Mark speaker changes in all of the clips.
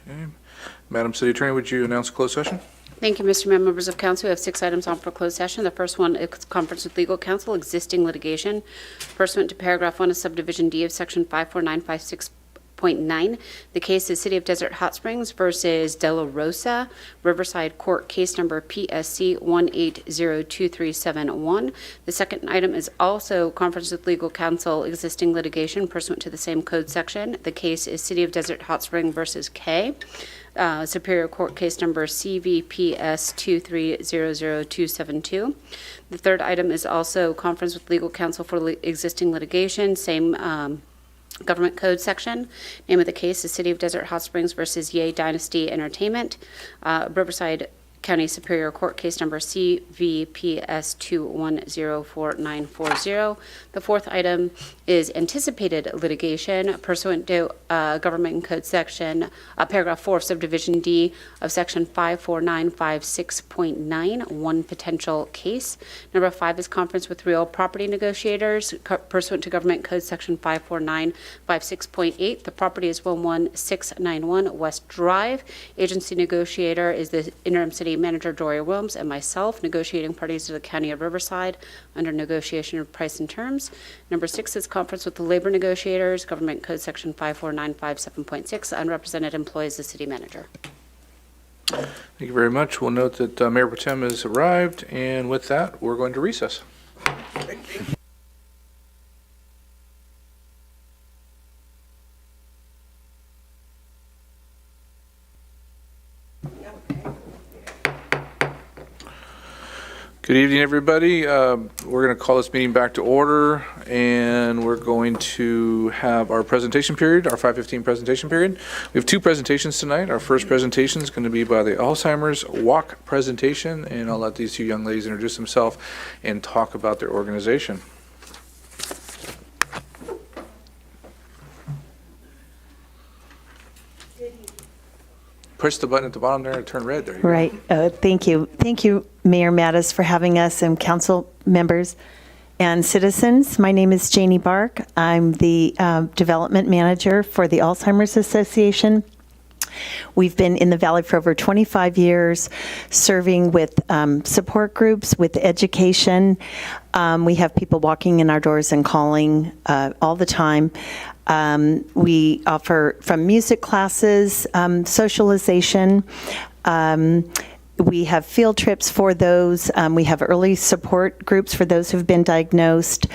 Speaker 1: Okay. Madam City Attorney, would you announce closed session?
Speaker 2: Thank you, Mr. Mayor. Members of council, we have 6 items on for closed session. The first one is conference with legal counsel, existing litigation. Pursuant to paragraph 1 of subdivision D of section 54956.9, the case is City of Desert Hot Springs versus De La Rosa, Riverside Court, case number PSC 1802371. The second item is also conference with legal counsel, existing litigation pursuant to the same code section. The case is City of Desert Hot Spring versus K. Superior Court case number CVPS 2300272. The third item is also conference with legal counsel for existing litigation, same government code section. Name of the case is City of Desert Hot Springs versus Yay Dynasty Entertainment. Riverside County Superior Court case number CVPS 2104940. The fourth item is anticipated litigation pursuant to government code section, paragraph 4 of subdivision D of section 54956.9, one potential case. Number 5 is conference with real property negotiators pursuant to government code section 54956.8. The property is 11691 West Drive. Agency negotiator is the interim city manager Doria Wilms and myself. Negotiating parties to the County of Riverside under negotiation of price and terms. Number 6 is conference with the labor negotiators, government code section 54957.6, unrepresented employees, the city manager.
Speaker 1: Thank you very much. We'll note that Mayor Pro Tem has arrived, and with that, we're going to recess. Good evening, everybody. We're going to call this meeting back to order, and we're going to have our presentation period, our 5:15 presentation period. We have 2 presentations tonight. Our first presentation is going to be by the Alzheimer's Walk presentation, and I'll let these 2 young ladies introduce themselves and talk about their organization. Push the button at the bottom there and turn red. There you
Speaker 3: Right. Thank you. Thank you, Mayor Mattis, for having us, and council members and citizens. My name is Janie Bark. I'm the development manager for the Alzheimer's Association. We've been in the Valley for over 25 years, serving with support groups, with education. We have people walking in our doors and calling all the time. We offer from music classes, socialization. We have field trips for those. We have early support groups for those who've been diagnosed.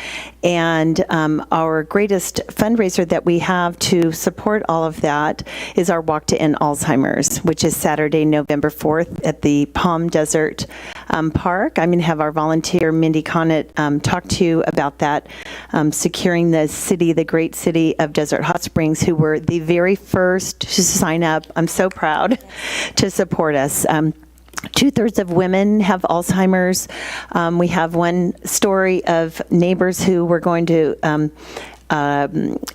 Speaker 3: And our greatest fundraiser that we have to support all of that is our Walk to End Alzheimer's, which is Saturday, November 4th at the Palm Desert Park. I'm going to have our volunteer, Mindy Connett, talk to you about that, securing the city, the great city of Desert Hot Springs, who were the very first to sign up. I'm so proud to support us. 2/3 of women have Alzheimer's. We have one story of neighbors who were going to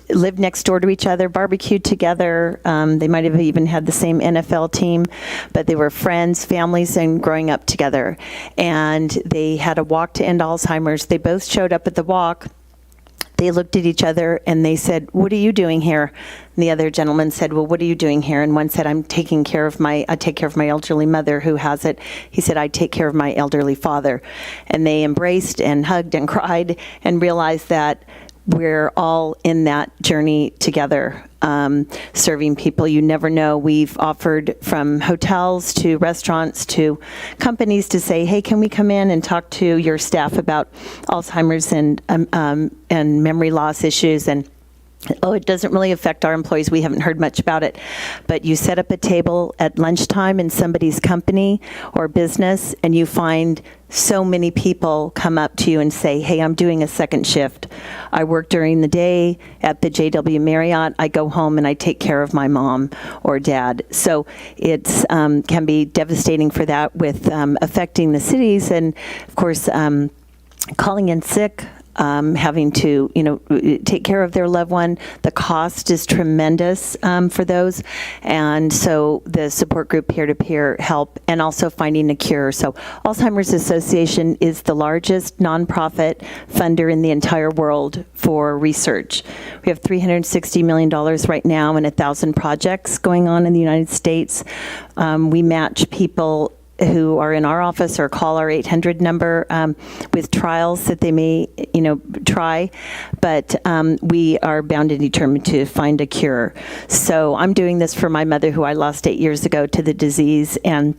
Speaker 3: live next door to each other, barbecued together. They might have even had the same NFL team, but they were friends, families, and growing up together. And they had a walk to end Alzheimer's. They both showed up at the walk. They looked at each other and they said, "What are you doing here?" And the other gentleman said, "Well, what are you doing here?" And one said, I take care of my elderly mother who has it. He said, "I take care of my elderly father." And they embraced and hugged and cried and realized that we're all in that journey together, serving people. You never know. We've offered from hotels to restaurants to companies to say, "Hey, can we come in and talk to your staff about Alzheimer's and memory loss issues?" And it doesn't really affect our employees. We haven't heard much about it. But you set up a table at lunchtime in somebody's company or business, and you find so many people come up to you and say, "Hey, I'm doing a second shift. I work during the day at the JW Marriott. I go home and I take care of my mom or dad." So it's can be devastating for that with affecting the cities. And, of course, calling in sick having to, take care of their loved one. The cost is tremendous for those. And so the support group peer-to-peer help and also finding a cure. So Alzheimer's Association is the largest nonprofit funder in the entire world for research. We have $360 million right now and 1,000 projects going on in the United States. We match people who are in our office or call our 800 number with trials that they may, try, but we are bound and determined to find a cure. So I'm doing this for my mother, who I lost 8 years ago to the disease, and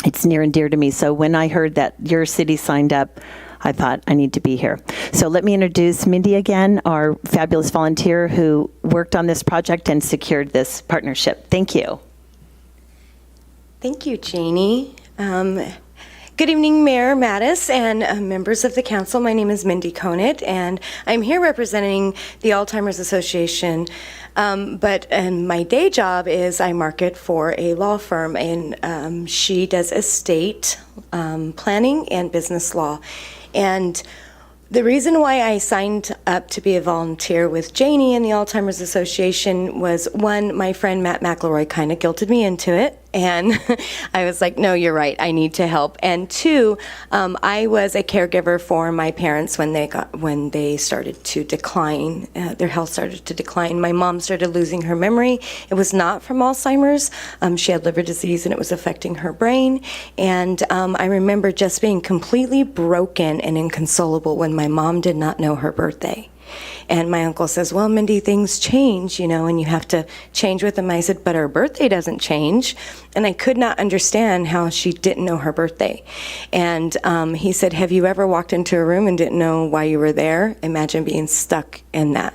Speaker 3: it's near and dear to me. So when I heard that your city signed up, I thought I need to be here. So let me introduce Mindy again, our fabulous volunteer who worked on this project and secured this partnership. Thank you.
Speaker 4: Thank you, Janie. Good evening, Mayor Mattis and members of the council. My name is Mindy Conant, and I'm here representing the Alzheimer's Association. But my day job is I market for a law firm, and she does estate planning and business law. And the reason why I signed up to be a volunteer with Janie and the Alzheimer's Association was, one, my friend Matt McElroy kind of guilted me into it. And I was like, no, you're right, I need to help. And two, I was a caregiver for my parents when they started to decline, their health started to decline. My mom started losing her memory. It was not from Alzheimer's. She had liver disease and it was affecting her brain. And I remember just being completely broken and inconsolable when my mom did not know her birthday. And my uncle says, well, Mindy, things change, and you have to change with them. I said, but her birthday doesn't change. And I could not understand how she didn't know her birthday. And he said, have you ever walked into a room and didn't know why you were there? Imagine being stuck in that.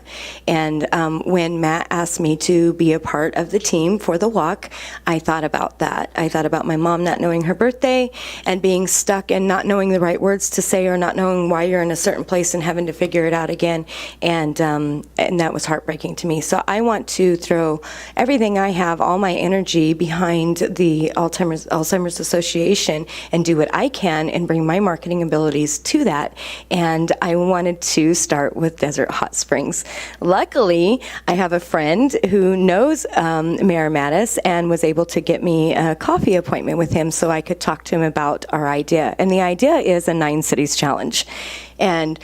Speaker 4: And when Matt asked me to be a part of the team for the walk, I thought about that. I thought about my mom not knowing her birthday and being stuck and not knowing the right words to say or not knowing why you're in a certain place and having to figure it out again. And that was heartbreaking to me. So I want to throw everything I have, all my energy behind the Alzheimer's Association and do what I can and bring my marketing abilities to that. And I wanted to start with Desert Hot Springs. Luckily, I have a friend who knows Mayor Mattis and was able to get me a coffee appointment with him so I could talk to him about our idea. And the idea is a 9 cities challenge. And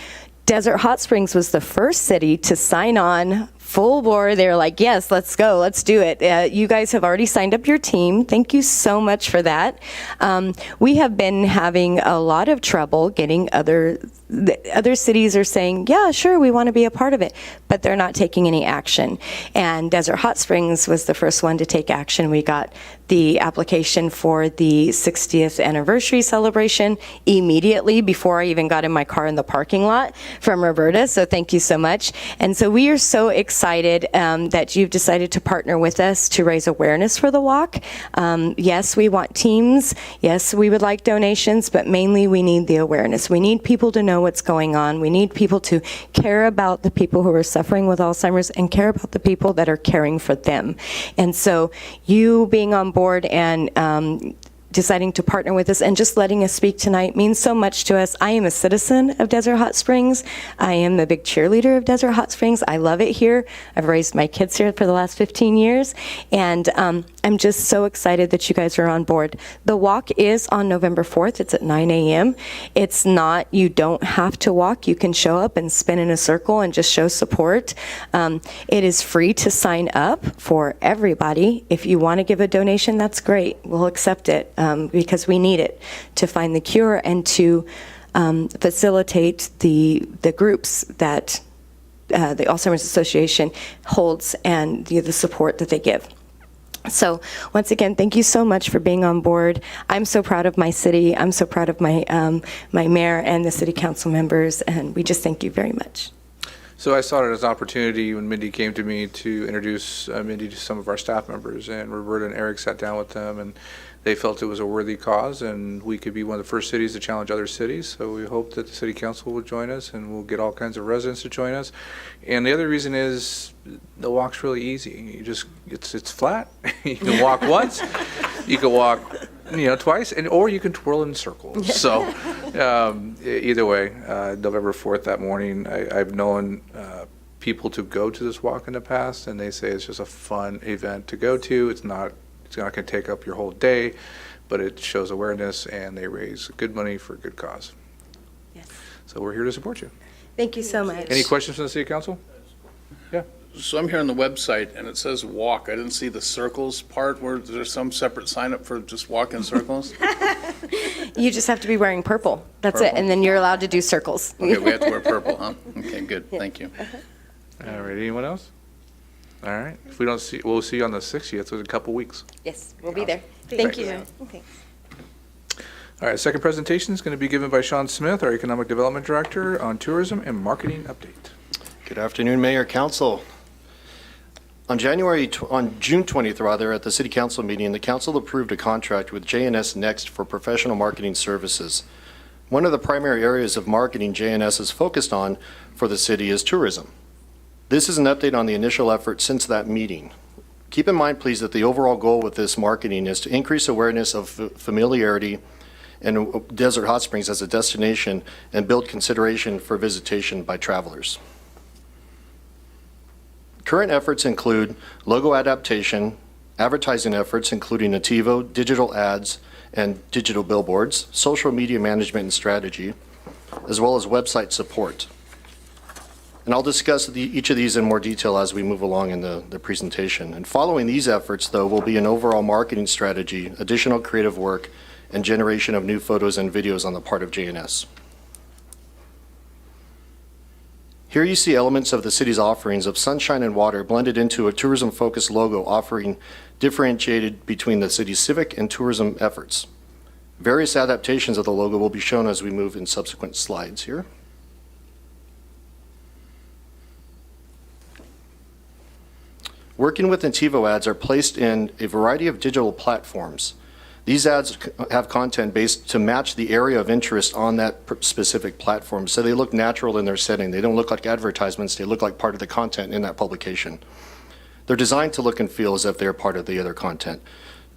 Speaker 4: Desert Hot Springs was the first city to sign on full bore. They were like, yes, let's go, let's do it. You guys have already signed up your team. Thank you so much for that. We have been having a lot of trouble getting other cities are saying, yeah, sure, we want to be a part of it, but they're not taking any action. And Desert Hot Springs was the first one to take action. We got the application for the 60th anniversary celebration immediately before I even got in my car in the parking lot from Roberta, so thank you so much. And so we are so excited that you've decided to partner with us to raise awareness for the walk. Yes, we want teams. Yes, we would like donations, but mainly we need the awareness. We need people to know what's going on. We need people to care about the people who are suffering with Alzheimer's and care about the people that are caring for them. And so you being on board and deciding to partner with us and just letting us speak tonight means so much to us. I am a citizen of Desert Hot Springs. I am a big cheerleader of Desert Hot Springs. I love it here. I've raised my kids here for the last 15 years, and I'm just so excited that you guys are on board. The walk is on November 4th. It's at 9 a.m. It's not, you don't have to walk. You can show up and spin in a circle and just show support. It is free to sign up for everybody. If you want to give a donation, that's great. We'll accept it. Because we need it to find the cure and to facilitate the groups that the Alzheimer's Association holds and the support that they give. So once again, thank you so much for being on board. I'm so proud of my city. I'm so proud of my my mayor and the city council members, and we just thank you very much.
Speaker 1: So I saw it as an opportunity when Mindy came to me to introduce Mindy to some of our staff members, and Roberta and Eric sat down with them, and they felt it was a worthy cause, and we could be one of the first cities to challenge other cities. So we hope that the city council will join us, and we'll get all kinds of residents to join us. And the other reason is the walk's really easy. You just it's flat. You can walk once, you can walk twice, or you can twirl in circles. So Either way, November 4th that morning, I've known people to go to this walk in the past, and they say it's just a fun event to go to. It's not going to take up your whole day, but it shows awareness, and they raise good money for a good cause.
Speaker 4: Yes.
Speaker 1: So we're here to support you.
Speaker 4: Thank you so much.
Speaker 1: Any questions from the City Council? Yeah.
Speaker 5: So I'm here on the website, and it says walk. I didn't see the circles part. Where there's some separate sign up for just walk in circles?
Speaker 4: You just have to be wearing purple. That's it.
Speaker 5: Purple.
Speaker 4: And then you're allowed to do circles.
Speaker 5: Okay, we have to wear purple, huh? Okay, good. Thank you.
Speaker 1: All right, anyone else? All right, if we don't see, we'll see you on the 6th, yet, so in a couple weeks.
Speaker 4: Yes, we'll be there. Thank you. Thanks.
Speaker 1: All right, second presentation is going to be given by Sean Smith, our Economic Development Director, on tourism and marketing update.
Speaker 6: Good afternoon, Mayor, Council. On June 20th, at the City Council meeting, the Council approved a contract with JNS Next for professional marketing services. One of the primary areas of marketing JNS is focused on for the city is tourism. This is an update on the initial effort since that meeting. Keep in mind, please, that the overall goal with this marketing is to increase awareness of familiarity and Desert Hot Springs as a destination and build consideration for visitation by travelers. Current efforts include logo adaptation, advertising efforts including nativo, digital ads, and digital billboards, social media management and strategy, as well as website support. And I'll discuss each of these in more detail as we move along in the presentation. And following these efforts, though, will be an overall marketing strategy, additional creative work, and generation of new photos and videos on the part of JNS. Here you see elements of the city's offerings of sunshine and water blended into a tourism-focused logo offering differentiated between the city's civic and tourism efforts. Various adaptations of the logo will be shown as we move in subsequent slides here. Working with Nativo ads are placed in a variety of digital platforms. These ads have content based to match the area of interest on that specific platform, so they look natural in their setting. They don't look like advertisements, they look like part of the content in that publication. They're designed to look and feel as if they're part of the other content.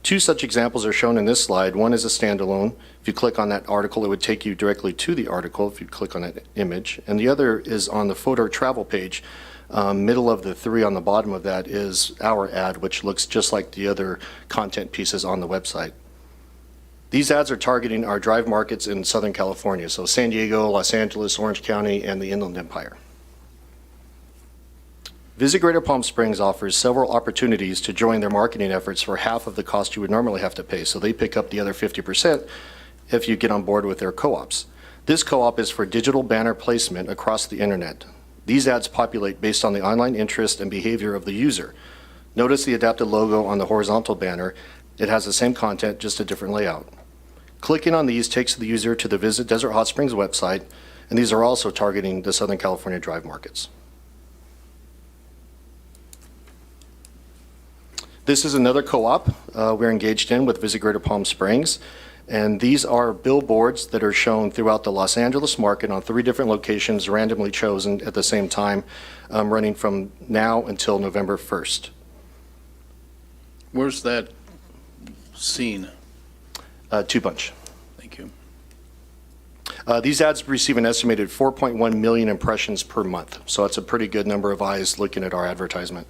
Speaker 6: Two such examples are shown in this slide. One is a standalone. If you click on that article, it would take you directly to the article if you click on that image. And the other is on the photo travel page. Middle of the three on the bottom of that is our ad, which looks just like the other content pieces on the website. These ads are targeting our drive markets in Southern California, so San Diego, Los Angeles, Orange County, and the Inland Empire. Visit Greater Palm Springs offers several opportunities to join their marketing efforts for half of the cost you would normally have to pay, so they pick up the other 50% if you get on board with their co-ops. This co-op is for digital banner placement across the internet. These ads populate based on the online interest and behavior of the user. Notice the adapted logo on the horizontal banner. It has the same content, just a different layout. Clicking on these takes the user to the Visit Desert Hot Springs website, and these are also targeting the Southern California drive markets. This is another co-op we're engaged in with Visit Greater Palm Springs. And these are billboards that are shown throughout the Los Angeles market on 3 different locations randomly chosen at the same time, running from now until November 1st.
Speaker 5: Where's that scene?
Speaker 6: Two Bunch.
Speaker 5: Thank you.
Speaker 6: These ads receive an estimated 4.1 million impressions per month. So it's a pretty good number of eyes looking at our advertisement.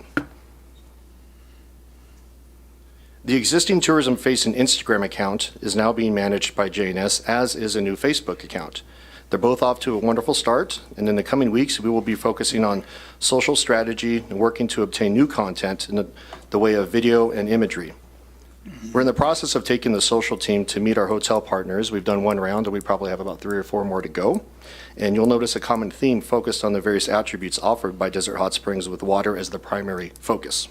Speaker 6: The existing tourism-facing Instagram account is now being managed by JNS, as is a new Facebook account. They're both off to a wonderful start, and in the coming weeks, we will be focusing on social strategy and working to obtain new content in the way of video and imagery. We're in the process of taking the social team to meet our hotel partners. We've done one round, and we probably have about 3 or 4 more to go. And you'll notice a common theme focused on the various attributes offered by Desert Hot Springs with water as the primary focus.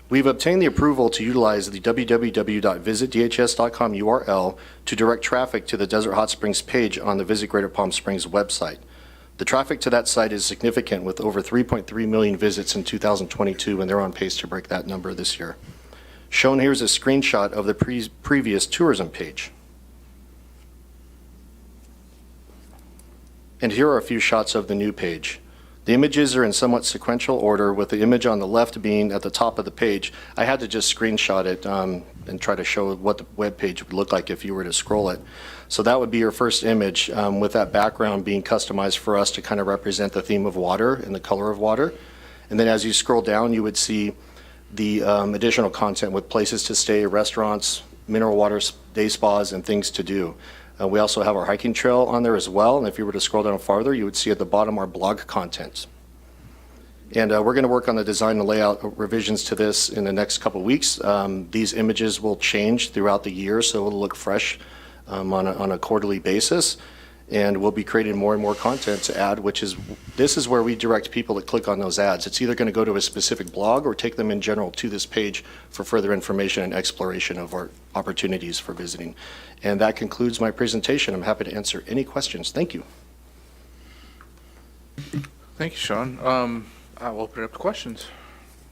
Speaker 6: We've obtained the approval to utilize the www.visitdhs.com URL to direct traffic to the Desert Hot Springs page on the Visit Greater Palm Springs website. The traffic to that site is significant, with over 3.3 million visits in 2022, and they're on pace to break that number this year. Shown here is a screenshot of the previous tourism page. And here are a few shots of the new page. The images are in somewhat sequential order, with the image on the left being at the top of the page. I had to just screenshot it and try to show what the web page would look like if you were to scroll it. So that would be your first image, with that background being customized for us to kind of represent the theme of water and the color of water. And then as you scroll down, you would see the additional content with places to stay, restaurants, mineral water day spas, and things to do. We also have our hiking trail on there as well, and if you were to scroll down farther, you would see at the bottom our blog content. And we're going to work on the design and layout revisions to this in the next couple of weeks. These images will change throughout the year, so it'll look fresh on a quarterly basis. And we'll be creating more and more content to add, this is where we direct people to click on those ads. It's either going to go to a specific blog or take them in general to this page for further information and exploration of our opportunities for visiting. And that concludes my presentation. I'm happy to answer any questions. Thank you.
Speaker 1: Thank you, Sean. I'll open it up to questions.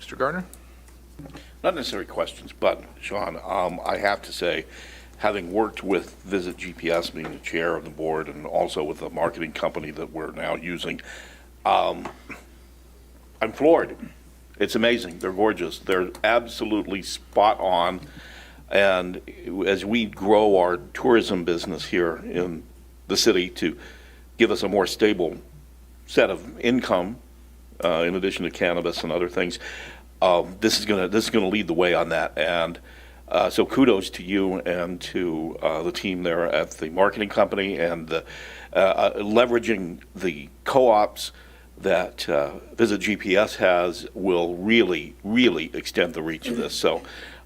Speaker 1: Mr. Gardner?
Speaker 7: Not necessarily questions, but Sean, I have to say, having worked with Visit GPS, being the chair of the board, and also with the marketing company that we're now using, I'm floored. It's amazing. They're gorgeous. They're absolutely spot on. And as we grow our tourism business here in the city to give us a more stable set of income, in addition to cannabis and other things, this is gonna lead the way on that. And so kudos to you and to the team there at the marketing company, and leveraging the co-ops that Visit GPS has will really, really extend the reach of this. So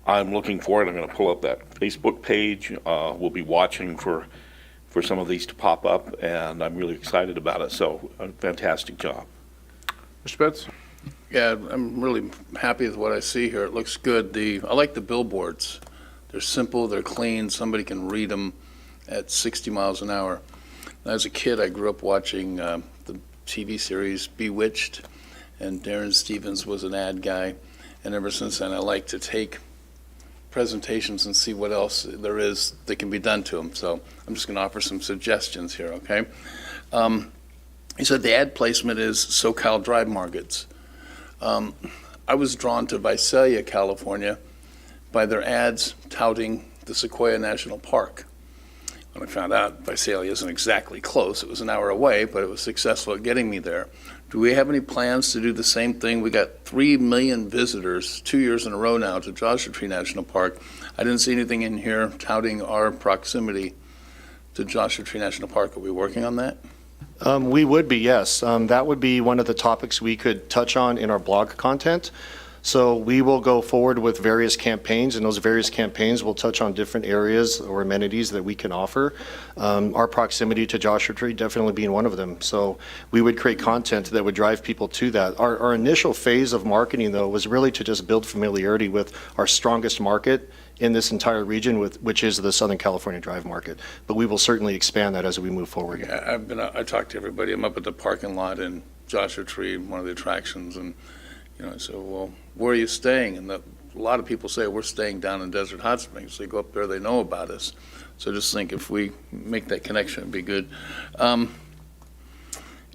Speaker 7: I'm looking forward. I'm going to pull up that Facebook page. We'll be watching for some of these to pop up, and I'm really excited about it. So a fantastic job.
Speaker 1: Mr. Betts?
Speaker 5: Yeah, I'm really happy with what I see here. It looks good. I like the billboards. They're simple, they're clean, somebody can read them at 60 miles an hour. As a kid, I grew up watching the TV series Bewitched, and Darren Stevens was an ad guy. And ever since then, I like to take presentations and see what else there is that can be done to them. So I'm just going to offer some suggestions here, okay? He said the ad placement is SoCal Drive Markets. I was drawn to Visalia, California, by their ads touting the Sequoia National Park. When I found out Visalia isn't exactly close, it was an hour away, but it was successful at getting me there. Do we have any plans to do the same thing? We got 3 million visitors 2 years in a row now to Joshua Tree National Park. I didn't see anything in here touting our proximity to Joshua Tree National Park. Are we working on that?
Speaker 6: We would be, yes. That would be one of the topics we could touch on in our blog content. So we will go forward with various campaigns, and those various campaigns will touch on different areas or amenities that we can offer. Our proximity to Joshua Tree definitely being one of them. So we would create content that would drive people to that. Our initial phase of marketing, though, was really to just build familiarity with our strongest market in this entire region, which is the Southern California Drive market. But we will certainly expand that as we move forward.
Speaker 5: Yeah, I talked to everybody. I'm up at the parking lot in Joshua Tree, one of the attractions, and I said, well, where are you staying? And a lot of people say we're staying down in Desert Hot Springs. They go up there, they know about us. So just think if we make that connection, it'd be good.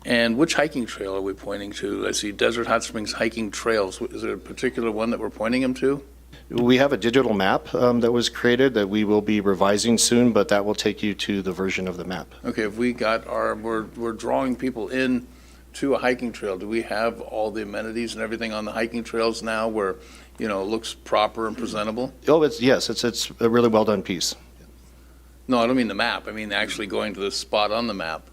Speaker 5: And which hiking trail are we pointing to? I see Desert Hot Springs hiking trails. Is there a particular one that we're pointing them to?
Speaker 6: We have a digital map that was created that we will be revising soon, but that will take you to the version of the map.
Speaker 5: Okay, if we got we're drawing people in to a hiking trail, do we have all the amenities and everything on the hiking trails now where, it looks proper and presentable?
Speaker 6: Oh, it's a really well done piece.
Speaker 5: No, I don't mean the map. I mean actually going to the spot on the map.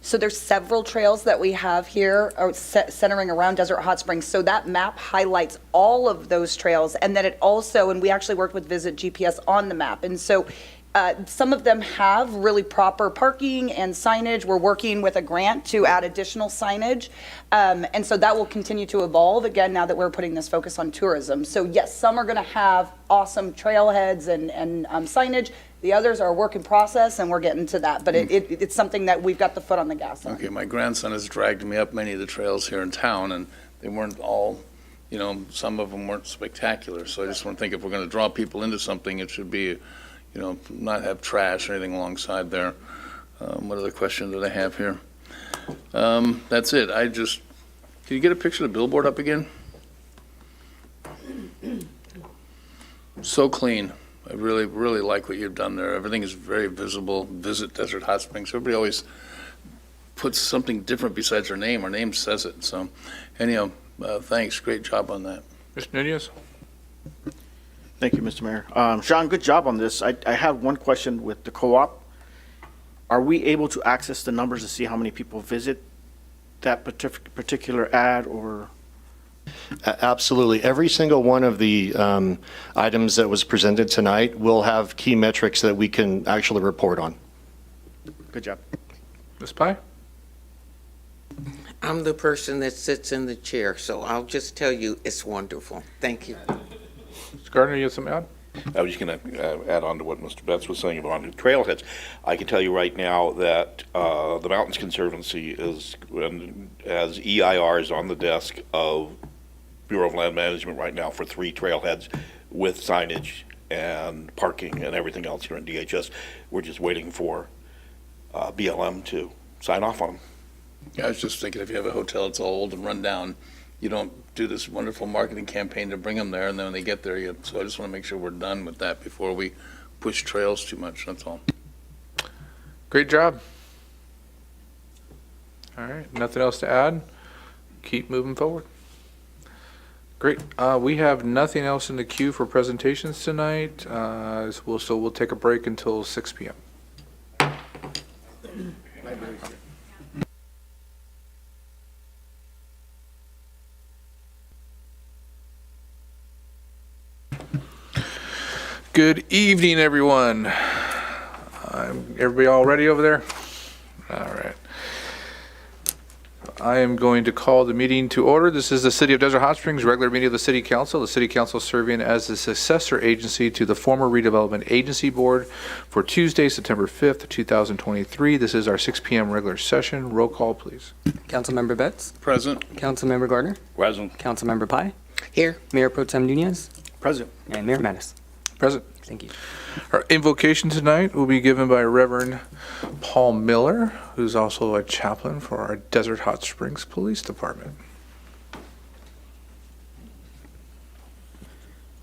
Speaker 8: So there's several trails that we have here centering around Desert Hot Springs. So that map highlights all of those trails, and then it also, and we actually worked with Visit GPS on the map. And so some of them have really proper parking and signage. We're working with a grant to add additional signage. And so that will continue to evolve, again, now that we're putting this focus on tourism. So yes, some are gonna have awesome trailheads and signage. The others are a work in process, and we're getting to that. But it's something that we've got the foot on the gas on.
Speaker 5: Okay, my grandson has dragged me up many of the trails here in town, and they weren't all, some of them weren't spectacular. So I just want to think if we're going to draw people into something, it should be, not have trash or anything alongside there. What other question did I have here? That's it. Can you get a picture of the billboard up again? So clean. I really, really like what you've done there. Everything is very visible. Visit Desert Hot Springs. Everybody always puts something different besides their name. Our name says it. So anyhow, thanks. Great job on that.
Speaker 1: Mr. Nunez?
Speaker 9: Thank you, Mr. Mayor. Sean, good job on this. I have one question with the co-op. Are we able to access the numbers to see how many people visit that particular ad or?
Speaker 6: Absolutely. Every single one of the items that was presented tonight will have key metrics that we can actually report on.
Speaker 9: Good job.
Speaker 1: Ms. Pye?
Speaker 10: I'm the person that sits in the chair, so I'll just tell you it's wonderful. Thank you.
Speaker 1: Mr. Gardner, you have something to add?
Speaker 7: I was just going to add on to what Mr. Betts was saying about the trailheads. I can tell you right now that the Mountains Conservancy has EIRs on the desk of Bureau of Land Management right now for 3 trailheads with signage and parking and everything else here in DHS. We're just waiting for BLM to sign off on them.
Speaker 5: Yeah, I was just thinking if you have a hotel that's all old and run down, you don't do this wonderful marketing campaign to bring them there, and then when they get there, so I just want to make sure we're done with that before we push trails too much, that's all.
Speaker 1: Great job. All right, nothing else to add? Keep moving forward. Great. We have nothing else in the queue for presentations tonight, so we'll take a break until 6 p.m. Good evening, everyone. Everybody all ready over there? All right. I am going to call the meeting to order. This is the City of Desert Hot Springs regular meeting of the City Council. The City Council serving as the successor agency to the former Redevelopment Agency Board for Tuesday, September 5th, 2023. This is our 6 p.m. regular session. Roll call, please.
Speaker 11: Councilmember Betts,
Speaker 5: Present.
Speaker 11: Councilmember Gardner,
Speaker 7: Present.
Speaker 11: Councilmember Pye,
Speaker 10: Here.
Speaker 11: Mayor Pro Tem Nunez,
Speaker 9: Present.
Speaker 11: and Mayor Mattis.
Speaker 1: Present.
Speaker 11: Thank you.
Speaker 1: Our invocation tonight will be given by Reverend Paul Miller, who's also a chaplain for our Desert Hot Springs Police Department.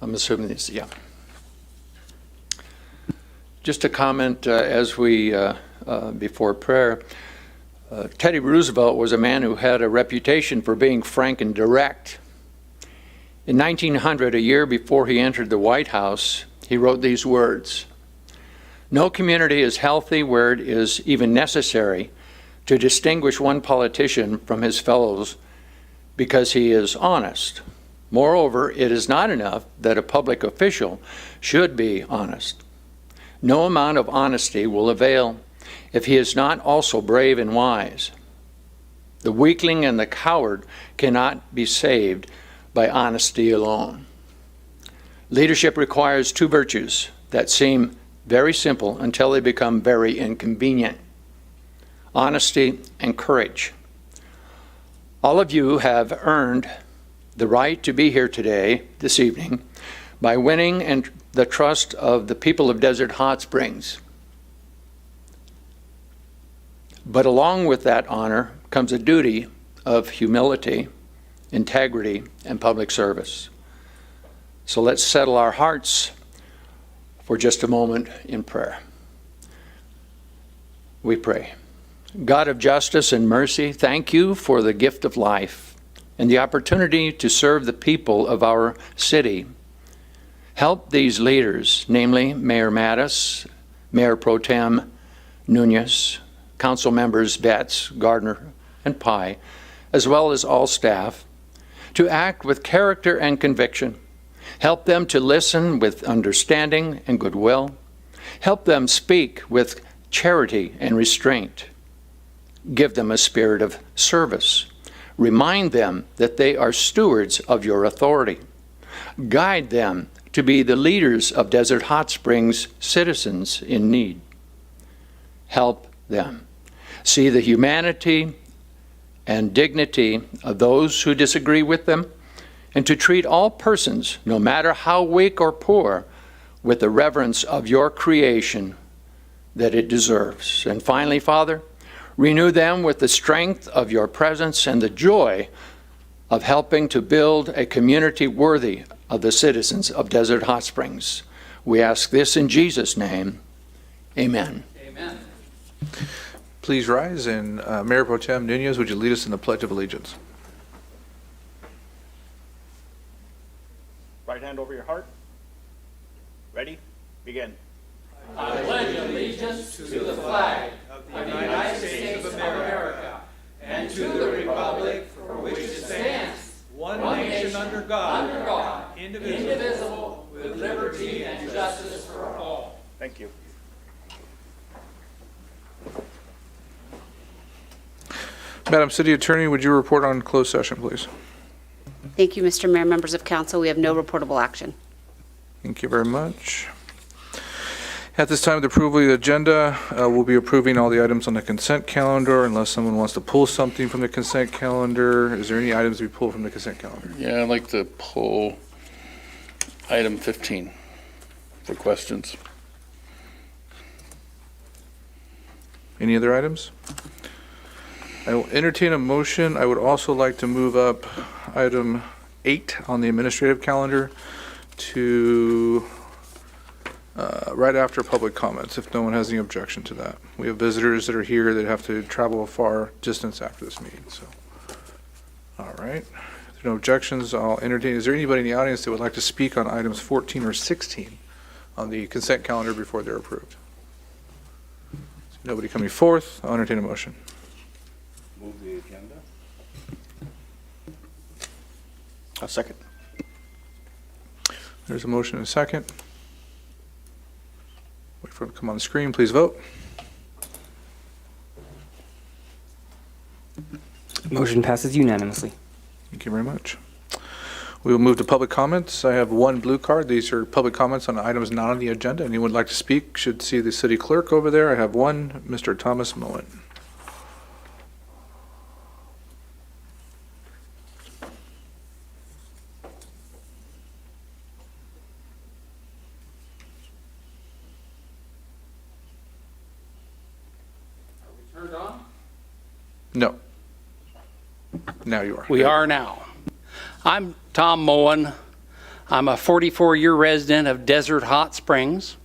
Speaker 12: I'm assuming this, yeah. Just a comment as we, before prayer, Teddy Roosevelt was a man who had a reputation for being frank and direct. In 1900, a year before he entered the White House, he wrote these words: "No community is healthy where it is even necessary to distinguish one politician from his fellows because he is honest. Moreover, it is not enough that a public official should be honest. No amount of honesty will avail if he is not also brave and wise. The weakling and the coward cannot be saved by honesty alone." Leadership requires 2 virtues that seem very simple until they become very inconvenient: honesty and courage. All of you have earned the right to be here today, this evening, by winning and the trust of the people of Desert Hot Springs. But along with that honor comes a duty of humility, integrity, and public service. So let's settle our hearts for just a moment in prayer. We pray. God of justice and mercy, thank you for the gift of life and the opportunity to serve the people of our city. Help these leaders, namely Mayor Mattis, Mayor Pro Tem Nunez, Council members Betts, Gardner, and Pye, as well as all staff, to act with character and conviction. Help them to listen with understanding and goodwill. Help them speak with charity and restraint. Give them a spirit of service. Remind them that they are stewards of your authority. Guide them to be the leaders of Desert Hot Springs citizens in need. Help them see the humanity and dignity of those who disagree with them, and to treat all persons, no matter how weak or poor, with the reverence of your creation that it deserves. And finally, Father, Renew them with the strength of your presence and the joy of helping to build a community worthy of the citizens of Desert Hot Springs. We ask this in Jesus' name. Amen.
Speaker 1: Amen. Please rise, and Mayor Pro Tem Nunez, would you lead us in the Pledge of Allegiance?
Speaker 9: Right hand over your heart. Ready? Begin.
Speaker 12: I pledge allegiance to the flag of the United States of America and to the republic for which it stands, one nation under God, indivisible, with liberty and justice for all.
Speaker 9: Thank you.
Speaker 1: Madam City Attorney, would you report on closed session, please?
Speaker 2: Thank you, Mr. Mayor, members of council. We have no reportable action.
Speaker 1: Thank you very much. At this time, the approval of the agenda, we'll be approving all the items on the consent calendar unless someone wants to pull something from the consent calendar. Is there any items to be pulled from the consent calendar?
Speaker 5: Yeah, I'd like to pull item 15 for questions.
Speaker 1: Any other items? I will entertain a motion. I would also like to move up item 8 on the administrative calendar to right after public comments, if no one has any objection to that. We have visitors that are here that have to travel a far distance after this meeting, so. All right. If there are no objections, I'll entertain. Is there anybody in the audience that would like to speak on items 14 or 16 on the consent calendar before they're approved? Nobody coming forth. I'll entertain a motion.
Speaker 7: Move the agenda.
Speaker 9: A second.
Speaker 1: There's a motion and a second. Wait for it to come on the screen. Please vote.
Speaker 11: Motion passes unanimously.
Speaker 1: Thank you very much. We will move to public comments. I have one blue card. These are public comments on items not on the agenda. Anyone would like to speak should see the city clerk over there. I have one, Mr. Thomas Moen.
Speaker 13: Turned on?
Speaker 1: No. Now you are.
Speaker 13: We are now. I'm Tom Moen. I'm a 44-year resident of Desert Hot Springs.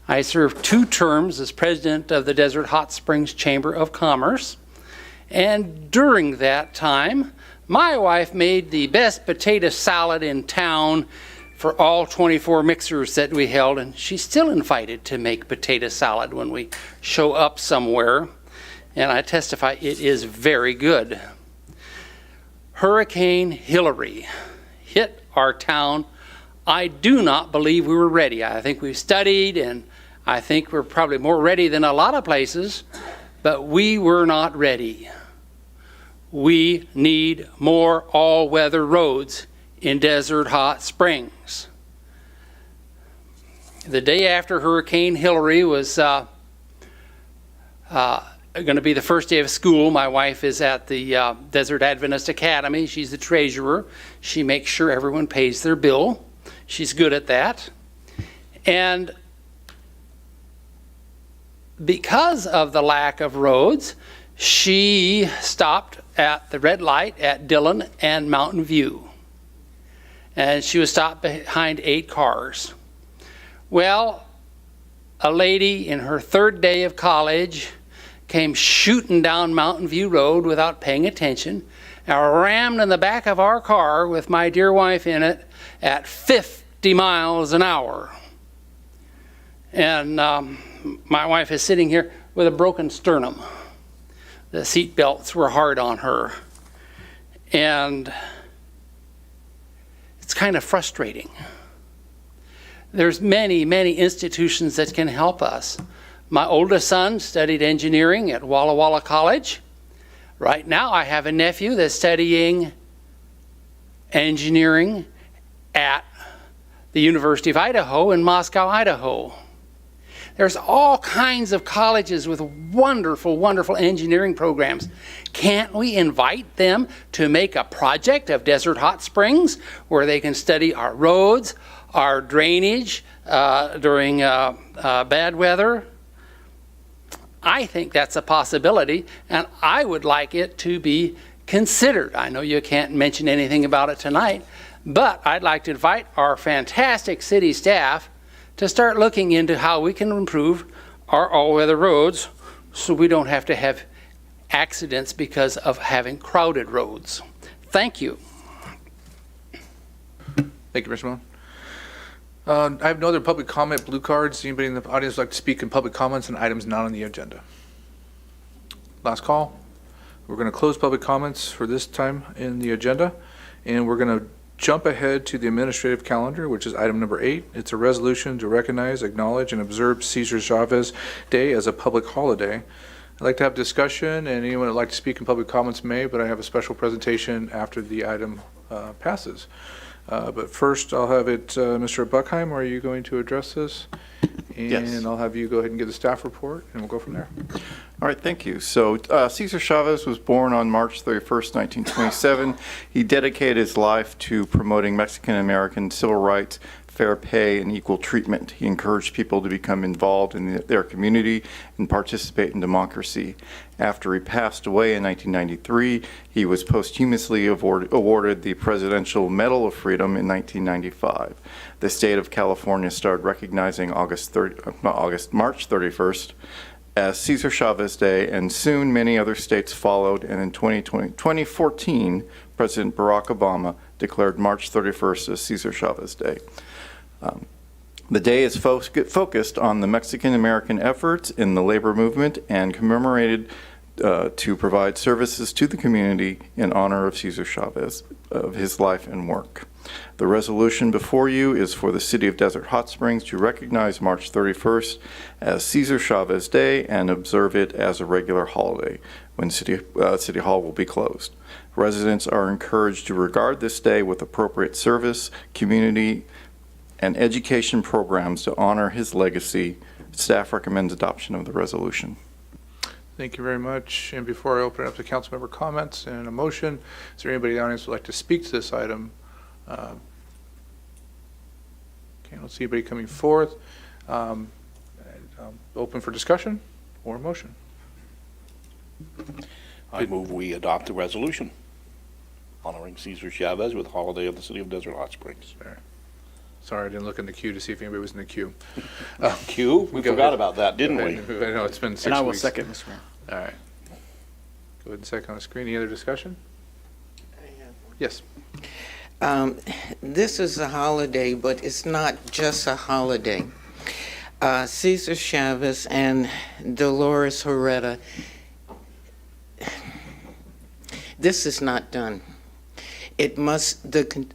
Speaker 13: I served 2 terms as president of the Desert Hot Springs Chamber of Commerce. And during that time, my wife made the best potato salad in town for all 24 mixers that we held, and she's still invited to make potato salad when we show up somewhere. And I testify it is very good. Hurricane Hillary hit our town. I do not believe we were ready. I think we've studied, and I think we're probably more ready than a lot of places, but we were not ready. We need more all-weather roads in Desert Hot Springs. The day after Hurricane Hillary was going to be the first day of school. My wife is at the Desert Adventist Academy. She's the treasurer. She makes sure everyone pays their bill. She's good at that. And because of the lack of roads, she stopped at the red light at Dillon and Mountain View. And she was stopped behind 8 cars. Well, a lady in her 3rd day of college came shooting down Mountain View Road without paying attention and rammed in the back of our car with my dear wife in it at 50 miles an hour. And my wife is sitting here with a broken sternum. The seat belts were hard on her. And it's kind of frustrating. There's many, many institutions that can help us. My oldest son studied engineering at Walla Walla College. Right now I have a nephew that's studying engineering at the University of Idaho in Moscow, Idaho. There's all kinds of colleges with wonderful, wonderful engineering programs. Can't we invite them to make a project of Desert Hot Springs where they can study our roads, our drainage during bad weather? I think that's a possibility, and I would like it to be considered. I know you can't mention anything about it tonight, but I'd like to invite our fantastic city staff to start looking into how we can improve our all-weather roads so we don't have to have accidents because of having crowded roads. Thank you.
Speaker 1: Thank you, Mr. Malone. I have no other public comment, blue cards. Anybody in the audience would like to speak in public comments on items not on the agenda? Last call. We're going to close public comments for this time in the agenda, and we're going to jump ahead to the administrative calendar, which is item number 8. It's a resolution to recognize, acknowledge, and observe Cesar Chavez Day as a public holiday. I'd like to have discussion, and anyone would like to speak in public comments may, but I have a special presentation after the item passes. But first, I'll have it, Mr. Buckheim, are you going to address this? And
Speaker 14: Yes.
Speaker 1: I'll have you go ahead and give the staff report, and we'll go from there.
Speaker 14: All right, thank you. So Cesar Chavez was born on March 31st, 1927. He dedicated his life to promoting Mexican-American civil rights, fair pay, and equal treatment. He encouraged people to become involved in their community and participate in democracy. After he passed away in 1993, he was posthumously awarded the Presidential Medal of Freedom in 1995. The state of California started recognizing March 31st as Cesar Chavez Day, and soon many other states followed, and in 2014, President Barack Obama declared March 31st as Cesar Chavez Day. The day is focused on the Mexican-American efforts in the labor movement and commemorated to provide services to the community in honor of Cesar Chavez, of his life and work. The resolution before you is for the City of Desert Hot Springs to recognize March 31st as Cesar Chavez Day and observe it as a regular holiday when City Hall will be closed. Residents are encouraged to regard this day with appropriate service, community, and education programs to honor his legacy. Staff recommends adoption of the resolution.
Speaker 1: Thank you very much. And before I open it up to council member comments and a motion, is there anybody in the audience who would like to speak to this item? Okay, I don't see anybody coming forth. Open for discussion or motion.
Speaker 7: I move we adopt the resolution honoring Cesar Chavez with holiday of the City of Desert Hot Springs.
Speaker 1: Sorry, I didn't look in the queue to see if anybody was in the queue.
Speaker 7: Queue? We
Speaker 1: Go
Speaker 7: forgot
Speaker 1: ahead.
Speaker 7: about that, didn't we?
Speaker 1: I know, it's been 6 weeks.
Speaker 9: And I will second, Mr. Mayor.
Speaker 1: All right. Go ahead and second on the screen. Any other discussion? Yes.
Speaker 10: This is a holiday, but it's not just a holiday. Cesar Chavez and Dolores Herrera, this is not done. It must, the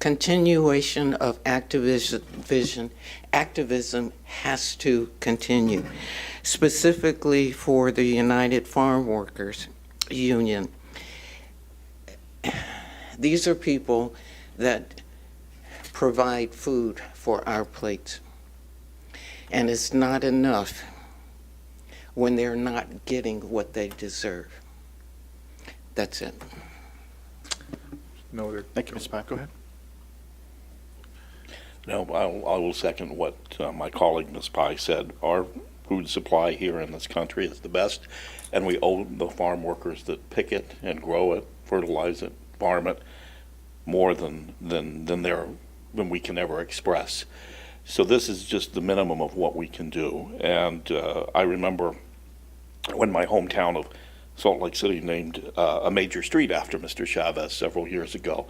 Speaker 10: continuation of activism has to continue, specifically for the United Farm Workers Union. These are people that provide food for our plates. And it's not enough when they're not getting what they deserve. That's it.
Speaker 1: No other.
Speaker 9: Thank you, Mr. Pye.
Speaker 1: Go ahead.
Speaker 7: No, I will second what my colleague Ms. Pye said. Our food supply here in this country is the best, and we owe the farm workers that pick it and grow it, fertilize it, farm it, more than we can ever express. So this is just the minimum of what we can do. And I remember when my hometown of Salt Lake City named a major street after Mr. Chavez several years ago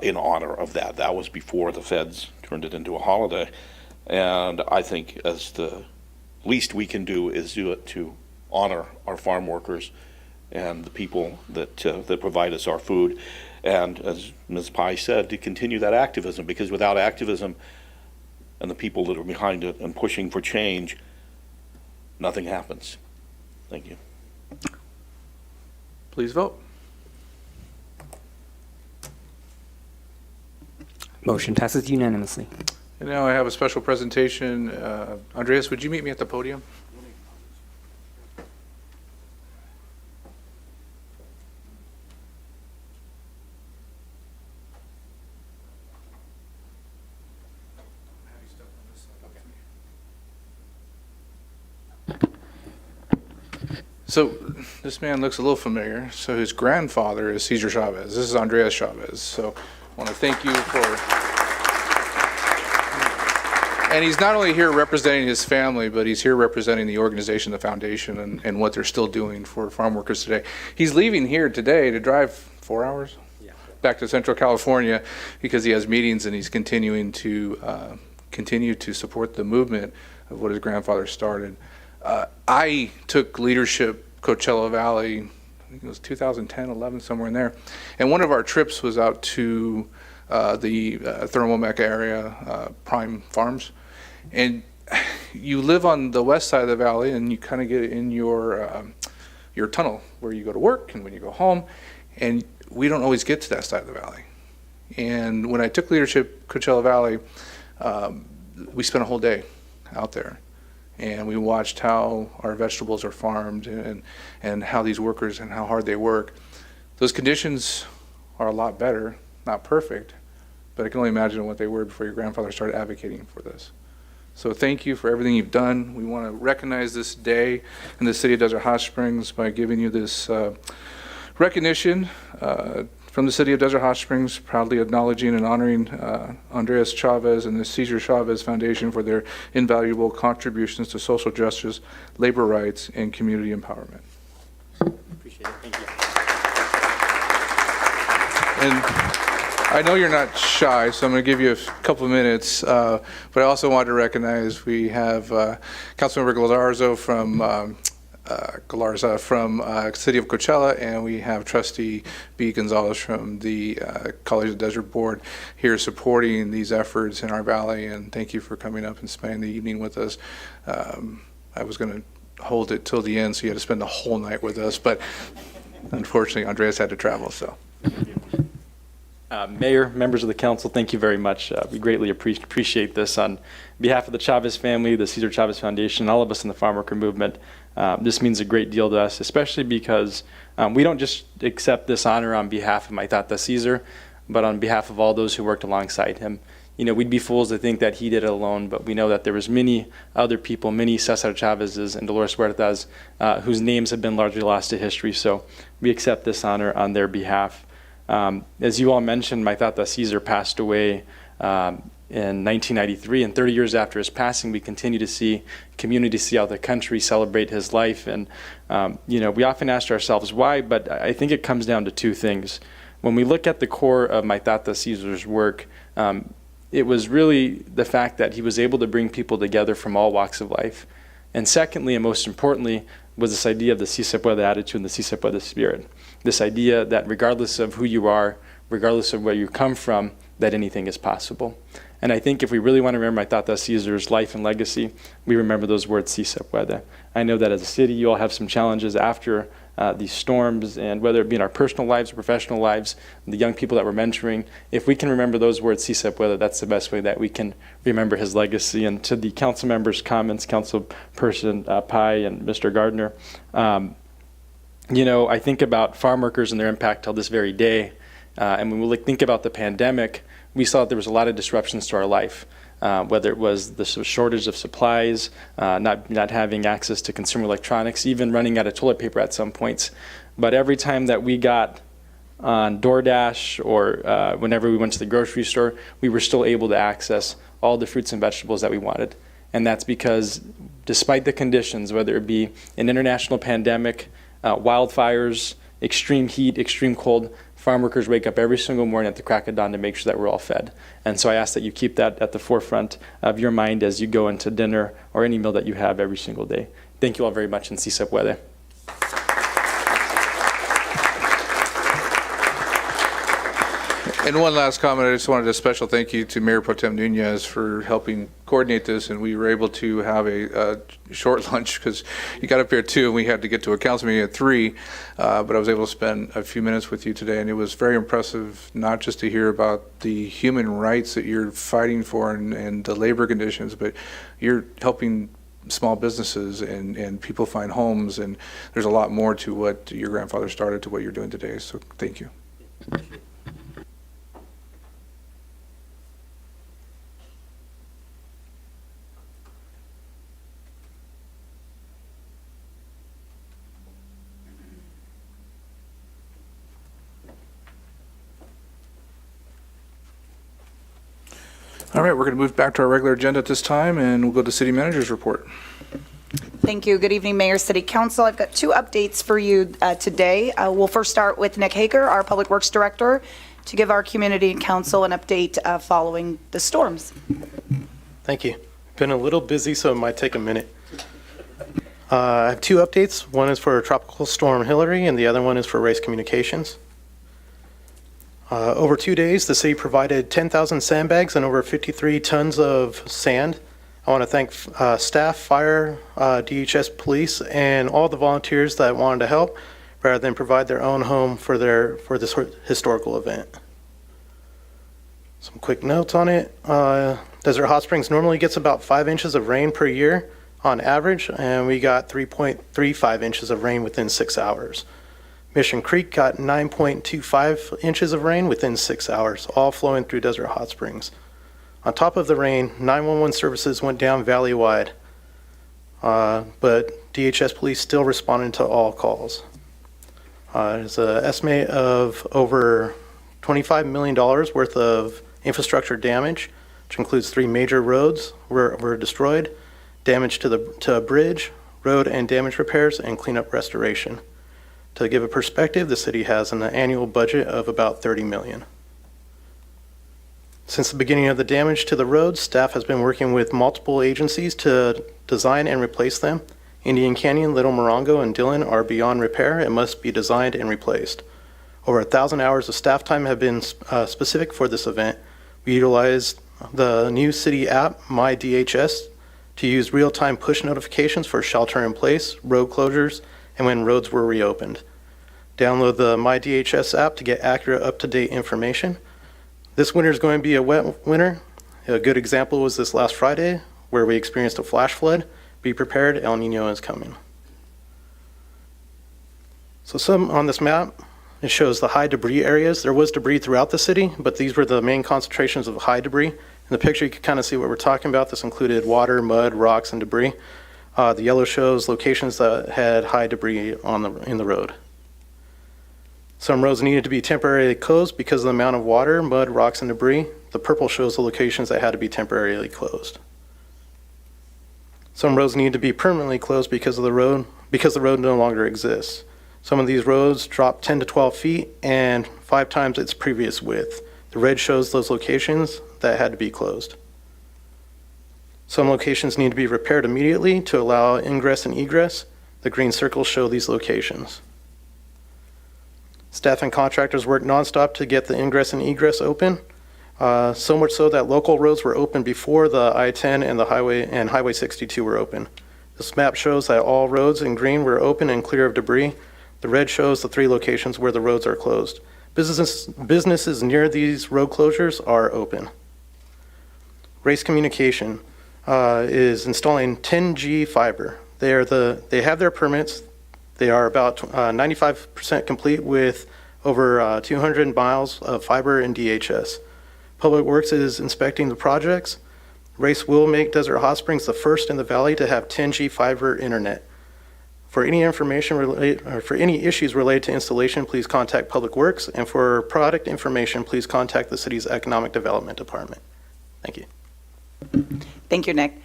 Speaker 7: in honor of that. That was before the feds turned it into a holiday. And I think as the least we can do is do it to honor our farm workers and the people that provide us our food. And as Ms. Pye said, to continue that activism, because without activism and the people that are behind it and pushing for change, nothing happens. Thank you.
Speaker 1: Please vote.
Speaker 11: Motion passes unanimously.
Speaker 1: And now I have a special presentation. Andreas, would you meet me at the podium? So this man looks a little familiar. So his grandfather is Cesar Chavez. This is Andres Chavez. So I want to thank you for... And he's not only here representing his family, but he's here representing the organization, the foundation, and what they're still doing for farm workers today. He's leaving here today to drive 4 hours back to Central California because he has meetings and he's continuing to support the movement of what his grandfather started. I took leadership Coachella Valley, I think it was 2010, 11, somewhere in there. And one of our trips was out to the Thermal Mecca area, Prime Farms. And you live on the west side of the valley and you kind of get in your tunnel where you go to work and when you go home. And we don't always get to that side of the valley. And when I took leadership Coachella Valley, we spent a whole day out there. And we watched how our vegetables are farmed and how these workers and how hard they work. Those conditions are a lot better, not perfect, but I can only imagine what they were before your grandfather started advocating for this. So thank you for everything you've done. We want to recognize this day in the city of Desert Hot Springs by giving you this recognition from the city of Desert Hot Springs, proudly acknowledging and honoring Andres Chavez and the Cesar Chavez Foundation for their invaluable contributions to social justice, labor rights, and community empowerment.
Speaker 11: Appreciate it. Thank you.
Speaker 1: And I know you're not shy, so I'm going to give you a couple of minutes, but I also want to recognize we have Councilmember Galarza from City of Coachella, and we have Trustee B. Gonzalez from the College of Desert Board here supporting these efforts in our valley, and thank you for coming up and spending the evening with us. I was going to hold it till the end, so you had to spend the whole night with us, but unfortunately, Andreas had to travel, so.
Speaker 15: Mayor, members of the council, thank you very much. We greatly appreciate this. On behalf of the Chavez family, the Cesar Chavez Foundation, and all of us in the farm worker movement, this means a great deal to us, especially because we don't just accept this honor on behalf of my Tata Cesar, but on behalf of all those who worked alongside him. You know, we'd be fools to think that he did it alone, but we know that there was many other people, many Cesar Chavez's and Dolores Huertas, whose names have been largely lost to history. So we accept this honor on their behalf. As you all mentioned, my Tata Cesar passed away in 1993, and 30 years after his passing, we continue to see communities throughout the country celebrate his life. And, you know, we often ask ourselves why, but I think it comes down to two things. When we look at the core of my Tata Cesar's work, it was really the fact that he was able to bring people together from all walks of life. And secondly, and most importantly, was this idea of the Si Se Puede attitude and the Si Se Puede spirit. This idea that regardless of who you are, regardless of where you come from, that anything is possible. And I think if we really want to remember my Tata Cesar's life and legacy, we remember those words, Si Se Puede. I know that as a city, you all have some challenges after these storms, and whether it be in our personal lives or professional lives, the young people that we're mentoring, if we can remember those words, Si Se Puede, that's the best way that we can remember his legacy. And to the council members' comments, Councilperson Pai and Mr. Gardner, you know, I think about farm workers and their impact till this very day. And when we think about the pandemic, we saw that there was a lot of disruptions to our life, whether it was the shortage of supplies, not having access to consumer electronics, even running out of toilet paper at some points. But every time that we got on DoorDash or whenever we went to the grocery store, we were still able to access all the fruits and vegetables that we wanted. And that's because despite the conditions, whether it be an international pandemic, wildfires, extreme heat, extreme cold, farm workers wake up every single morning at the crack of dawn to make sure that we're all fed. And so I ask that you keep that at the forefront of your mind as you go into dinner or any meal that you have every single day. Thank you all very much, and Si Se Puede.
Speaker 1: And one last comment, I just wanted a special thank you to Mayor Pro Tem Nunez for helping coordinate this, and we were able to have a short lunch because you got up here at 2 and we had to get to a council meeting at 3, but I was able to spend a few minutes with you today, and it was very impressive not just to hear about the human rights that you're fighting for and the labor conditions, but you're helping small businesses and people find homes, and there's a lot more to what your grandfather started to what you're doing today, so thank you. All right, we're going to move back to our regular agenda at this time, and we'll go to City Manager's report.
Speaker 8: Thank you. Good evening, Mayor, City Council. I've got two updates for you today. We'll first start with Nick Hager, our Public Works Director, to give our community and council an update following the storms.
Speaker 16: Thank you. Been a little busy, so it might take a minute. I have two updates. One is for Tropical Storm Hillary, and the other one is for Race Communications. Over 2 days, the city provided 10,000 sandbags and over 53 tons of sand. I want to thank staff, fire, DHS, police, and all the volunteers that wanted to help rather than provide their own home for this historical event. Some quick notes on it. Desert Hot Springs normally gets about 5 inches of rain per year on average, and we got 3.35 inches of rain within 6 hours. Mission Creek got 9.25 inches of rain within 6 hours, all flowing through Desert Hot Springs. On top of the rain, 911 services went down valley-wide, but DHS police still responded to all calls. There's an estimate of over $25 million worth of infrastructure damage, which includes 3 major roads were destroyed, damage to a bridge, road and damage repairs, and cleanup restoration. To give a perspective, the city has an annual budget of about $30 million. Since the beginning of the damage to the roads, staff has been working with multiple agencies to design and replace them. Indian Canyon, Little Morongo, and Dillon are beyond repair and must be designed and replaced. Over 1,000 hours of staff time have been specific for this event. We utilized the new city app, My DHS, to use real-time push notifications for shelter-in-place, road closures, and when roads were reopened. Download the My DHS app to get accurate, up-to-date information. This winter is going to be a wet winter. A good example was this last Friday, where we experienced a flash flood. Be prepared, El Nino is coming. So some on this map, it shows the high debris areas. There was debris throughout the city, but these were the main concentrations of high debris. In the picture, you can kind of see what we're talking about. This included water, mud, rocks, and debris. The yellow shows locations that had high debris in the road. Some roads needed to be temporarily closed because of the amount of water, mud, rocks, and debris. The purple shows the locations that had to be temporarily closed. Some roads need to be permanently closed because the road no longer exists. Some of these roads dropped 10 to 12 feet and 5 times its previous width. The red shows those locations that had to be closed. Some locations need to be repaired immediately to allow ingress and egress. The green circles show these locations. Staff and contractors worked nonstop to get the ingress and egress open. So much so that local roads were open before the I-10 and Highway 62 were open. This map shows that all roads in green were open and clear of debris. The red shows the 3 locations where the roads are closed. Businesses near these road closures are open. Race Communication is installing 10G fiber. They have their permits. They are about 95% complete with over 200 miles of fiber in DHS. Public Works is inspecting the projects. Race will make Desert Hot Springs the first in the valley to have 10G fiber internet. For any information for any issues related to installation, please contact Public Works, and for product information, please contact the city's Economic Development Department. Thank you.
Speaker 8: Thank you, Nick.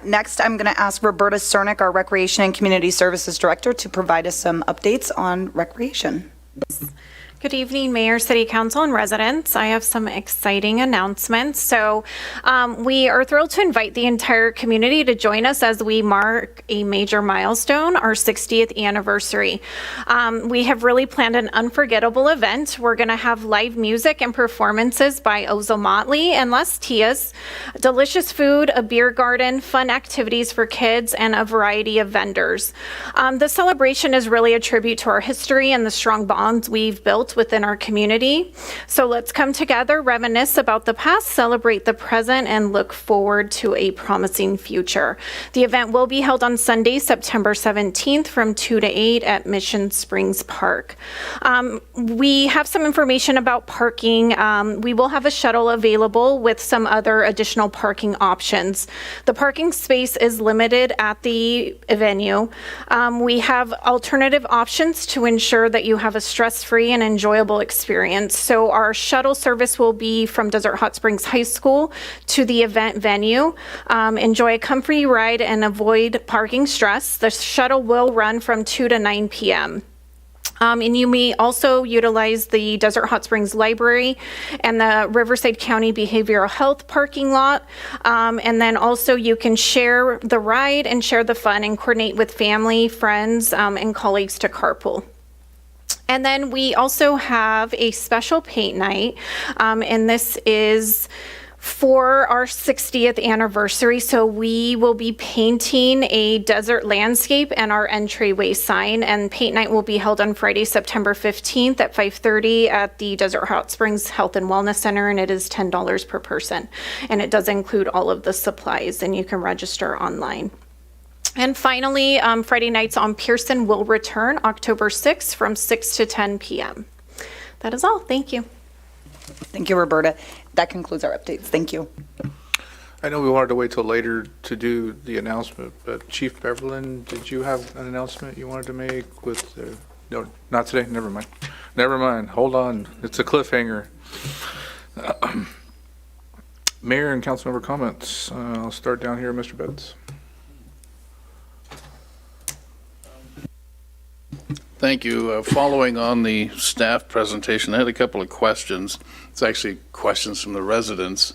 Speaker 8: Next, I'm going to ask Roberta Cernick, our Recreation and Community Services Director, to provide us some updates on recreation.
Speaker 17: Good evening, Mayor, City Council, and residents. I have some exciting announcements. So we are thrilled to invite the entire community to join us as we mark a major milestone, our 60th anniversary. We have really planned an unforgettable event. We're going to have live music and performances by Ozo Motley and Les Tias, delicious food, a beer garden, fun activities for kids, and a variety of vendors. The celebration is really a tribute to our history and the strong bonds we've built within our community. So let's come together, reminisce about the past, celebrate the present, and look forward to a promising future. The event will be held on Sunday, September 17th from 2 to 8 at Mission Springs Park. We have some information about parking. We will have a shuttle available with some other additional parking options. The parking space is limited at the venue. We have alternative options to ensure that you have a stress-free and enjoyable experience. So our shuttle service will be from Desert Hot Springs High School to the event venue. Enjoy a comfy ride and avoid parking stress. The shuttle will run from 2 to 9 p.m. And you may also utilize the Desert Hot Springs Library and the Riverside County Behavioral Health parking lot. And then also you can share the ride and share the fun and coordinate with family, friends, and colleagues to carpool. And then we also have a special paint night, and this is for our 60th anniversary. So we will be painting a desert landscape and our entryway sign, and paint night will be held on Friday, September 15th at 5:30 at the Desert Hot Springs Health and Wellness Center, and it is $10 per person. And it does include all of the supplies, and you can register online. And finally, Friday nights on Pearson will return October 6th from 6 to 10 p.m. That is all. Thank you.
Speaker 8: Thank you, Roberta. That concludes our updates. Thank you.
Speaker 1: I know we wanted to wait till later to do the announcement, but Chief Beverlin, did you have an announcement you wanted to make with the, no, not today? Never mind. Never mind. Hold on. It's a cliffhanger. Mayor and council member comments. I'll start down here, Mr. Betts.
Speaker 5: Thank you. Following on the staff presentation, I had a couple of questions. It's actually questions from the residents,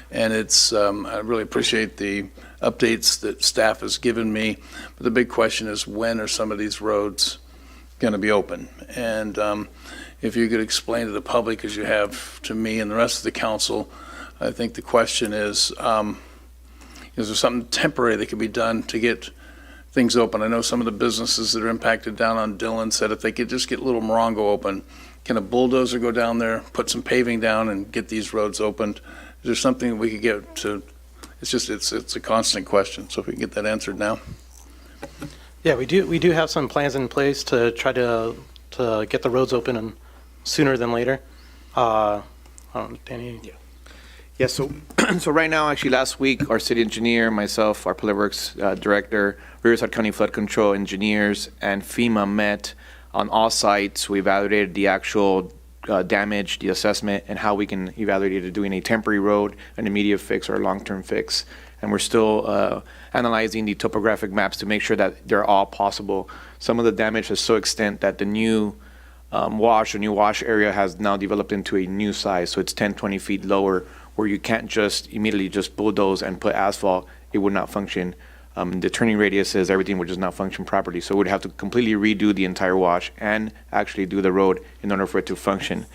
Speaker 5: and it's I really appreciate the updates that staff has given me. But the big question is, when are some of these roads going to be open? And if you could explain to the public, as you have to me and the rest of the council, I think the question is there something temporary that could be done to get things open? I know some of the businesses that are impacted down on Dillon said if they could just get Little Morongo open, can a bulldozer go down there, put some paving down and get these roads opened? Is there something that we could get to? It's just, it's a constant question. So if we can get that answered now.
Speaker 16: Yeah, we do have some plans in place to try to get the roads open and sooner than later. I don't know, Danny.
Speaker 18: Yeah, so right now, actually last week, our city engineer, myself, our Public Works director, Riverside County Flood Control engineers, and FEMA met on all sites. We evaluated the actual damage, the assessment, and how we can evaluate either doing a temporary road, an immediate fix, or a long-term fix. And we're still analyzing the topographic maps to make sure that they're all possible. Some of the damage is so extent that the new wash area has now developed into a new size, so it's 10, 20 feet lower, where you can't just immediately just bulldoze and put asphalt. It would not function. The turning radius says everything would just not function properly. So we'd have to completely redo the entire wash and actually do the road in order for it to function.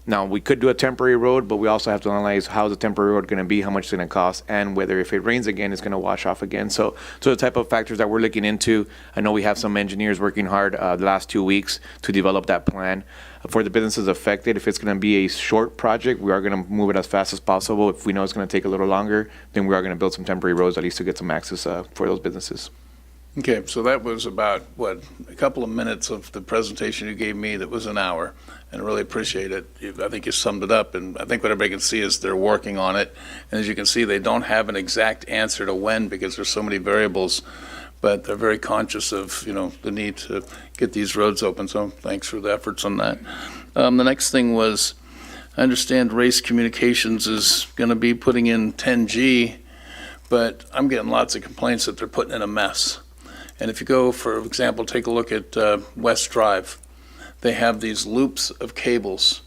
Speaker 18: Now, we could do a temporary road, but we also have to analyze how the temporary road going to be, how much it's going to cost, and whether if it rains again, it's going to wash off again. So the type of factors that we're looking into, I know we have some engineers working hard the last 2 weeks to develop that plan. For the businesses affected, if it's going to be a short project, we are going to move it as fast as possible. If we know it's going to take a little longer, then we are going to build some temporary roads at least to get some access for those businesses.
Speaker 5: Okay, so that was about, what, a couple of minutes of the presentation you gave me that was an hour, and I really appreciate it. I think you summed it up, and I think what everybody can see is they're working on it. And as you can see, they don't have an exact answer to when because there's so many variables, but they're very conscious of, the need to get these roads open, so thanks for the efforts on that. The next thing was, I understand Race Communications is going to be putting in 10G, but I'm getting lots of complaints that they're putting in a mess. And if you go, for example, take a look at West Drive, they have these loops of cables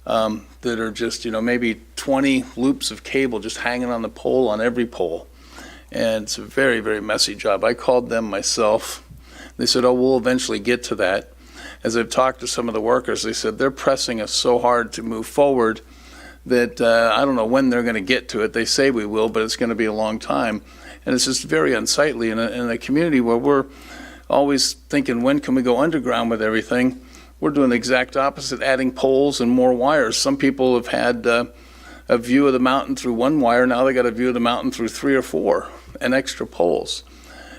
Speaker 5: that are just, maybe 20 loops of cable just hanging on the pole, on every pole. And it's a very, very messy job. I called them myself. They said, oh, we'll eventually get to that. As I've talked to some of the workers, they said they're pressing us so hard to move forward that I don't know when they're going to get to it. They say we will, but it's going to be a long time. And it's just very unsightly in a community where we're always thinking, when can we go underground with everything? We're doing the exact opposite, adding poles and more wires. Some people have had a view of the mountain through one wire. Now they got a view of the mountain through 3 or 4 and extra poles.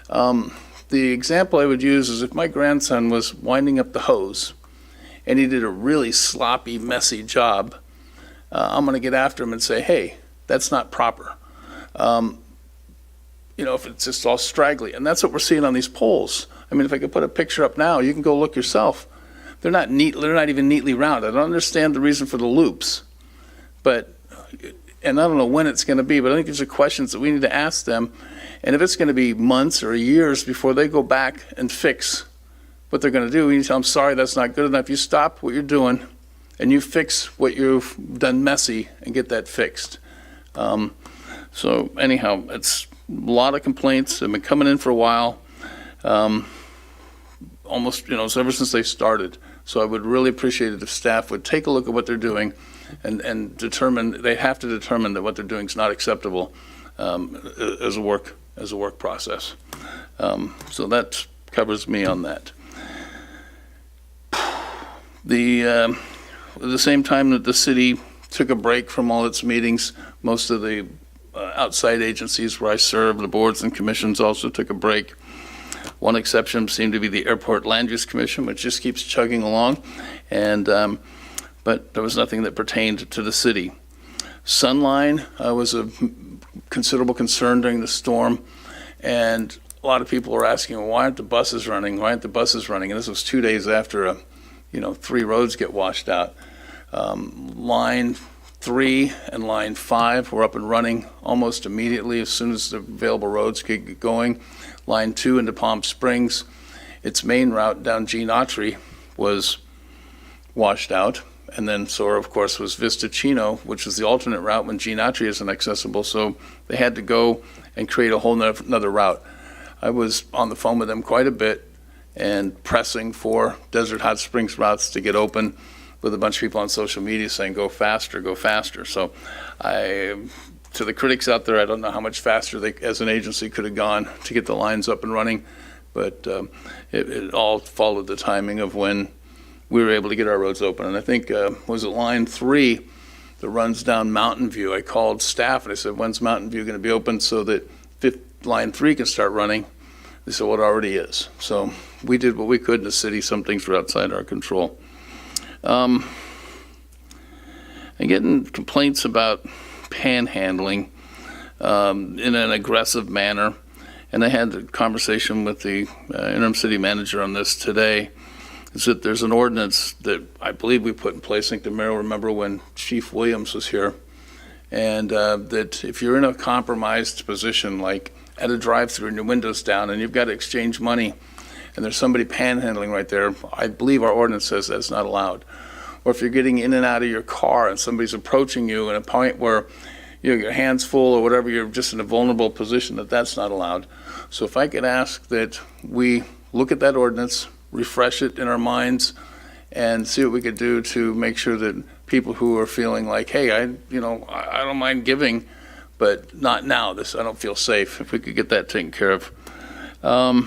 Speaker 5: The example I would use is if my grandson was winding up the hose and he did a really sloppy, messy job, I'm going to get after him and say, hey, that's not proper. If it's just all straggly. And that's what we're seeing on these poles. I mean, if I could put a picture up now, you can go look yourself. they're not even neatly rounded. I don't understand the reason for the loops, and I don't know when it's going to be, but I think these are questions that we need to ask them. And if it's going to be months or years before they go back and fix what they're going to do, we need to tell them, sorry, that's not good enough. You stop what you're doing and you fix what you've done messy and get that fixed. So anyhow, it's a lot of complaints. They've been coming in for a while, almost, so ever since they started. So I would really appreciate it if staff would take a look at what they're doing and determine, they have to determine that what they're doing is not acceptable as a work process. So that covers me on that. At the same time that the city took a break from all its meetings, most of the outside agencies where I serve, the boards and commissions also took a break. One exception seemed to be the Airport Land Use Commission, which just keeps chugging along, but there was nothing that pertained to the city. Sunline was a considerable concern during the storm, and a lot of people were asking, well, why aren't the buses running? Why aren't the buses running? And this was 2 days after 3 roads get washed out. Line 3 and line 5 were up and running almost immediately as soon as the available roads could get going. Line 2 into Palm Springs, its main route down Gene Autry was washed out. And then so, of course, was Vista Chino, which is the alternate route when Gene Autry isn't accessible. So they had to go and create a whole another route. I was on the phone with them quite a bit and pressing for Desert Hot Springs routes to get open, with a bunch of people on social media saying, go faster, go faster. So to the critics out there, I don't know how much faster they, as an agency, could have gone to get the lines up and running, but it all followed the timing of when we were able to get our roads open. And I think, was it line 3 that runs down Mountain View? I called staff and I said, when's Mountain View going to be open so that line 3 can start running? They said, well, it already is. So we did what we could in the city. Some things were outside our control. And getting complaints about panhandling in an aggressive manner. And I had a conversation with the interim city manager on this today. Is that there's an ordinance that I believe we put in place. I think the mayor will remember when Chief Wilms was here. And that if you're in a compromised position, like at a drive-through and your window's down and you've got to exchange money and there's somebody panhandling right there, I believe our ordinance says that's not allowed. Or if you're getting in and out of your car and somebody's approaching you at a point where your hands full or whatever, you're just in a vulnerable position, that's not allowed. So if I could ask that we look at that ordinance, refresh it in our minds, and see what we could do to make sure that people who are feeling like, hey, I don't mind giving, but not now. I don't feel safe. If we could get that taken care of. I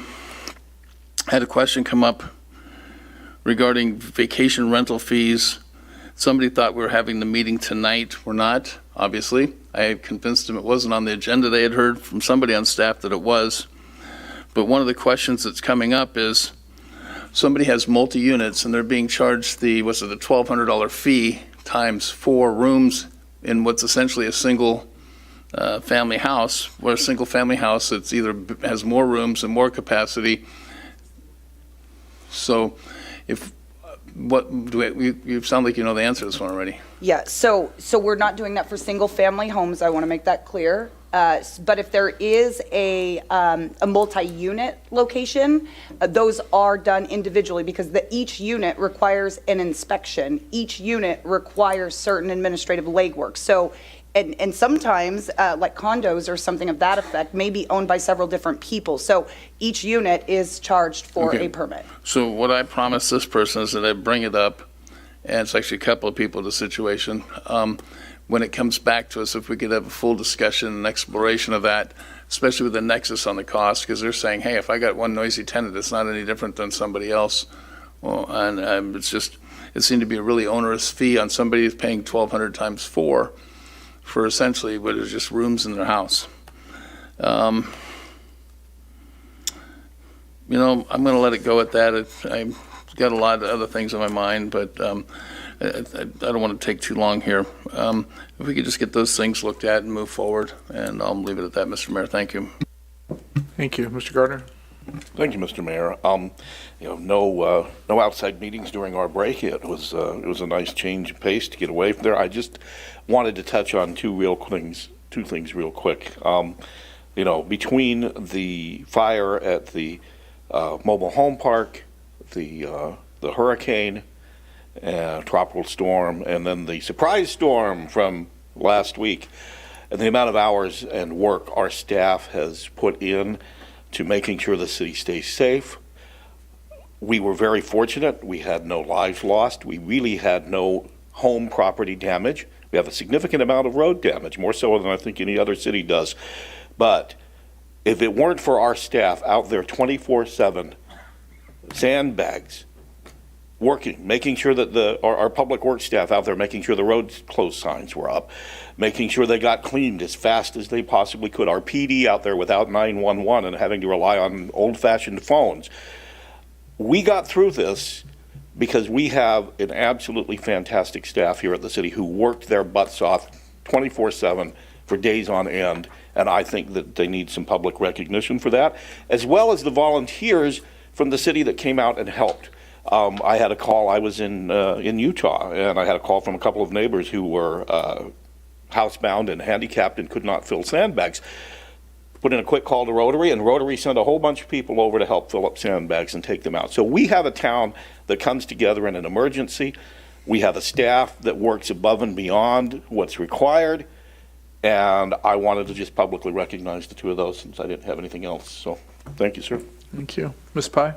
Speaker 5: had a question come up regarding vacation rental fees. Somebody thought we were having the meeting tonight. We're not, obviously. I had convinced them it wasn't on the agenda. They had heard from somebody on staff that it was. But one of the questions that's coming up is somebody has multi-units and they're being charged the $1,200 fee times 4 rooms in what's essentially a single family house, where a single family house that's either has more rooms and more capacity. So you sound like you know the answer to this one already.
Speaker 8: Yeah, so we're not doing that for single-family homes. I want to make that clear. But if there is a multi-unit location, those are done individually because each unit requires an inspection. Each unit requires certain administrative legwork. So, and sometimes, like condos or something of that effect, may be owned by several different people. So each unit is charged for a permit.
Speaker 5: So what I promised this person is that I bring it up, and it's actually a couple of people in the situation. When it comes back to us, if we could have a full discussion and exploration of that, especially with the nexus on the cost, because they're saying, hey, if I got one noisy tenant, it's not any different than somebody else. Well, and it seemed to be a really onerous fee on somebody who's paying $1,200 times 4 for essentially what is just rooms in their house. I'm going to let it go at that. I've got a lot of other things on my mind, but I don't want to take too long here. If we could just get those things looked at and move forward, and I'll leave it at that, Mr. Mayor. Thank you.
Speaker 1: Thank you. Mr. Gardner?
Speaker 7: Thank you, Mr. Mayor. No outside meetings during our break. It was a nice change of pace to get away from there. I just wanted to touch on two things real quick. Between the fire at the mobile home park, the hurricane, tropical storm, and then the surprise storm from last week, and the amount of hours and work our staff has put in to making sure the city stays safe. We were very fortunate. We had no lives lost. We really had no home property damage. We have a significant amount of road damage, more so than I think any other city does. But if it weren't for our staff out there 24/7, sandbags, working, making sure that our public works staff out there making sure the road closed signs were up, making sure they got cleaned as fast as they possibly could, our PD out there without 911 and having to rely on old-fashioned phones. We got through this because we have an absolutely fantastic staff here at the city who worked their butts off 24/7 for days on end, and I think that they need some public recognition for that, as well as the volunteers from the city that came out and helped. I had a call. I was in Utah, and I had a call from a couple of neighbors who were housebound and handicapped and could not fill sandbags. Put in a quick call to Rotary, and Rotary sent a whole bunch of people over to help fill up sandbags and take them out. So we have a town that comes together in an emergency. We have a staff that works above and beyond what's required, and I wanted to just publicly recognize the two of those since I didn't have anything else. So thank you, sir.
Speaker 1: Thank you. Ms. Pye?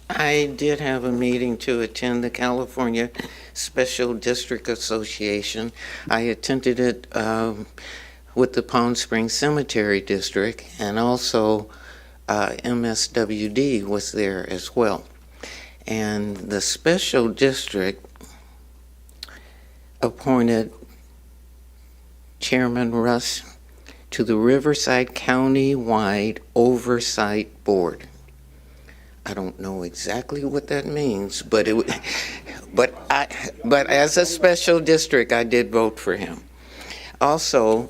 Speaker 10: I did have a meeting to attend the California Special District Association. I attended it with the Palm Springs Cemetery District, and also MSWD was there as well. And the Special District appointed Chairman Russ to the Riverside County-wide Oversight Board. I don't know exactly what that means, but as a special district, I did vote for him. Also,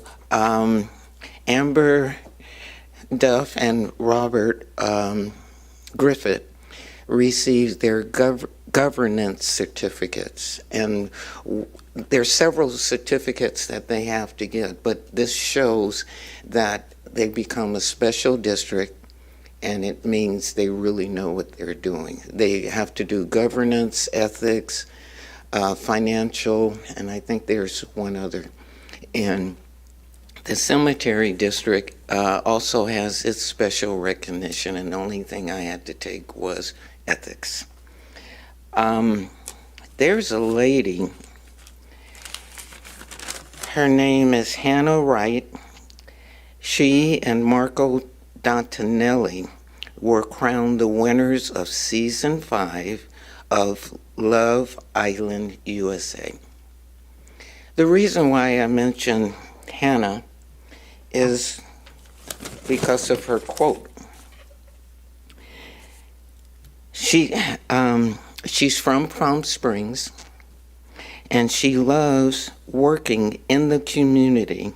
Speaker 10: Amber Duff and Robert Griffith received their governance certificates, and there's several certificates that they have to get, but this shows that they become a special district, and it means they really know what they're doing. They have to do governance, ethics, financial, and I think there's one other. And the cemetery district also has its special recognition, and the only thing I had to take was ethics. There's a lady, her name is Hannah Wright. She and Marco Dantonelli were crowned the winners of Season 5 of Love Island, USA. The reason why I mention Hannah is because of her quote. She's from Palm Springs, and she loves working in the community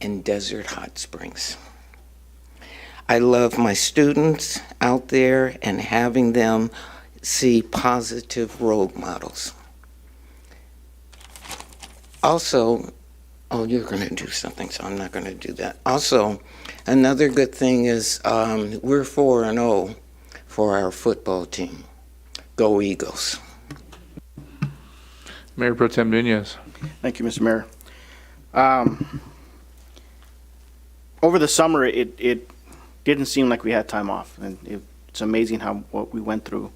Speaker 10: in Desert Hot Springs. I love my students out there and having them see positive role models. Also, oh, you're going to do something, so I'm not going to do that. Also, another good thing is we're 4-0 for our football team. Go Eagles.
Speaker 1: Mayor Pro Tem Nunez.
Speaker 9: Thank you, Mr. Mayor. Over the summer, it didn't seem like we had time off, and it's amazing what we went through,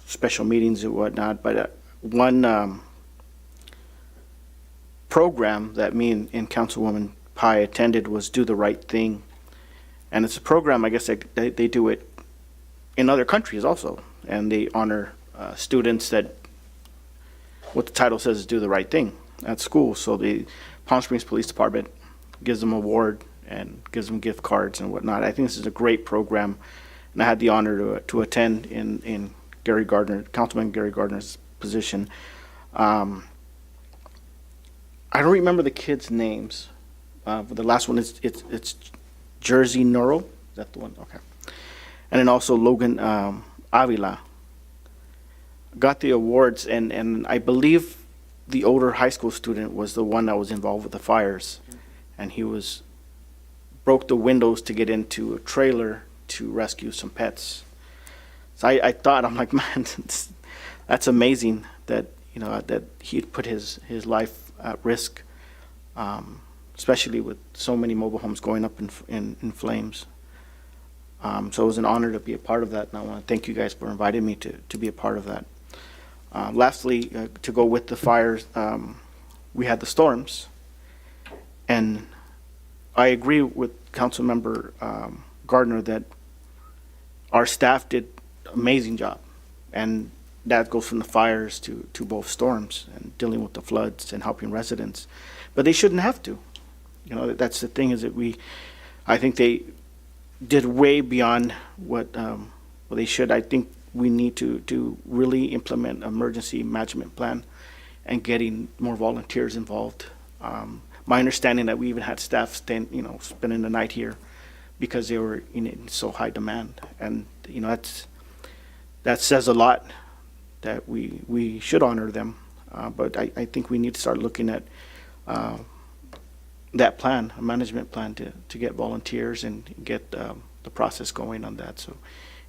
Speaker 9: special meetings and whatnot. But one program that me and Councilwoman Pye attended was Do the Right Thing, and it's a program, I guess they do it in other countries also, and they honor students that, what the title says is Do the Right Thing at school. So the Palm Springs Police Department gives them an award and gives them gift cards and whatnot. I think this is a great program, and I had the honor to attend in Gary Gardner, Councilman Gary Gardner's position. I don't remember the kids' names, The last one is it's Jersey Neural. Is that the one? Okay. And then also Logan Avila got the awards, and I believe the older high school student was the one that was involved with the fires, and he broke the windows to get into a trailer to rescue some pets. So I thought, I'm like, man, that's amazing that, you know, that he'd put his life at risk, especially with so many mobile homes going up in flames. So it was an honor to be a part of that, and I want to thank you guys for inviting me to be a part of that. Lastly, to go with the fires, we had the storms, and I agree with Councilmember Gardner that our staff did an amazing job, and that goes from the fires to both storms and dealing with the floods and helping residents. But they shouldn't have to. You know, that's the thing, is that I think they did way beyond what they should. I think we need to really implement an emergency management plan and getting more volunteers involved. My understanding that we even had staff spending the night here because they were in so high demand, and you know that says a lot that we should honor them. But I think we need to start looking at that plan, a management plan to get volunteers and get the process going on that. So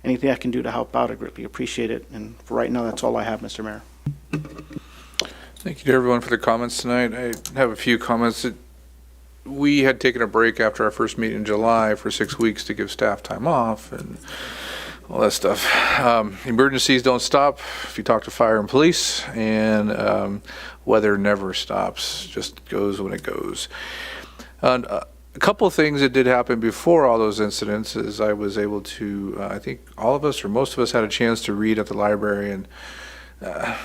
Speaker 9: anything I can do to help out, I greatly appreciate it. And for right now, that's all I have, Mr. Mayor.
Speaker 1: Thank you to everyone for the comments tonight. I have a few comments. We had taken a break after our first meeting in July for 6 weeks to give staff time off and all that stuff. Emergencies don't stop if you talk to fire and police, and weather never stops, just goes when it goes. A couple of things that did happen before all those incidents is I was able to, I think all of us or most of us had a chance to read at the library, and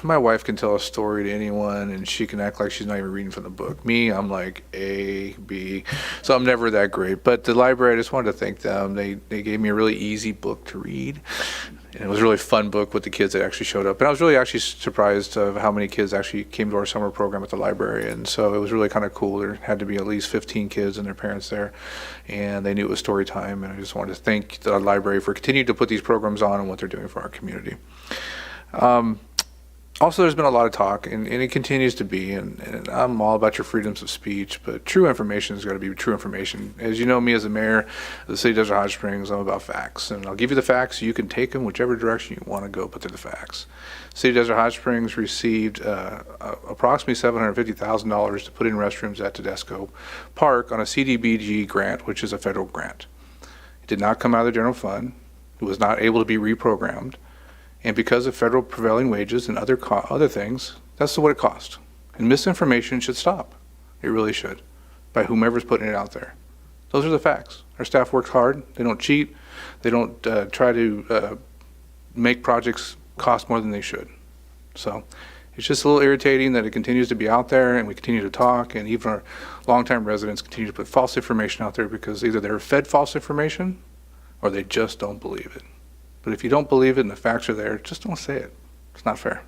Speaker 1: my wife can tell a story to anyone and she can act like she's not even reading from the book. Me, I'm like A, B, so I'm never that great. But the library, I just wanted to thank them. They gave me a really easy book to read. And it was a really fun book with the kids that actually showed up. And I was really actually surprised of how many kids actually came to our summer program at the library. And so it was really kind of cool. There had to be at least 15 kids and their parents there. And they knew it was story time. And I just wanted to thank the library for continuing to put these programs on and what they're doing for our community. Also, there's been a lot of talk, and it continues to be, and I'm all about your freedoms of speech, but true information has got to be true information. As you know me as a mayor of the city of Desert Hot Springs, I'm about facts, and I'll give you the facts. You can take them whichever direction you want to go, but they're the facts. City of Desert Hot Springs received approximately $750,000 to put in restrooms at Tedesco Park on a CDBG grant, which is a federal grant. It did not come out of the general fund. It was not able to be reprogrammed. And because of federal prevailing wages and other things, that's what it cost. And misinformation should stop. It really should, by whomever's putting it out there. Those are the facts. Our staff works hard. They don't cheat. They don't try to make projects cost more than they should. So it's just a little irritating that it continues to be out there and we continue to talk, and even our longtime residents continue to put false information out there because either they're fed false information or they just don't believe it. But if you don't believe it and the facts are there, just don't say it. It's not fair.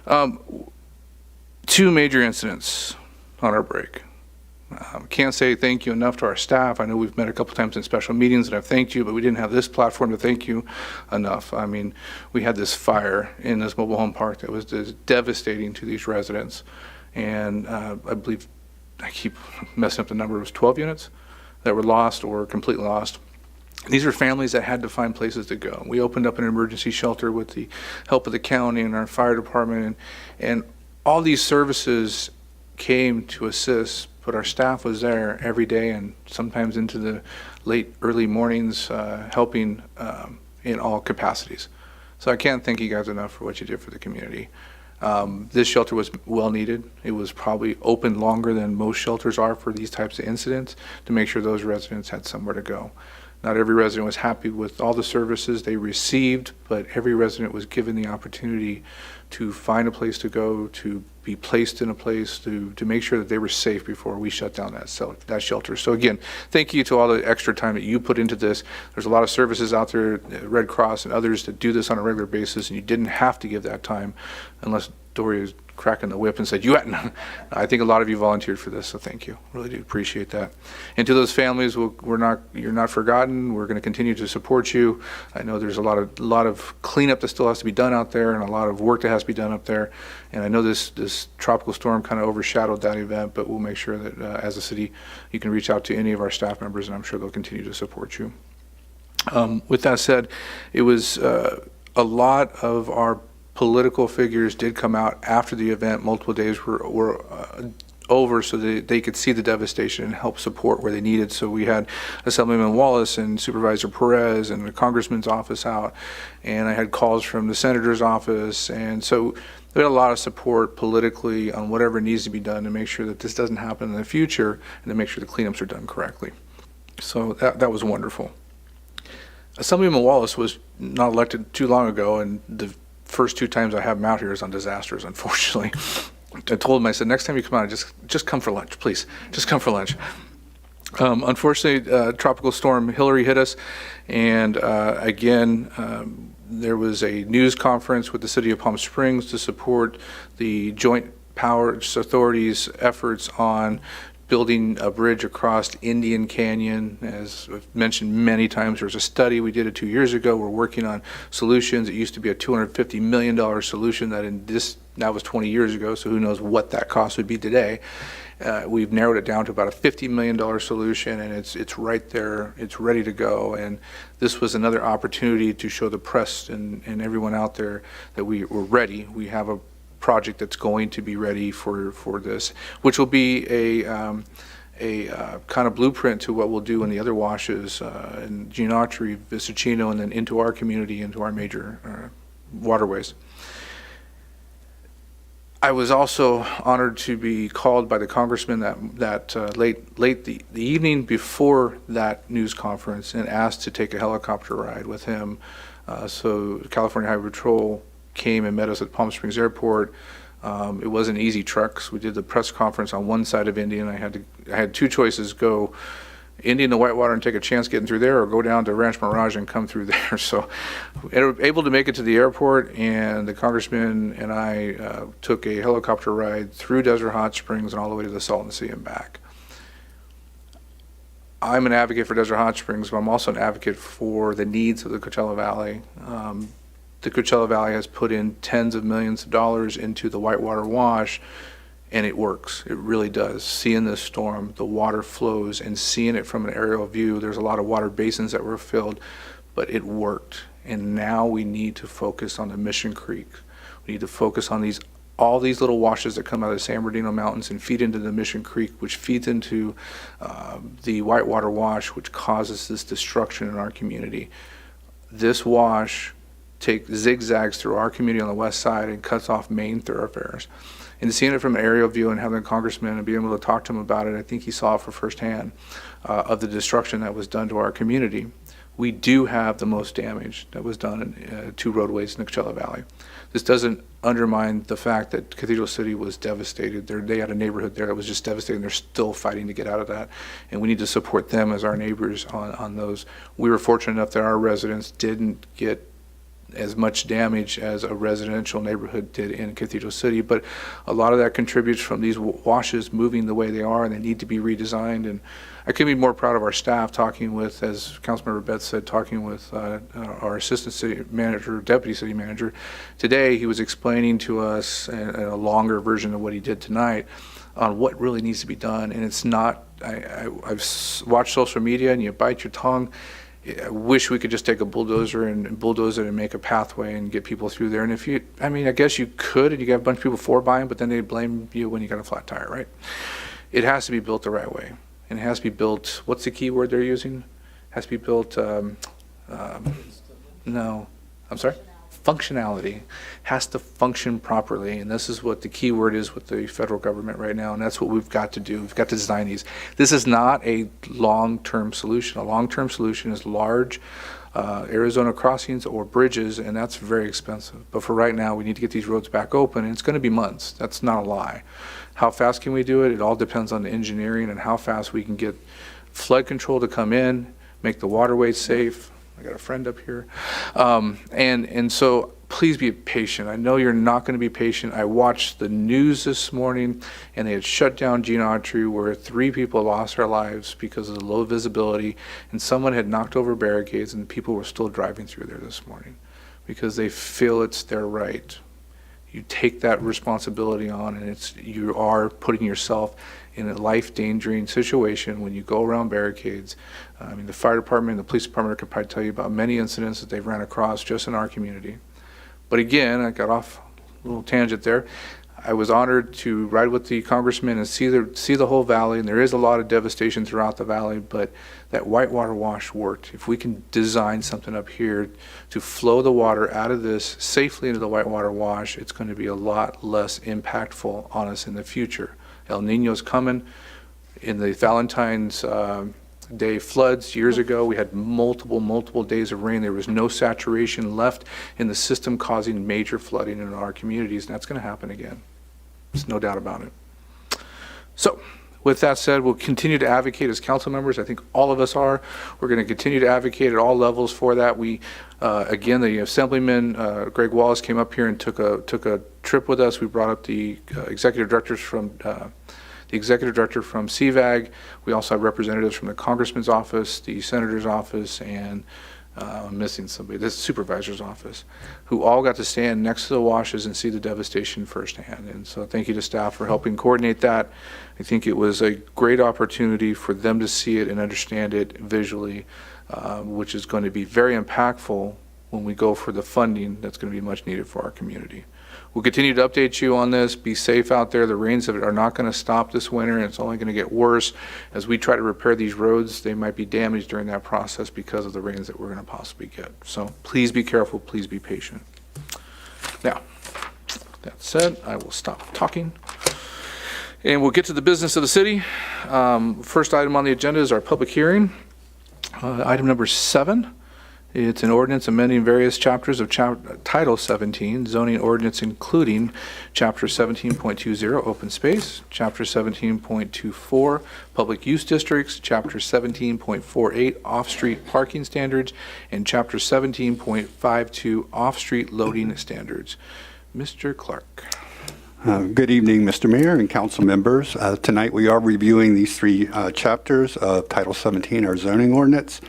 Speaker 1: 2 major incidents on our break. Can't say thank you enough to our staff. I know we've met a couple times in special meetings and I've thanked you, but we didn't have this platform to thank you enough. I mean, we had this fire in this mobile home park that was devastating to these residents. And I believe, I keep messing up the number, it was 12 units that were lost or completely lost. These are families that had to find places to go. We opened up an emergency shelter with the help of the county and our fire department, and all these services came to assist, but our staff was there every day and sometimes into the late, early mornings helping in all capacities. So I can't thank you guys enough for what you did for the community. This shelter was well needed. It was probably open longer than most shelters are for these types of incidents to make sure those residents had somewhere to go. Not every resident was happy with all the services they received, but every resident was given the opportunity to find a place to go, to be placed in a place, to make sure that they were safe before we shut down that shelter. So again, thank you to all the extra time that you put into this. There's a lot of services out there, Red Cross and others, that do this on a regular basis, and you didn't have to give that time unless Doria's cracking the whip and said, you hadn't. I think a lot of you volunteered for this, so thank you. Really do appreciate that. And to those families, you're not forgotten. We're going to continue to support you. I know there's a lot of cleanup that still has to be done out there and a lot of work that has to be done up there. And I know this tropical storm kind of overshadowed that event, but we'll make sure that as a city, you can reach out to any of our staff members, and I'm sure they'll continue to support you. With that said, it was a lot of our political figures did come out after the event. Multiple days were over so that they could see the devastation and help support where they needed. So we had Assemblyman Wallace and Supervisor Perez and the Congressman's office out, and I had calls from the Senator's office, and so we had a lot of support politically on whatever needs to be done to make sure that this doesn't happen in the future and to make sure the cleanups are done correctly. So that was wonderful. Assemblyman Wallace was not elected too long ago, and the first 2 times I have him out here is on disasters, unfortunately. I told him, I said, next time you come out, just come for lunch, please. Just come for lunch. Unfortunately, Tropical Storm Hillary hit us, and again, there was a news conference with the City of Palm Springs to support the Joint Powers Authority's efforts on building a bridge across Indian Canyon. As I've mentioned many times, there's a study, we did it 2 years ago. We're working on solutions. It used to be a $250 million solution that was 20 years ago, so who knows what that cost would be today. We've narrowed it down to about a $50 million solution, and it's right there. It's ready to go, and this was another opportunity to show the press and everyone out there that we're ready. We have a project that's going to be ready for this, which will be a kind of blueprint to what we'll do in the other washes in Geneautre, Visicino, and then into our community, into our major waterways. I was also honored to be called by the congressman that late the evening before that news conference and asked to take a helicopter ride with him. So California Highway Patrol came and met us at Palm Springs Airport. It wasn't easy trucks. We did the press conference on one side of Indy, and I had 2 choices: go Indy to Whitewater and take a chance getting through there, or go down to Ranch Mirage and come through there. So we were able to make it to the airport, and the congressman and I took a helicopter ride through Desert Hot Springs and all the way to the Salton Sea and back. I'm an advocate for Desert Hot Springs, but I'm also an advocate for the needs of the Coachella Valley. The Coachella Valley has put in tens of millions of dollars into the Whitewater Wash, and it works. It really does. Seeing this storm, the water flows, and seeing it from an aerial view, there's a lot of water basins that were filled, but it worked. And now we need to focus on the Mission Creek. We need to focus on all these little washes that come out of the San Bernardino Mountains and feed into the Mission Creek, which feeds into the Whitewater Wash, which causes this destruction in our community. This wash zigzags through our community on the west side and cuts off main thoroughfares. And seeing it from an aerial view and having a congressman and being able to talk to him about it, I think he saw it for firsthand of the destruction that was done to our community. We do have the most damage that was done in 2 roadways in the Coachella Valley. This doesn't undermine the fact that Cathedral City was devastated. They had a neighborhood there that was just devastated, and they're still fighting to get out of that. And we need to support them as our neighbors on those. We were fortunate enough that our residents didn't get as much damage as a residential neighborhood did in Cathedral City, but a lot of that contributes from these washes moving the way they are, and they need to be redesigned. And I couldn't be more proud of our staff, talking with, as Councilmember Betts said, talking with our assistant city manager, deputy city manager. Today, he was explaining to us a longer version of what he did tonight on what really needs to be done. And it's not, I've watched social media, and you bite your tongue. I wish we could just take a bulldozer and bulldoze it and make a pathway and get people through there. And I guess you could, and you got a bunch of people for buying, but then they blame you when you got a flat tire, right? It has to be built the right way. And it has to be built, what's the key word they're using? It has to be built, no, I'm sorry? Functionality. Has to function properly, and this is what the key word is with the federal government right now, and that's what we've got to do. We've got to design these. This is not a long-term solution. A long-term solution is large Arizona crossings or bridges, and that's very expensive. But for right now, we need to get these roads back open, and it's going to be months. That's not a lie. How fast can we do it? It all depends on the engineering and how fast we can get flood control to come in, make the waterways safe. I got a friend up here. And so please be patient. I know you're not going to be patient. I watched the news this morning, and they had shut down Gene Autry where 3 people lost their lives because of the low visibility, and someone had knocked over barricades, and people were still driving through there this morning because they feel it's their right. You take that responsibility on, and you are putting yourself in a life-endangering situation when you go around barricades. I mean, the fire department and the police department could probably tell you about many incidents that they've ran across just in our community. But again, I got off a little tangent there. I was honored to ride with the congressman and see the whole valley, and there is a lot of devastation throughout the valley, but that whitewater wash worked. If we can design something up here to flow the water out of this safely into the whitewater wash, it's going to be a lot less impactful on us in the future. El Nino's coming. In the Valentine's Day floods years ago, we had multiple days of rain. There was no saturation left in the system, causing major flooding in our communities, and that's going to happen again. There's no doubt about it. So, with that said, we'll continue to advocate as council members. I think all of us are. We're going to continue to advocate at all levels for that. We, again, the Assemblyman Greg Wallace came up here and took a trip with us. We brought up the executive director from CVAG. We also have representatives from the Congressman's office, the Senator's office, and I'm missing somebody, the Supervisor's office, who all got to stand next to the washes and see the devastation firsthand. And so thank you to staff for helping coordinate that. I think it was a great opportunity for them to see it and understand it visually, which is going to be very impactful when we go for the funding that's going to be much needed for our community. We'll continue to update you on this. Be safe out there. The rains are not going to stop this winter, and it's only going to get worse. As we try to repair these roads, they might be damaged during that process because of the rains that we're going to possibly get. So please be careful. Please be patient. Now, that said, I will stop talking. And we'll get to the business of the city. First item on the agenda is our public hearing. Item number 7. It's an ordinance amending various chapters of Title 17, zoning ordinance, including Chapter 17.20, open space, Chapter 17.24, public use districts, Chapter 17.48, off-street parking standards, and Chapter 17.52, off-street loading standards. Mr. Clark.
Speaker 19: Good evening, Mr. Mayor and council members. Tonight we are reviewing these 3 chapters of Title 17, our zoning ordinance.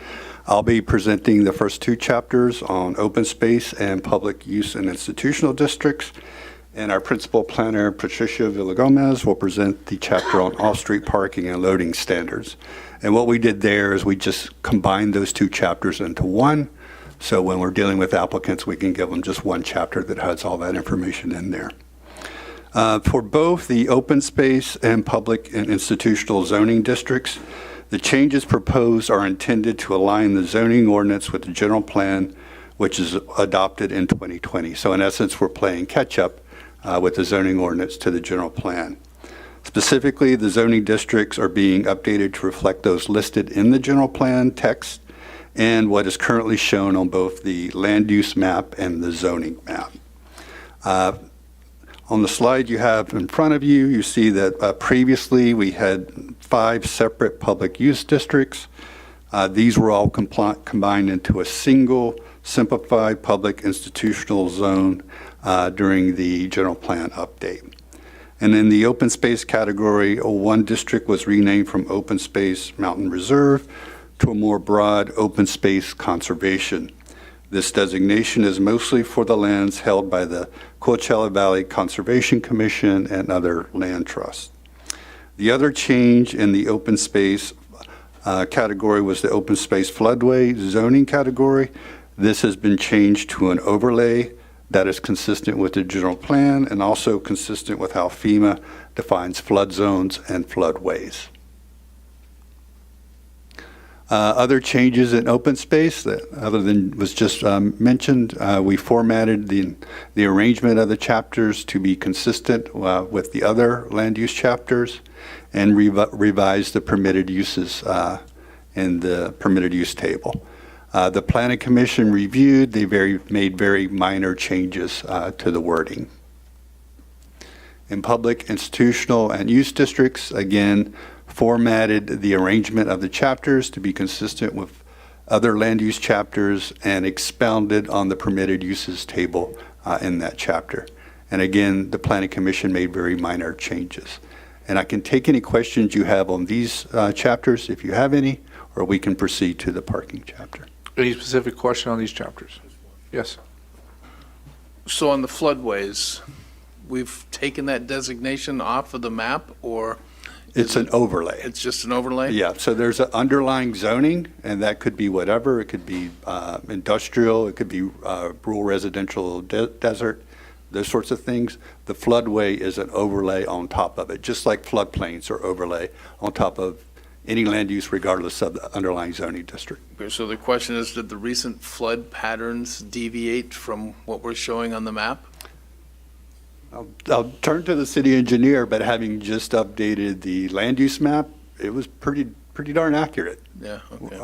Speaker 19: I'll be presenting the first 2 chapters on open space and public use and institutional districts. And our principal planner, Patricia Villagomez, will present the chapter on off-street parking and loading standards. And what we did there is we just combined those 2 chapters into one. So when we're dealing with applicants, we can give them just one chapter that has all that information in there. For both the open space and public and institutional zoning districts, the changes proposed are intended to align the zoning ordinance with the general plan, which is adopted in 2020. So in essence, we're playing catch up with the zoning ordinance to the general plan. Specifically, the zoning districts are being updated to reflect those listed in the general plan text and what is currently shown on both the land use map and the zoning map. On the slide you have in front of you, you see that previously we had 5 separate public use districts. These were all combined into a single simplified public institutional zone during the general plan update. And in the open space category, 1 district was renamed from Open Space Mountain Reserve to a more broad open space conservation. This designation is mostly for the lands held by the Coachella Valley Conservation Commission and other land trusts. The other change in the open space category was the open space floodway zoning category. This has been changed to an overlay that is consistent with the general plan and also consistent with how FEMA defines flood zones and floodways. Other changes in open space, that other than was just mentioned, we formatted the arrangement of the chapters to be consistent with the other land use chapters and revised the permitted uses in the permitted use table. The Planning Commission reviewed, they made very minor changes to the wording. In public, institutional, and use districts, again, formatted the arrangement of the chapters to be consistent with other land use chapters and expounded on the permitted uses table in that chapter. And again, the Planning Commission made very minor changes. And I can take any questions you have on these chapters, if you have any, or we can proceed to the parking chapter.
Speaker 1: Any specific question on these chapters? Yes.
Speaker 5: So on the floodways, we've taken that designation off of the map, or?
Speaker 19: It's an overlay.
Speaker 5: It's just an overlay?
Speaker 19: Yeah, so there's an underlying zoning, and that could be whatever. It could be industrial, it could be rural residential desert, those sorts of things. The floodway is an overlay on top of it, just like floodplains are overlay on top of any land use regardless of the underlying zoning district.
Speaker 5: Okay, so the question is, did the recent flood patterns deviate from what we're showing on the map?
Speaker 19: I'll turn to the city engineer, but having just updated the land use map, it was pretty darn accurate.
Speaker 5: Yeah, okay.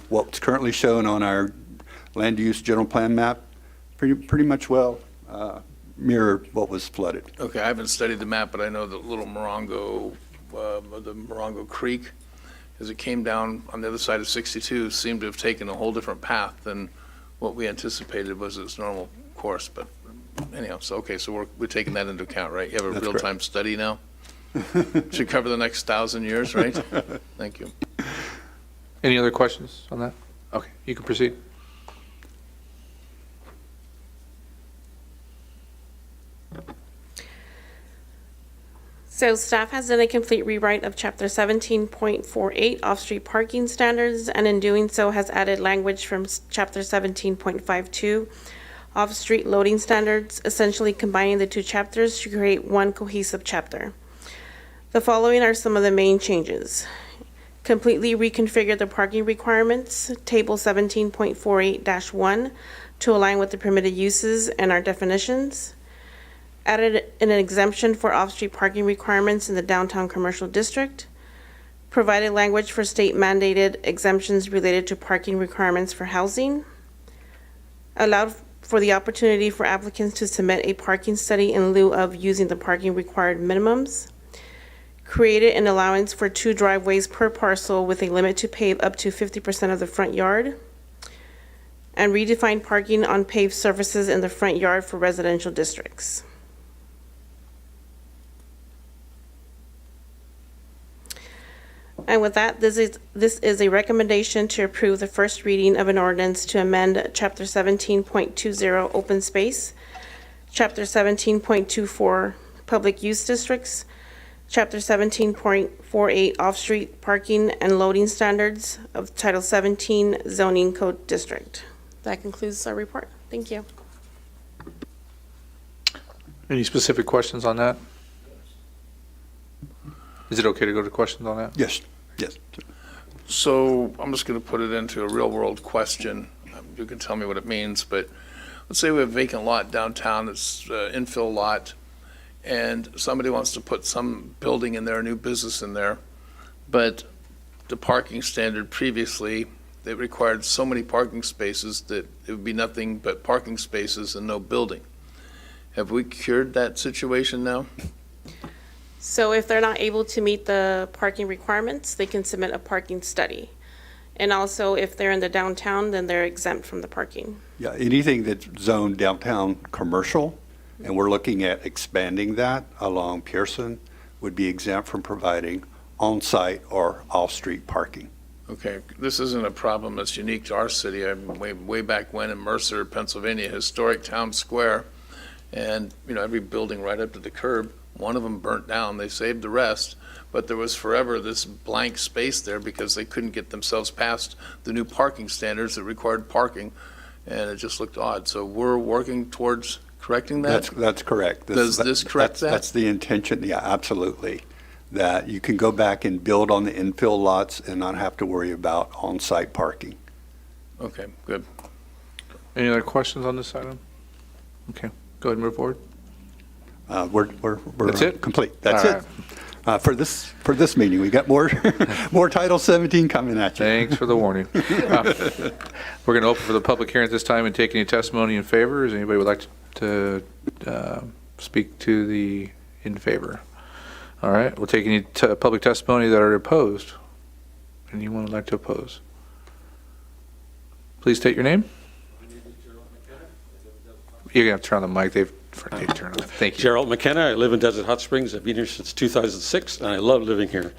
Speaker 19: What's currently shown on our land use general plan map, pretty much mirrored what was flooded.
Speaker 5: Okay, I haven't studied the map, but I know the little Morongo, the Morongo Creek, as it came down on the other side of 62, seemed to have taken a whole different path than what we anticipated was its normal course. But anyhow, so okay, so we're taking that into account, right? You have a
Speaker 19: That's
Speaker 5: real-time study now? Should cover the next 1,000 years, right? Thank you.
Speaker 1: Any other questions on that? Okay, you can proceed.
Speaker 20: So staff has done a complete rewrite of Chapter 17.48 off-street parking standards, and in doing so has added language from Chapter 17.52 off-street loading standards, essentially combining the two chapters to create one cohesive chapter. The following are some of the main changes. Completely reconfigure the parking requirements, Table 17.48-1, to align with the permitted uses and our definitions. Added an exemption for off-street parking requirements in the downtown commercial district. Provided language for state mandated exemptions related to parking requirements for housing. Allowed for the opportunity for applicants to submit a parking study in lieu of using the parking required minimums. Created an allowance for 2 driveways per parcel with a limit to pave up to 50% of the front yard. And redefined parking on paved surfaces in the front yard for residential districts. And with that, this is a recommendation to approve the first reading of an ordinance to amend Chapter 17.20 Open Space, Chapter 17.24 Public Use Districts, Chapter 17.48 Off-Street Parking and Loading Standards of Title 17 Zoning Code District. That concludes our report. Thank you.
Speaker 1: Any specific questions on that? Is it okay to go to questions on that?
Speaker 19: Yes, yes.
Speaker 5: So I'm just going to put it into a real-world question. You can tell me what it means, but let's say we have a vacant lot downtown that's infill lot, and somebody wants to put some building in there, a new business in there, but the parking standard previously, they required so many parking spaces that it would be nothing but parking spaces and no building. Have we cured that situation now?
Speaker 20: So if they're not able to meet the parking requirements, they can submit a parking study. And also, if they're in the downtown, then they're exempt from the parking.
Speaker 19: Yeah, anything that's zoned downtown commercial, and we're looking at expanding that along Pearson, would be exempt from providing on-site or off-street parking.
Speaker 5: Okay, this isn't a problem that's unique to our city. Way back when in Mercer, Pennsylvania, historic town square, and every building right up to the curb, one of them burnt down. They saved the rest, but there was forever this blank space there because they couldn't get themselves past the new parking standards that required parking, and it just looked odd. So we're working towards correcting that?
Speaker 19: That's correct.
Speaker 5: Does this correct that?
Speaker 19: That's the intention, yeah, absolutely. That you can go back and build on the infill lots and not have to worry about on-site parking.
Speaker 5: Okay, good.
Speaker 1: Any other questions on this item? Okay, go ahead and move forward.
Speaker 19: We're
Speaker 1: That's it?
Speaker 19: complete. That's
Speaker 1: All
Speaker 19: it. For this meeting, we got more more Title 17 coming at you.
Speaker 1: Thanks for the warning. We're going to open for the public hearing at this time and take any testimony in favor. Is anybody would like to speak to the in favor? All right, we'll take any public testimony that are opposed. Anyone would like to oppose? Please state your name. You're going to have to turn on the mic. They've turned on. Thank you.
Speaker 21: Gerald McKenna. I live in Desert Hot Springs. I've been here since 2006, and I love living here.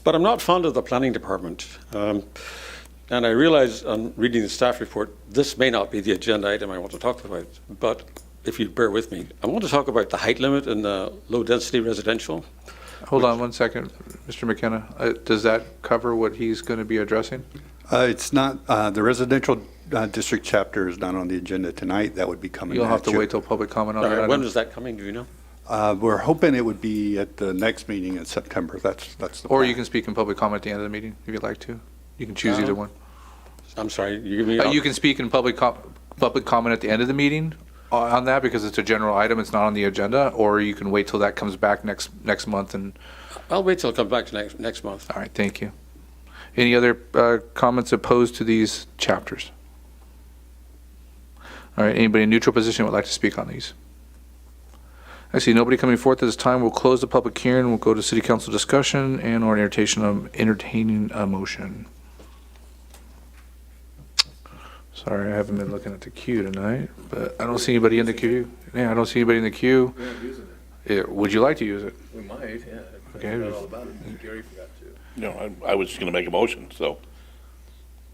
Speaker 21: But I'm not fond of the planning department. And I realize on reading the staff report, this may not be the agenda item I want to talk about, but if you bear with me, I want to talk about the height limit in the low-density residential.
Speaker 1: Hold on one second, Mr. McKenna. Does that cover what he's going to be addressing?
Speaker 19: It's not, the residential district chapter is not on the agenda tonight. That would be coming.
Speaker 1: You'll have to wait till public comment on that.
Speaker 21: When is that coming? Do you know?
Speaker 19: We're hoping it would be at the next meeting in September. That's the
Speaker 1: Or
Speaker 19: plan.
Speaker 1: you can speak in public comment at the end of the meeting if you'd like to. You can choose either one.
Speaker 21: I'm sorry, you give me...
Speaker 1: You can speak in public comment at the end of the meeting on that because it's a general item. It's not on the agenda. Or you can wait till that comes back next month. And
Speaker 21: I'll wait till it comes back to next month.
Speaker 1: all right, thank you. Any other comments opposed to these chapters? All right, anybody in neutral position would like to speak on these? I see nobody coming forth at this time. We'll close the public hearing. We'll go to city council discussion and or entertaining a motion. Sorry, I haven't been looking at the queue tonight, but I don't see anybody in the queue. Yeah, I don't see anybody in the queue.
Speaker 5: We're not using
Speaker 1: it. Would you like to use it?
Speaker 5: We might, yeah.
Speaker 1: Okay.
Speaker 5: I forgot all about it. Gary forgot to.
Speaker 7: No, I was just going to make a motion, so.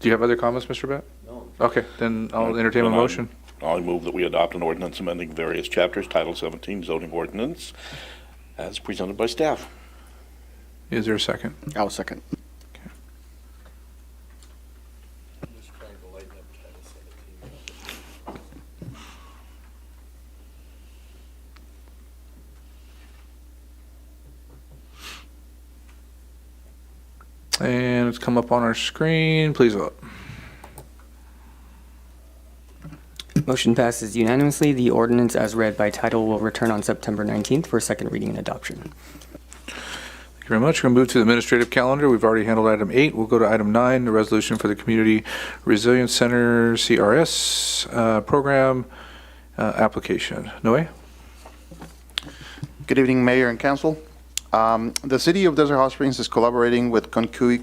Speaker 1: Do you have other comments, Mr. Bett?
Speaker 5: No.
Speaker 1: Okay, then I'll entertain a
Speaker 7: Then
Speaker 1: motion.
Speaker 7: I'll move that we adopt an ordinance amending various chapters, Title 17 zoning ordinance, as presented by staff.
Speaker 1: Is there a second?
Speaker 9: I'll second.
Speaker 1: And it's come up on our screen. Please vote.
Speaker 11: Motion passes unanimously. The ordinance as read by title will return on September 19th for second reading and adoption.
Speaker 1: Thank you very much. We're going to move to the administrative calendar. We've already handled item 8. We'll go to item 9, the resolution for the Community Resilience Center CRS program application. Noe?
Speaker 14: Good evening, Mayor and Council. The City of Desert Hot Springs is collaborating with Concui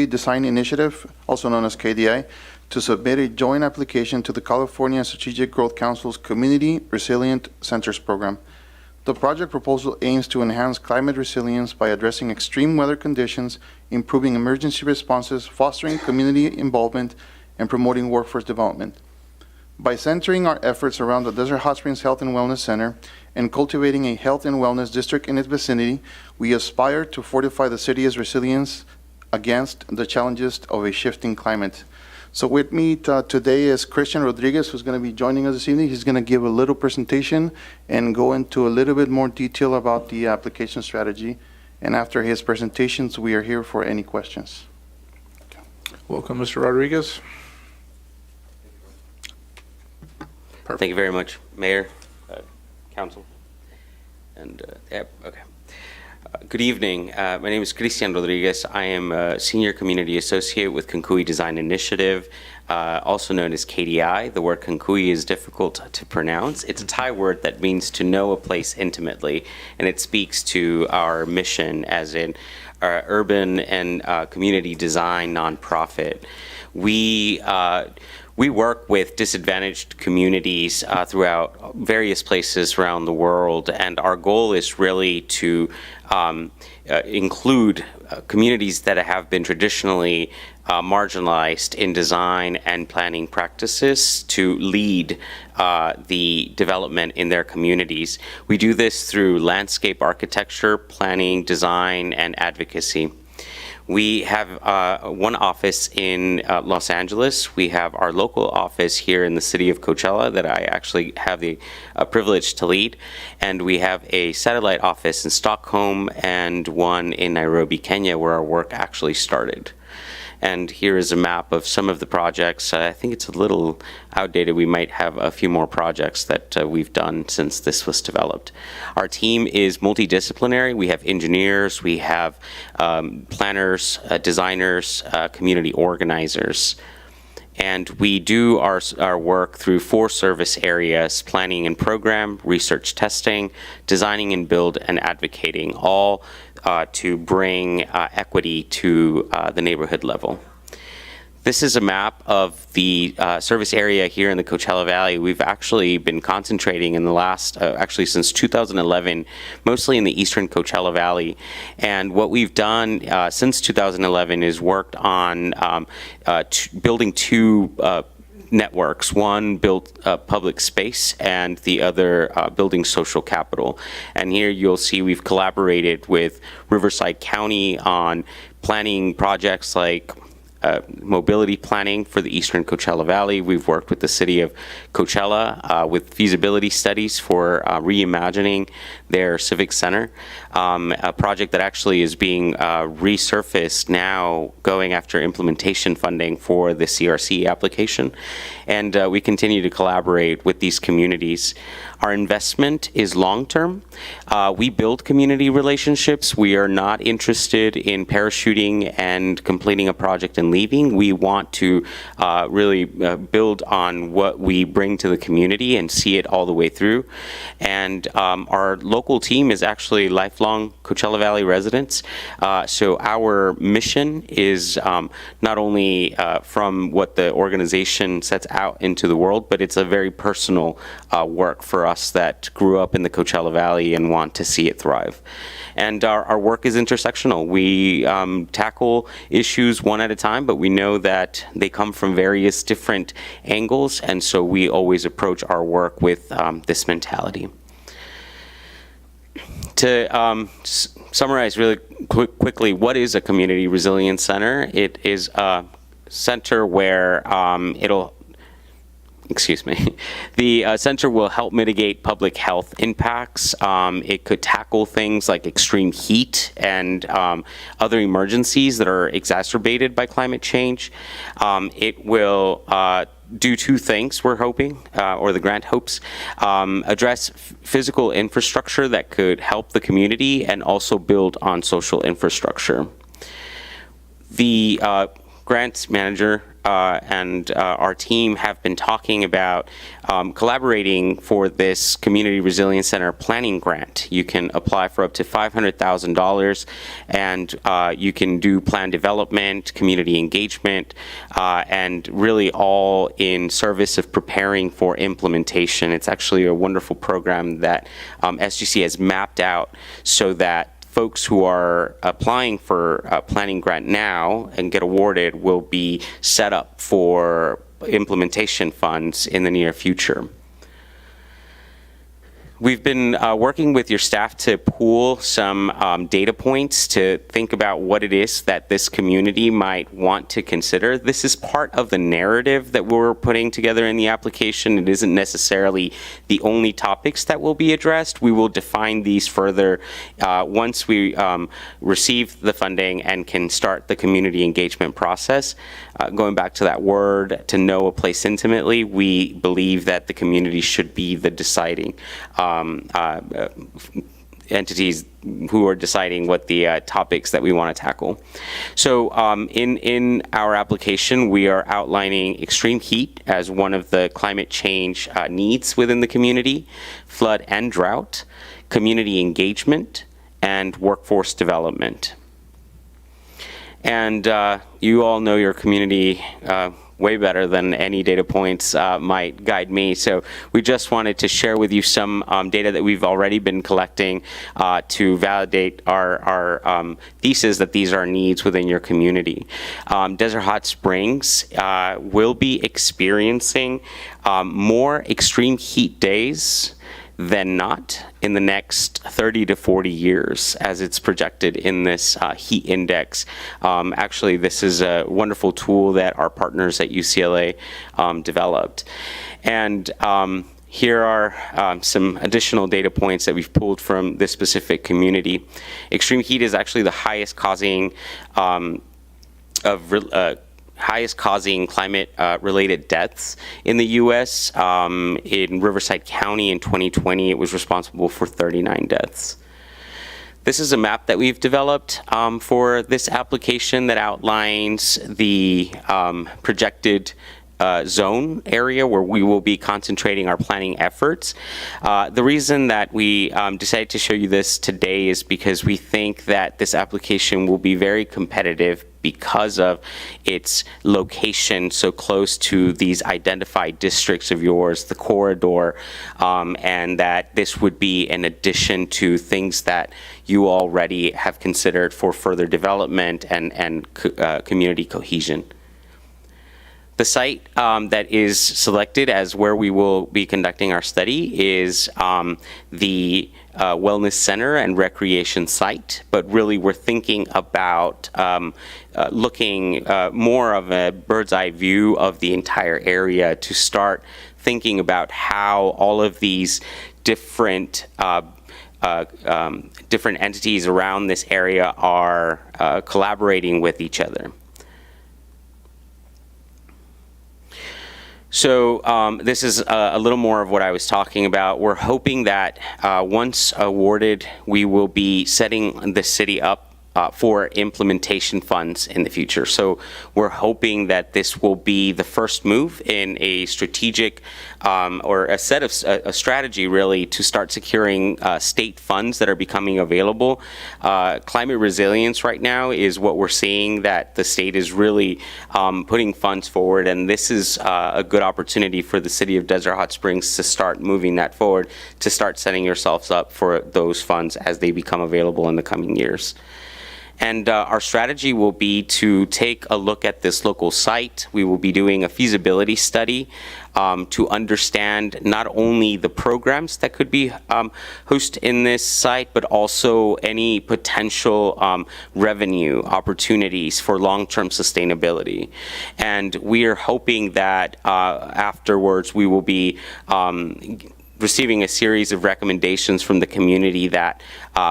Speaker 14: Design Initiative, also known as KDI, to submit a joint application to the California Strategic Growth Council's Community Resilient Centers program. The project proposal aims to enhance climate resilience by addressing extreme weather conditions, improving emergency responses, fostering community involvement, and promoting workforce development. By centering our efforts around the Desert Hot Springs Health and Wellness Center and cultivating a health and wellness district in its vicinity, we aspire to fortify the city's resilience against the challenges of a shifting climate. So with me today is Christian Rodriguez, who's going to be joining us this evening. He's going to give a little presentation and go into a little bit more detail about the application strategy. And after his presentations, we are here for any questions.
Speaker 1: Welcome, Mr. Rodriguez.
Speaker 22: Perfect. Thank you very much, Mayor, Council, and okay. Good evening. My name is Christian Rodriguez. I am a Senior Community Associate with Concui Design Initiative, also known as KDI. The word Concui is difficult to pronounce. It's a Thai word that means to know a place intimately, and it speaks to our mission as an urban and community design nonprofit. We work with disadvantaged communities throughout various places around the world, and our goal is really to include communities that have been traditionally marginalized in design and planning practices to lead the development in their communities. We do this through landscape architecture, planning, design, and advocacy. We have one office in Los Angeles. We have our local office here in the city of Coachella that I actually have the privilege to lead. And we have a satellite office in Stockholm and one in Nairobi, Kenya, where our work actually started. And here is a map of some of the projects. I think it's a little outdated. We might have a few more projects that we've done since this was developed. Our team is multidisciplinary. We have engineers, we have planners, designers, community organizers. And we do our work through 4 service areas: planning and program, research testing, designing and build, and advocating, all to bring equity to the neighborhood level. This is a map of the service area here in the Coachella Valley. We've actually been concentrating in the last, actually since 2011, mostly in the eastern Coachella Valley. And what we've done since 2011 is worked on building two networks. One built public space and the other building social capital. And here you'll see we've collaborated with Riverside County on planning projects like mobility planning for the eastern Coachella Valley. We've worked with the city of Coachella with feasibility studies for reimagining their civic center, a project that actually is being resurfaced now, going after implementation funding for the CRC application. And we continue to collaborate with these communities. Our investment is long-term. We build community relationships. We are not interested in parachuting and completing a project and leaving. We want to really build on what we bring to the community and see it all the way through. And our local team is actually lifelong Coachella Valley residents. So our mission is not only from what the organization sets out into the world, but it's a very personal work for us that grew up in the Coachella Valley and want to see it thrive. And our work is intersectional. We tackle issues one at a time, but we know that they come from various different angles, and so we always approach our work with this mentality. To summarize really quickly, what is a community resilience center? It is a center where the center will help mitigate public health impacts. It could tackle things like extreme heat and other emergencies that are exacerbated by climate change. It will do two things, we're hoping, or the grant hopes, address physical infrastructure that could help the community and also build on social infrastructure. The grants manager and our team have been talking about collaborating for this Community Resilience Center planning grant. You can apply for up to $500,000 and you can do plan development, community engagement, and really all in service of preparing for implementation. It's actually a wonderful program that SGC has mapped out so that folks who are applying for a planning grant now and get awarded will be set up for implementation funds in the near future. We've been working with your staff to pool some data points to think about what it is that this community might want to consider. This is part of the narrative that we're putting together in the application. It isn't necessarily the only topics that will be addressed. We will define these further once we receive the funding and can start the community engagement process. Going back to that word, to know a place intimately, we believe that the community should be the deciding entities who are deciding what the topics that we want to tackle. So in our application, we are outlining extreme heat as one of the climate change needs within the community, flood and drought, community engagement, and workforce development. And you all know your community way better than any data points might guide me. So we just wanted to share with you some data that we've already been collecting to validate our thesis that these are needs within your community. Desert Hot Springs will be experiencing more extreme heat days than not in the next 30 to 40 years, as it's projected in this heat index. Actually, this is a wonderful tool that our partners at UCLA developed. And here are some additional data points that we've pulled from this specific community. Extreme heat is actually the highest causing climate-related deaths in the U.S. In Riverside County in 2020, it was responsible for 39 deaths. This is a map that we've developed for this application that outlines the projected zone area where we will be concentrating our planning efforts. The reason that we decided to show you this today is because we think that this application will be very competitive because of its location so close to these identified districts of yours, the corridor, and that this would be in addition to things that you already have considered for further development and community cohesion. The site that is selected as where we will be conducting our study is the Wellness Center and Recreation site, but really we're thinking about looking more of a bird's eye view of the entire area to start thinking about how all of these different different entities around this area are collaborating with each other. So this is a little more of what I was talking about. We're hoping that once awarded, we will be setting the city up for implementation funds in the future. So we're hoping that this will be the first move in a strategic or a set of a strategy really to start securing state funds that are becoming available. Climate resilience right now is what we're seeing that the state is really putting funds forward, and this is a good opportunity for the city of Desert Hot Springs to start moving that forward, to start setting yourselves up for those funds as they become available in the coming years. And our strategy will be to take a look at this local site. We will be doing a feasibility study to understand not only the programs that could be hosted in this site, but also any potential revenue opportunities for long-term sustainability. And we are hoping that afterwards we will be receiving a series of recommendations from the community that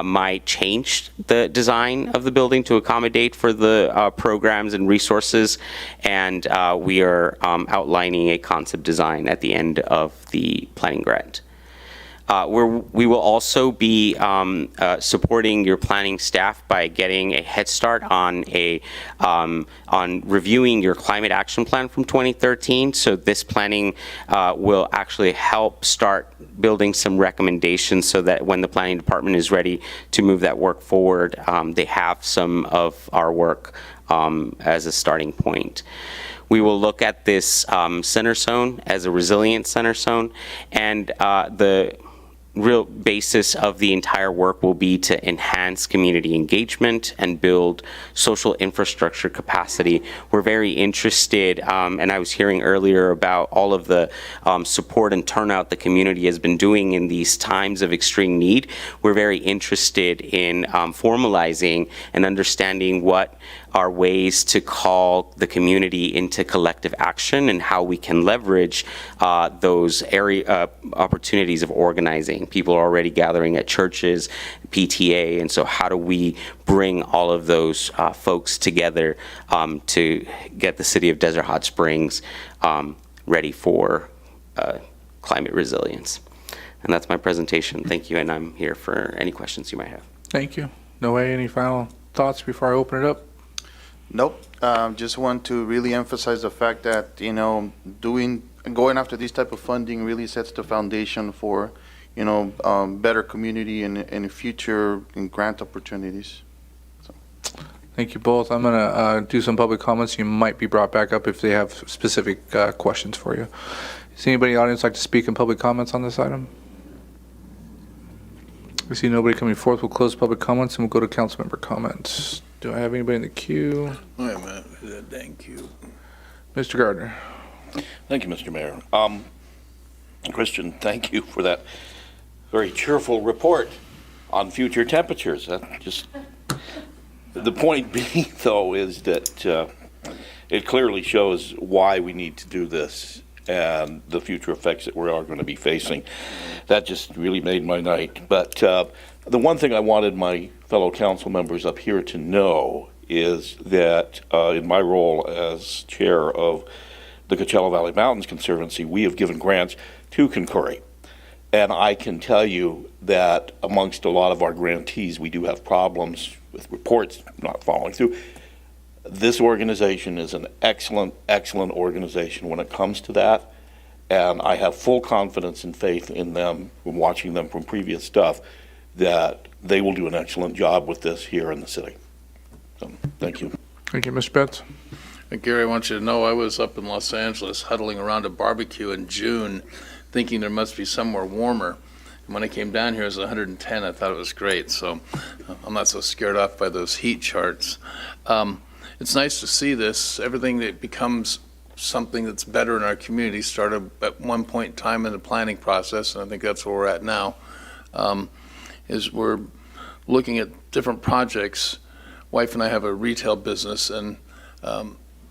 Speaker 22: might change the design of the building to accommodate for the programs and resources. And we are outlining a concept design at the end of the planning grant. We will also be supporting your planning staff by getting a head start on on reviewing your climate action plan from 2013. So this planning will actually help start building some recommendations so that when the planning department is ready to move that work forward, they have some of our work as a starting point. We will look at this center zone as a resilient center zone, and the real basis of the entire work will be to enhance community engagement and build social infrastructure capacity. We're very interested, and I was hearing earlier about all of the support and turnout the community has been doing in these times of extreme need. We're very interested in formalizing and understanding what are ways to call the community into collective action and how we can leverage those area opportunities of organizing. People are already gathering at churches, PTA, and so how do we bring all of those folks together to get the city of Desert Hot Springs ready for climate resilience. And that's my presentation. Thank you, and I'm here for any questions you might have.
Speaker 1: Thank you. Noe, any final thoughts before I open it up?
Speaker 3: Nope. Just want to really emphasize the fact that, you know, going after this type of funding really sets the foundation for, you know, better community and future grant opportunities. So.
Speaker 1: Thank you both. I'm going to do some public comments. You might be brought back up if they have specific questions for you. Does anybody in the audience like to speak in public comments on this item? We see nobody coming forth. We'll close public comments and we'll go to council member comments. Do I have anybody in the queue?
Speaker 5: Wait a minute, that dang queue.
Speaker 1: Mr. Gardner.
Speaker 7: Thank you, Mr. Mayor. Christian, thank you for that very cheerful report on future temperatures. The point being, though, is that it clearly shows why we need to do this and the future effects that we are going to be facing. That just really made my night. But the one thing I wanted my fellow council members up here to know is that in my role as chair of the Coachella Valley Mountains Conservancy, we have given grants to Concurri. And I can tell you that amongst a lot of our grantees, we do have problems with reports not following through. This organization is an excellent, excellent organization when it comes to that, and I have full confidence and faith in them, from watching them from previous stuff, that they will do an excellent job with this here in the city. So, thank you.
Speaker 1: Thank you, Mr. Betts.
Speaker 5: And Gary, I want you to know I was up in Los Angeles huddling around a barbecue in June, thinking there must be somewhere warmer. And when I came down here, it was 110. I thought it was great. So I'm not so scared off by those heat charts. It's nice to see this. Everything that becomes something that's better in our community started at one point in time in the planning process, and I think that's where we're at now, is we're looking at different projects. Wife and I have a retail business, and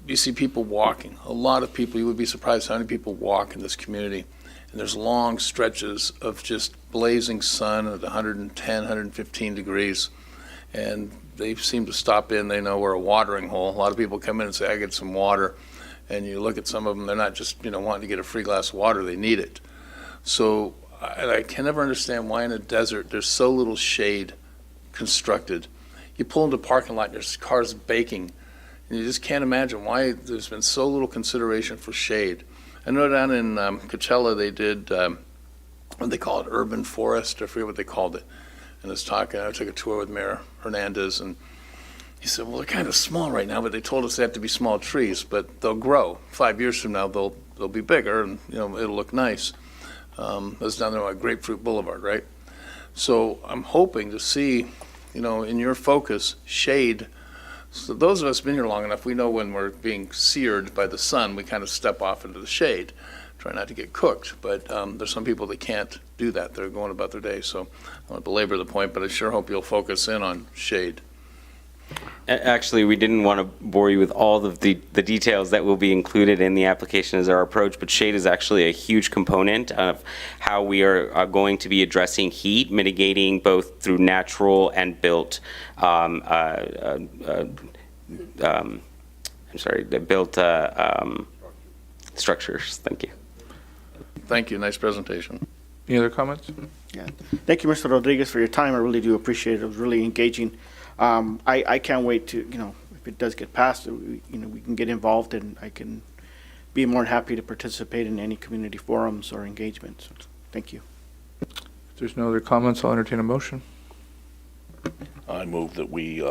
Speaker 5: you see people walking. A lot of people, you would be surprised how many people walk in this community. And there's long stretches of just blazing sun at 110, 115 degrees. And they seem to stop in, they know we're a watering hole. A lot of people come in and say, I get some water. And you look at some of them, they're not just, wanting to get a free glass of water, they need it. So I can never understand why in a desert there's so little shade constructed. You pull into a parking lot, there's cars baking. And you just can't imagine why there's been so little consideration for shade. I know down in Coachella they did what they call it, urban forest. I forget what they called it. And I took a tour with Mayor Hernandez, and he said, well, they're kind of small right now, but they told us they have to be small trees, but they'll grow. 5 years from now, they'll be bigger, and it'll look nice. That's down there on Grapefruit Boulevard, right? So I'm hoping to see, in your focus, shade. So those of us been here long enough, we know when we're being seared by the sun, we kind of step off into the shade, try not to get cooked. But there's some people that can't do that. They're going about their day. So I won't belabor the point, but I sure hope you'll focus in on shade.
Speaker 22: Actually, we didn't want to bore you with all of the details that will be included in the application as our approach, but shade is actually a huge component of how we are going to be addressing heat, mitigating both through natural and built, structures. Thank you.
Speaker 5: Thank you. Nice presentation.
Speaker 1: Any other comments?
Speaker 9: Yeah. Thank you, Mr. Rodriguez, for your time. I really do appreciate it. It was really engaging. I can't wait to, if it does get passed, we can get involved, and I can be more than happy to participate in any community forums or engagements. Thank you.
Speaker 1: If there's no other comments, I'll entertain a motion.
Speaker 7: I move that we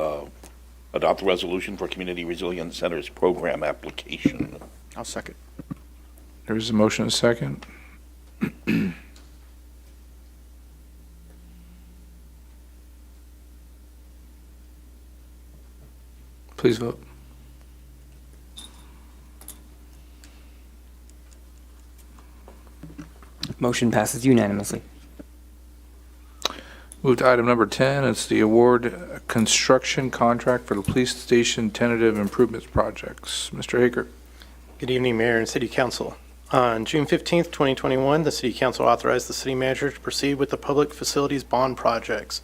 Speaker 7: adopt the resolution for Community Resilience Center's program application.
Speaker 9: I'll second.
Speaker 1: There is a motion and a second. Please vote.
Speaker 11: Motion passes unanimously.
Speaker 1: Move to item number 10. It's the award construction contract for the police station tentative improvements projects. Mr. Haker.
Speaker 16: Good evening, Mayor and City Council. On June 15th, 2021, the City Council authorized the City Manager to proceed with the public facilities bond projects.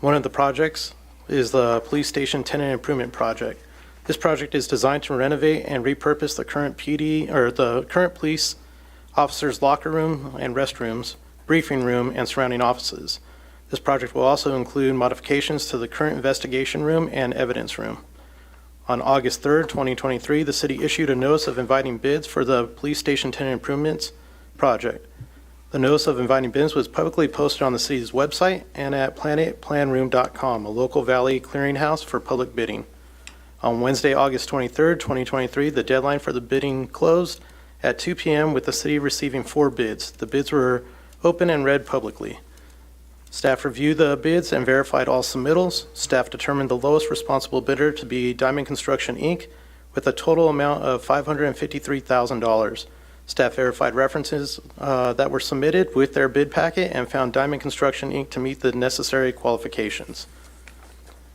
Speaker 16: One of the projects is the police station tenant improvement project. This project is designed to renovate and repurpose the current the current police officers' locker room and restrooms, briefing room, and surrounding offices. This project will also include modifications to the current investigation room and evidence room. On August 3rd, 2023, the city issued a notice of inviting bids for the police station tenant improvements project. The notice of inviting bids was publicly posted on the city's website and at planetplanroom.com, a local valley clearinghouse for public bidding. On Wednesday, August 23rd, 2023, the deadline for the bidding closed at 2 p.m. with the city receiving 4 bids. The bids were open and read publicly. Staff reviewed the bids and verified all submittals. Staff determined the lowest responsible bidder to be Diamond Construction, Inc., with a total amount of $553,000. Staff verified references that were submitted with their bid packet and found Diamond Construction, Inc. to meet the necessary qualifications.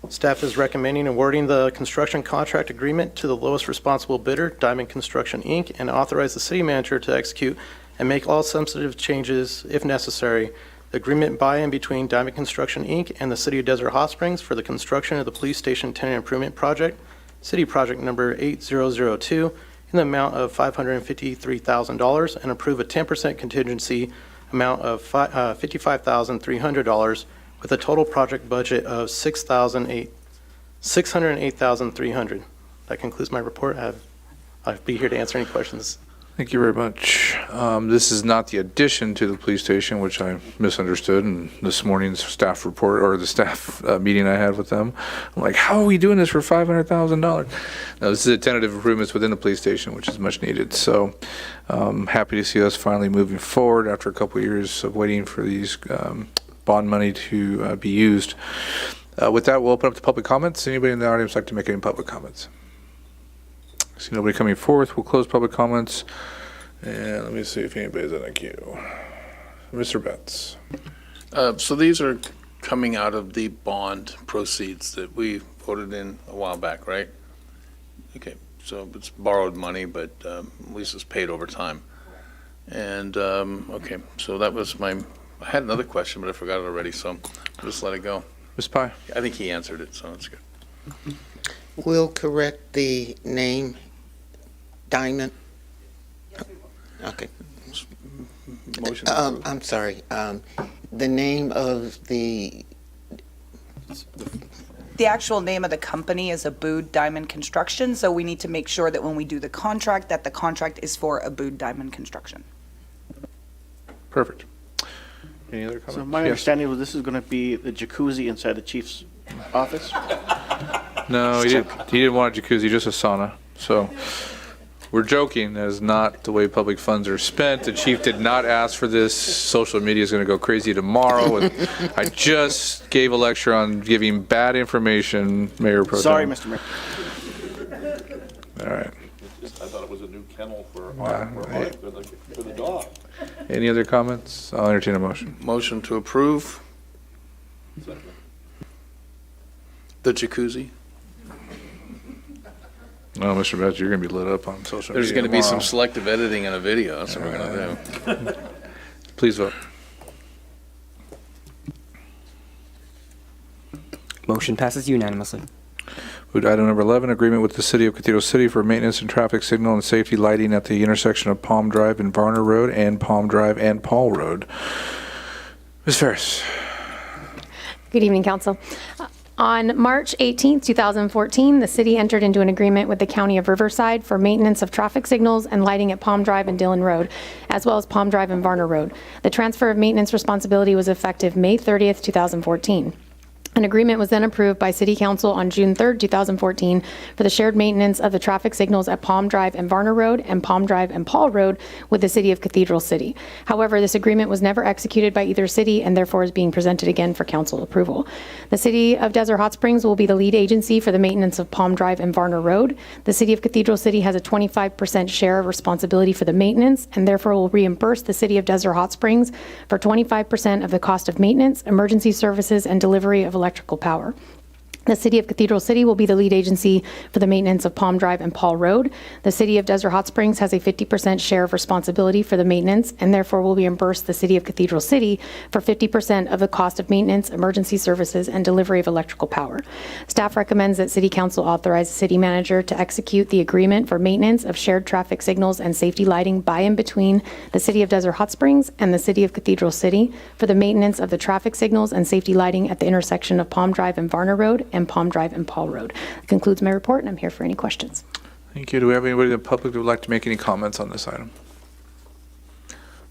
Speaker 16: Staff is recommending awarding the construction contract agreement to the lowest responsible bidder, Diamond Construction, Inc., and authorize the city manager to execute and make all substantive changes, if necessary, the agreement by and between Diamond Construction, Inc. and the City of Desert Hot Springs for the construction of the police station tenant improvement project, city project number 8002, in the amount of $553,000, and approve a 10% contingency amount of $55,300 with a total project budget of $608,300. that concludes my report. I'll be here to answer any questions.
Speaker 1: Thank you very much. This is not the addition to the police station, which I misunderstood in this morning's staff report, or the staff meeting I had with them. I'm like, how are we doing this for $500,000? No, this is a tentative improvements within the police station, which is much needed. So happy to see us finally moving forward after a couple of years of waiting for these bond money to be used. With that, we'll open up to public comments. Anybody in the audience like to make any public comments? See nobody coming forth. We'll close public comments. And let me see if anybody's in the queue. Mr. Betts.
Speaker 5: So these are coming out of the bond proceeds that we voted in a while back, right? Okay, so it's borrowed money, but at least it's paid over time. And, okay, so that was I had another question, but I forgot it already, so I'll just let it go.
Speaker 1: Ms. Pye?
Speaker 5: I think he answered it, so that's good.
Speaker 10: We'll correct the name, Diamond. Okay.
Speaker 5: Motion.
Speaker 10: I'm sorry. The name of the
Speaker 8: actual name of the company is Abood Diamond Construction, so we need to make sure that when we do the contract, that the contract is for Abood Diamond Construction.
Speaker 1: Perfect. Any other comments?
Speaker 9: So my understanding was this is going to be the jacuzzi inside the chief's office?
Speaker 1: No, he didn't want a jacuzzi, just a sauna. So we're joking. That is not the way public funds are spent. The chief did not ask for this. Social media is going to go crazy tomorrow. I just gave a lecture on giving bad information, Mayor Pro Tem.
Speaker 9: Sorry, Mr. Mayor.
Speaker 1: All right.
Speaker 7: I thought it was a new kennel for the dog.
Speaker 1: Any other comments? I'll entertain a motion.
Speaker 5: Motion to approve the jacuzzi.
Speaker 1: Oh, Mr. Betts, you're going to be lit up on social media
Speaker 5: There's going to be some
Speaker 1: tomorrow.
Speaker 5: selective editing in a video. That's what we're going to do.
Speaker 1: Please vote.
Speaker 11: Motion passes unanimously.
Speaker 1: Move to item number 11, agreement with the City of Cathedral City for maintenance and traffic signal and safety lighting at the intersection of Palm Drive and Varner Road and Palm Drive and Paul Road. Ms. Ferris.
Speaker 4: Good evening, Council. On March 18, 2014, the city entered into an agreement with the County of Riverside for maintenance of traffic signals and lighting at Palm Drive and Dillon Road, as well as Palm Drive and Varner Road. The transfer of maintenance responsibility was effective May 30th, 2014. An agreement was then approved by City Council on June 3rd, 2014 for the shared maintenance of the traffic signals at Palm Drive and Varner Road and Palm Drive and Paul Road with the City of Cathedral City. However, this agreement was never executed by either city and therefore is being presented again for council approval. The City of Desert Hot Springs will be the lead agency for the maintenance of Palm Drive and Varner Road. The City of Cathedral City has a 25% share of responsibility for the maintenance and therefore will reimburse the City of Desert Hot Springs for 25% of the cost of maintenance, emergency services, and delivery of electrical power. The City of Cathedral City will be the lead agency for the maintenance of Palm Drive and Paul Road. The City of Desert Hot Springs has a 50% share of responsibility for the maintenance and therefore will reimburse the City of Cathedral City for 50% of the cost of maintenance, emergency services, and delivery of electrical power. Staff recommends that City Council authorize the City Manager to execute the agreement for maintenance of shared traffic signals and safety lighting by and between the City of Desert Hot Springs and the City of Cathedral City for the maintenance of the traffic signals and safety lighting at the intersection of Palm Drive and Varner Road and Palm Drive and Paul Road. That concludes my report, and I'm here for any questions.
Speaker 1: Thank you. Do we have anybody in the public that would like to make any comments on this item?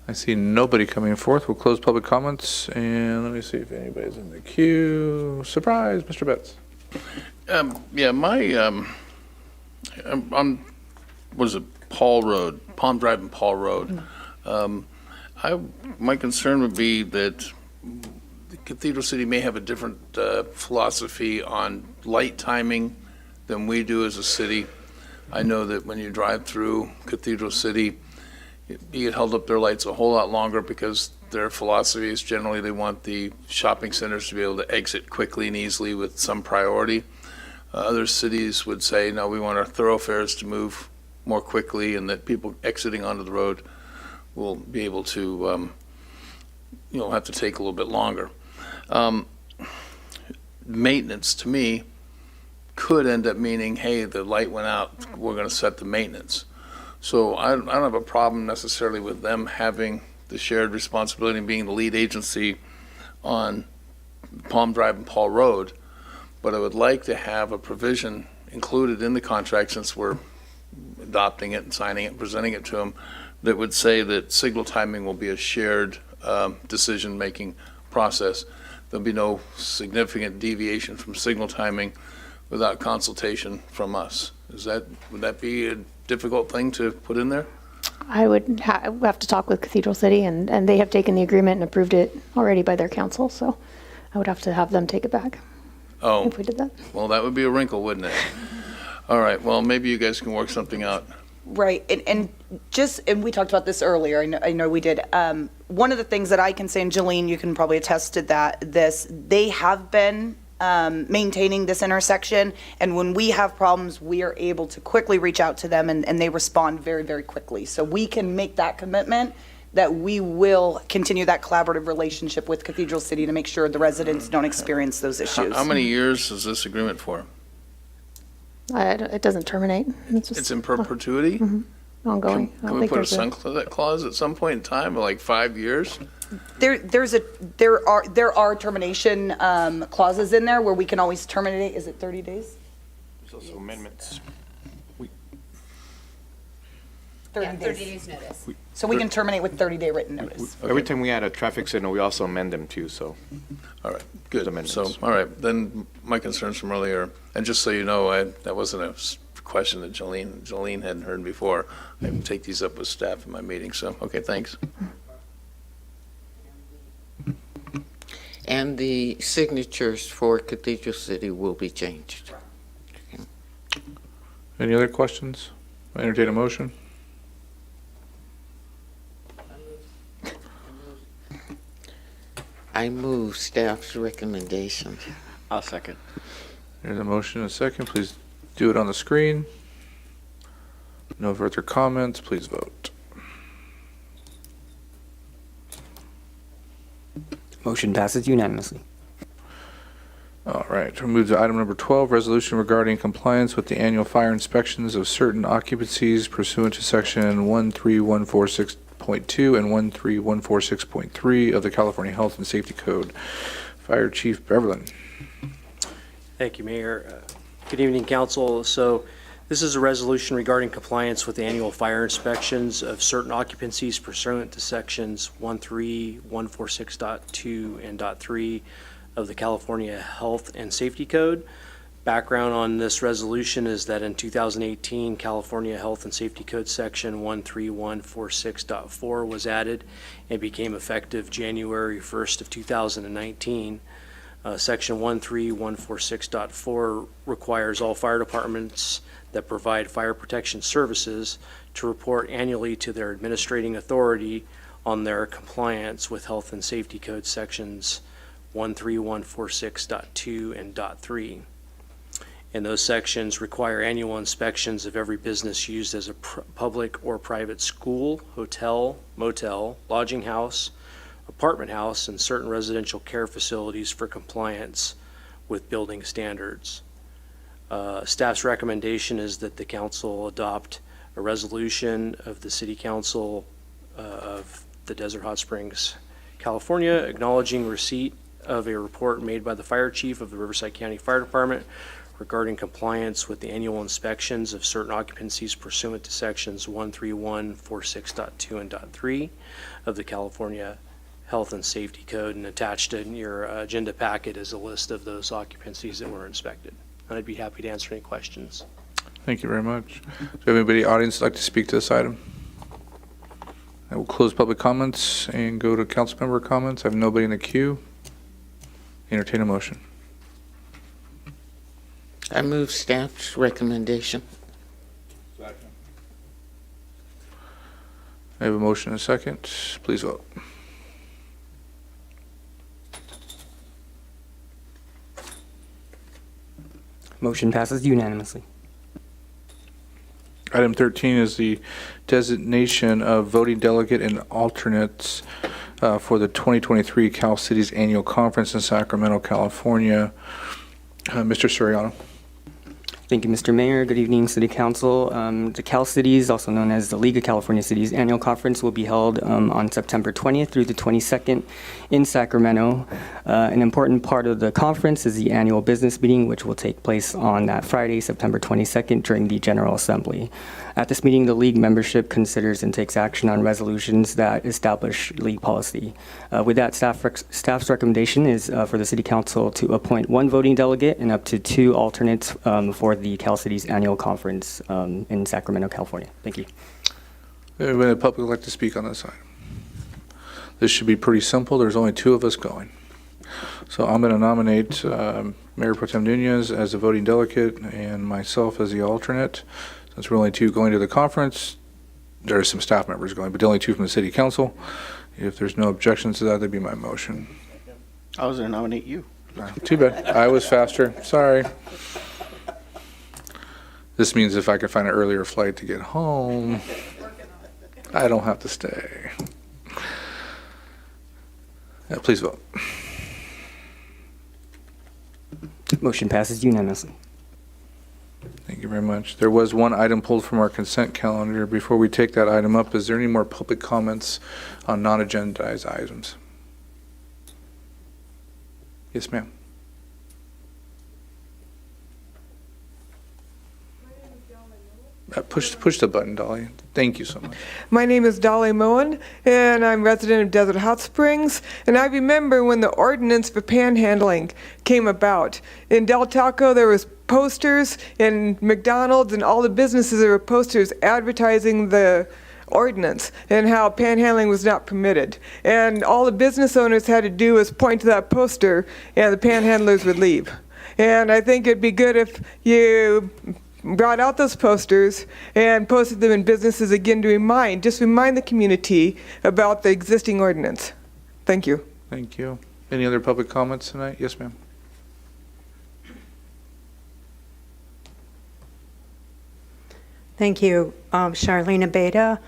Speaker 1: I see nobody coming forth. We'll close public comments, and let me see if anybody's in the queue. Surprise, Mr. Betts.
Speaker 5: Yeah, what is it, Paul Road, Palm Drive and Paul Road. My concern would be that Cathedral City may have a different philosophy on light timing than we do as a city. I know that when you drive through Cathedral City, you get held up their lights a whole lot longer because their philosophy is generally they want the shopping centers to be able to exit quickly and easily with some priority. Other cities would say, no, we want our thoroughfares to move more quickly and that people exiting onto the road will be able to, have to take a little bit longer. Maintenance to me could end up meaning, hey, the light went out, we're going to set the maintenance. So I don't have a problem necessarily with them having the shared responsibility and being the lead agency on Palm Drive and Paul Road, but I would like to have a provision included in the contract, since we're adopting it and signing it and presenting it to them, that would say that signal timing will be a shared decision-making process. There'll be no significant deviation from signal timing without consultation from us. Would that be a difficult thing to put in there?
Speaker 4: I would have to talk with Cathedral City, and they have taken the agreement and approved it already by their council, so I would have to have them take it back
Speaker 5: Oh,
Speaker 4: if we did that.
Speaker 5: well, that would be a wrinkle, wouldn't it? All right, well, maybe you guys can work something out.
Speaker 8: Right, and we talked about this earlier, I know we did. One of the things that I can say, and Jolene, you can probably attest to they have been maintaining this intersection, and when we have problems, we are able to quickly reach out to them, and they respond very, very quickly. So we can make that commitment that we will continue that collaborative relationship with Cathedral City to make sure the residents don't experience those issues.
Speaker 5: How many years is this agreement for?
Speaker 4: It doesn't terminate.
Speaker 5: It's in perpetuity?
Speaker 4: Ongoing. I don't
Speaker 5: Can we
Speaker 4: think
Speaker 5: put a
Speaker 4: there's
Speaker 5: sunset clause at some point in time, like 5 years?
Speaker 8: There are termination clauses in there where we can always terminate. Is it 30 days?
Speaker 9: There's also amendments.
Speaker 8: 30 days.
Speaker 2: 30 days notice.
Speaker 8: So we can terminate with 30-day written notice.
Speaker 18: Every time we add a traffic signal, we also amend them too, so.
Speaker 5: All right, good.
Speaker 18: Amendments.
Speaker 5: So, all right, then my concerns from earlier, and just so you know, that wasn't a question that Jolene hadn't heard before. I take these up with staff in my meeting, so, okay, thanks.
Speaker 10: And the signatures for Cathedral City will be changed.
Speaker 1: Any other questions? I entertain a motion.
Speaker 10: I move staff's recommendation.
Speaker 9: I'll second.
Speaker 1: There's a motion and a second. Please do it on the screen. No further comments. Please vote.
Speaker 11: Motion passes unanimously.
Speaker 1: All right, we'll move to item number 12, resolution regarding compliance with the annual fire inspections of certain occupancies pursuant to section 13146.2 and 13146.3 of the California Health and Safety Code. Fire Chief Beverlin.
Speaker 6: Thank you, Mayor. Good evening, council. So this is a resolution regarding compliance with annual fire inspections of certain occupancies pursuant to sections 13146.2 and .3 of the California Health and Safety Code. Background on this resolution is that in 2018, California Health and Safety Code section 13146.4 was added and became effective January 1st of 2019. Section 13146.4 requires all fire departments that provide fire protection services to report annually to their administrating authority on their compliance with Health and Safety Code sections 13146.2 and .3. And those sections require annual inspections of every business used as a public or private school, hotel, motel, lodging house, apartment house, and certain residential care facilities for compliance with building standards. Staff's recommendation is that the council adopt a resolution of the City Council of the Desert Hot Springs, California, acknowledging receipt of a report made by the Fire Chief of the Riverside County Fire Department regarding compliance with the annual inspections of certain occupancies pursuant to sections 13146.2 and .3 of the California Health and Safety Code, and attached in your agenda packet is a list of those occupancies that were inspected. And I'd be happy to answer any questions.
Speaker 1: Thank you very much. Do you have anybody in the audience that'd like to speak to this item? I will close public comments and go to council member comments. I have nobody in the queue. Entertain a motion.
Speaker 10: I move staff's recommendation.
Speaker 1: Second. I have a motion and a second. Please vote.
Speaker 11: Motion passes unanimously.
Speaker 1: Item 13 is the designation of voting delegate and alternates for the 2023 Cal Cities Annual Conference in Sacramento, California. Mr. Soriano.
Speaker 11: Thank you, Mr. Mayor. Good evening, City Council. The Cal Cities, also known as the League of California Cities Annual Conference, will be held on September 20th through the 22nd in Sacramento. An important part of the conference is the annual business meeting, which will take place on that Friday, September 22nd, during the General Assembly. At this meeting, the League membership considers and takes action on resolutions that establish League policy. With that, staff's recommendation is for the City Council to appoint one voting delegate and up to 2 alternates for the Cal Cities Annual Conference in Sacramento, California. Thank you.
Speaker 1: Anybody in the public would like to speak on this item? This should be pretty simple. There's only 2 of us going. So I'm going to nominate Mayor Pro Tem Nunez as a voting delegate and myself as the alternate. Since we're only 2 going to the conference, there are some staff members going, but the only 2 from the City Council. If there's no objections to that, that'd be my motion.
Speaker 9: I was going to nominate you.
Speaker 1: Too bad. I was faster. Sorry. This means if I could find an earlier flight to get home, I don't have to stay. Please vote.
Speaker 11: Motion passes unanimously.
Speaker 1: Thank you very much. There was one item pulled from our consent calendar. Before we take that item up, is there any more public comments on non-agendized items? Yes, ma'am. Push the button, Dolly. Thank you so much.
Speaker 12: My name is Dolly Moen, and I'm resident of Desert Hot Springs. And I remember when the ordinance for panhandling came about. In Del Taco, there was posters, in McDonald's and all the businesses, there were posters advertising the ordinance and how panhandling was not permitted. And all the business owners had to do was point to that poster, and the panhandlers would leave. And I think it'd be good if you brought out those posters and posted them in businesses again to remind the community about the existing ordinance. Thank you.
Speaker 1: Thank you. Any other public comments tonight? Yes, ma'am.
Speaker 13: Thank you. Charlene Abeda,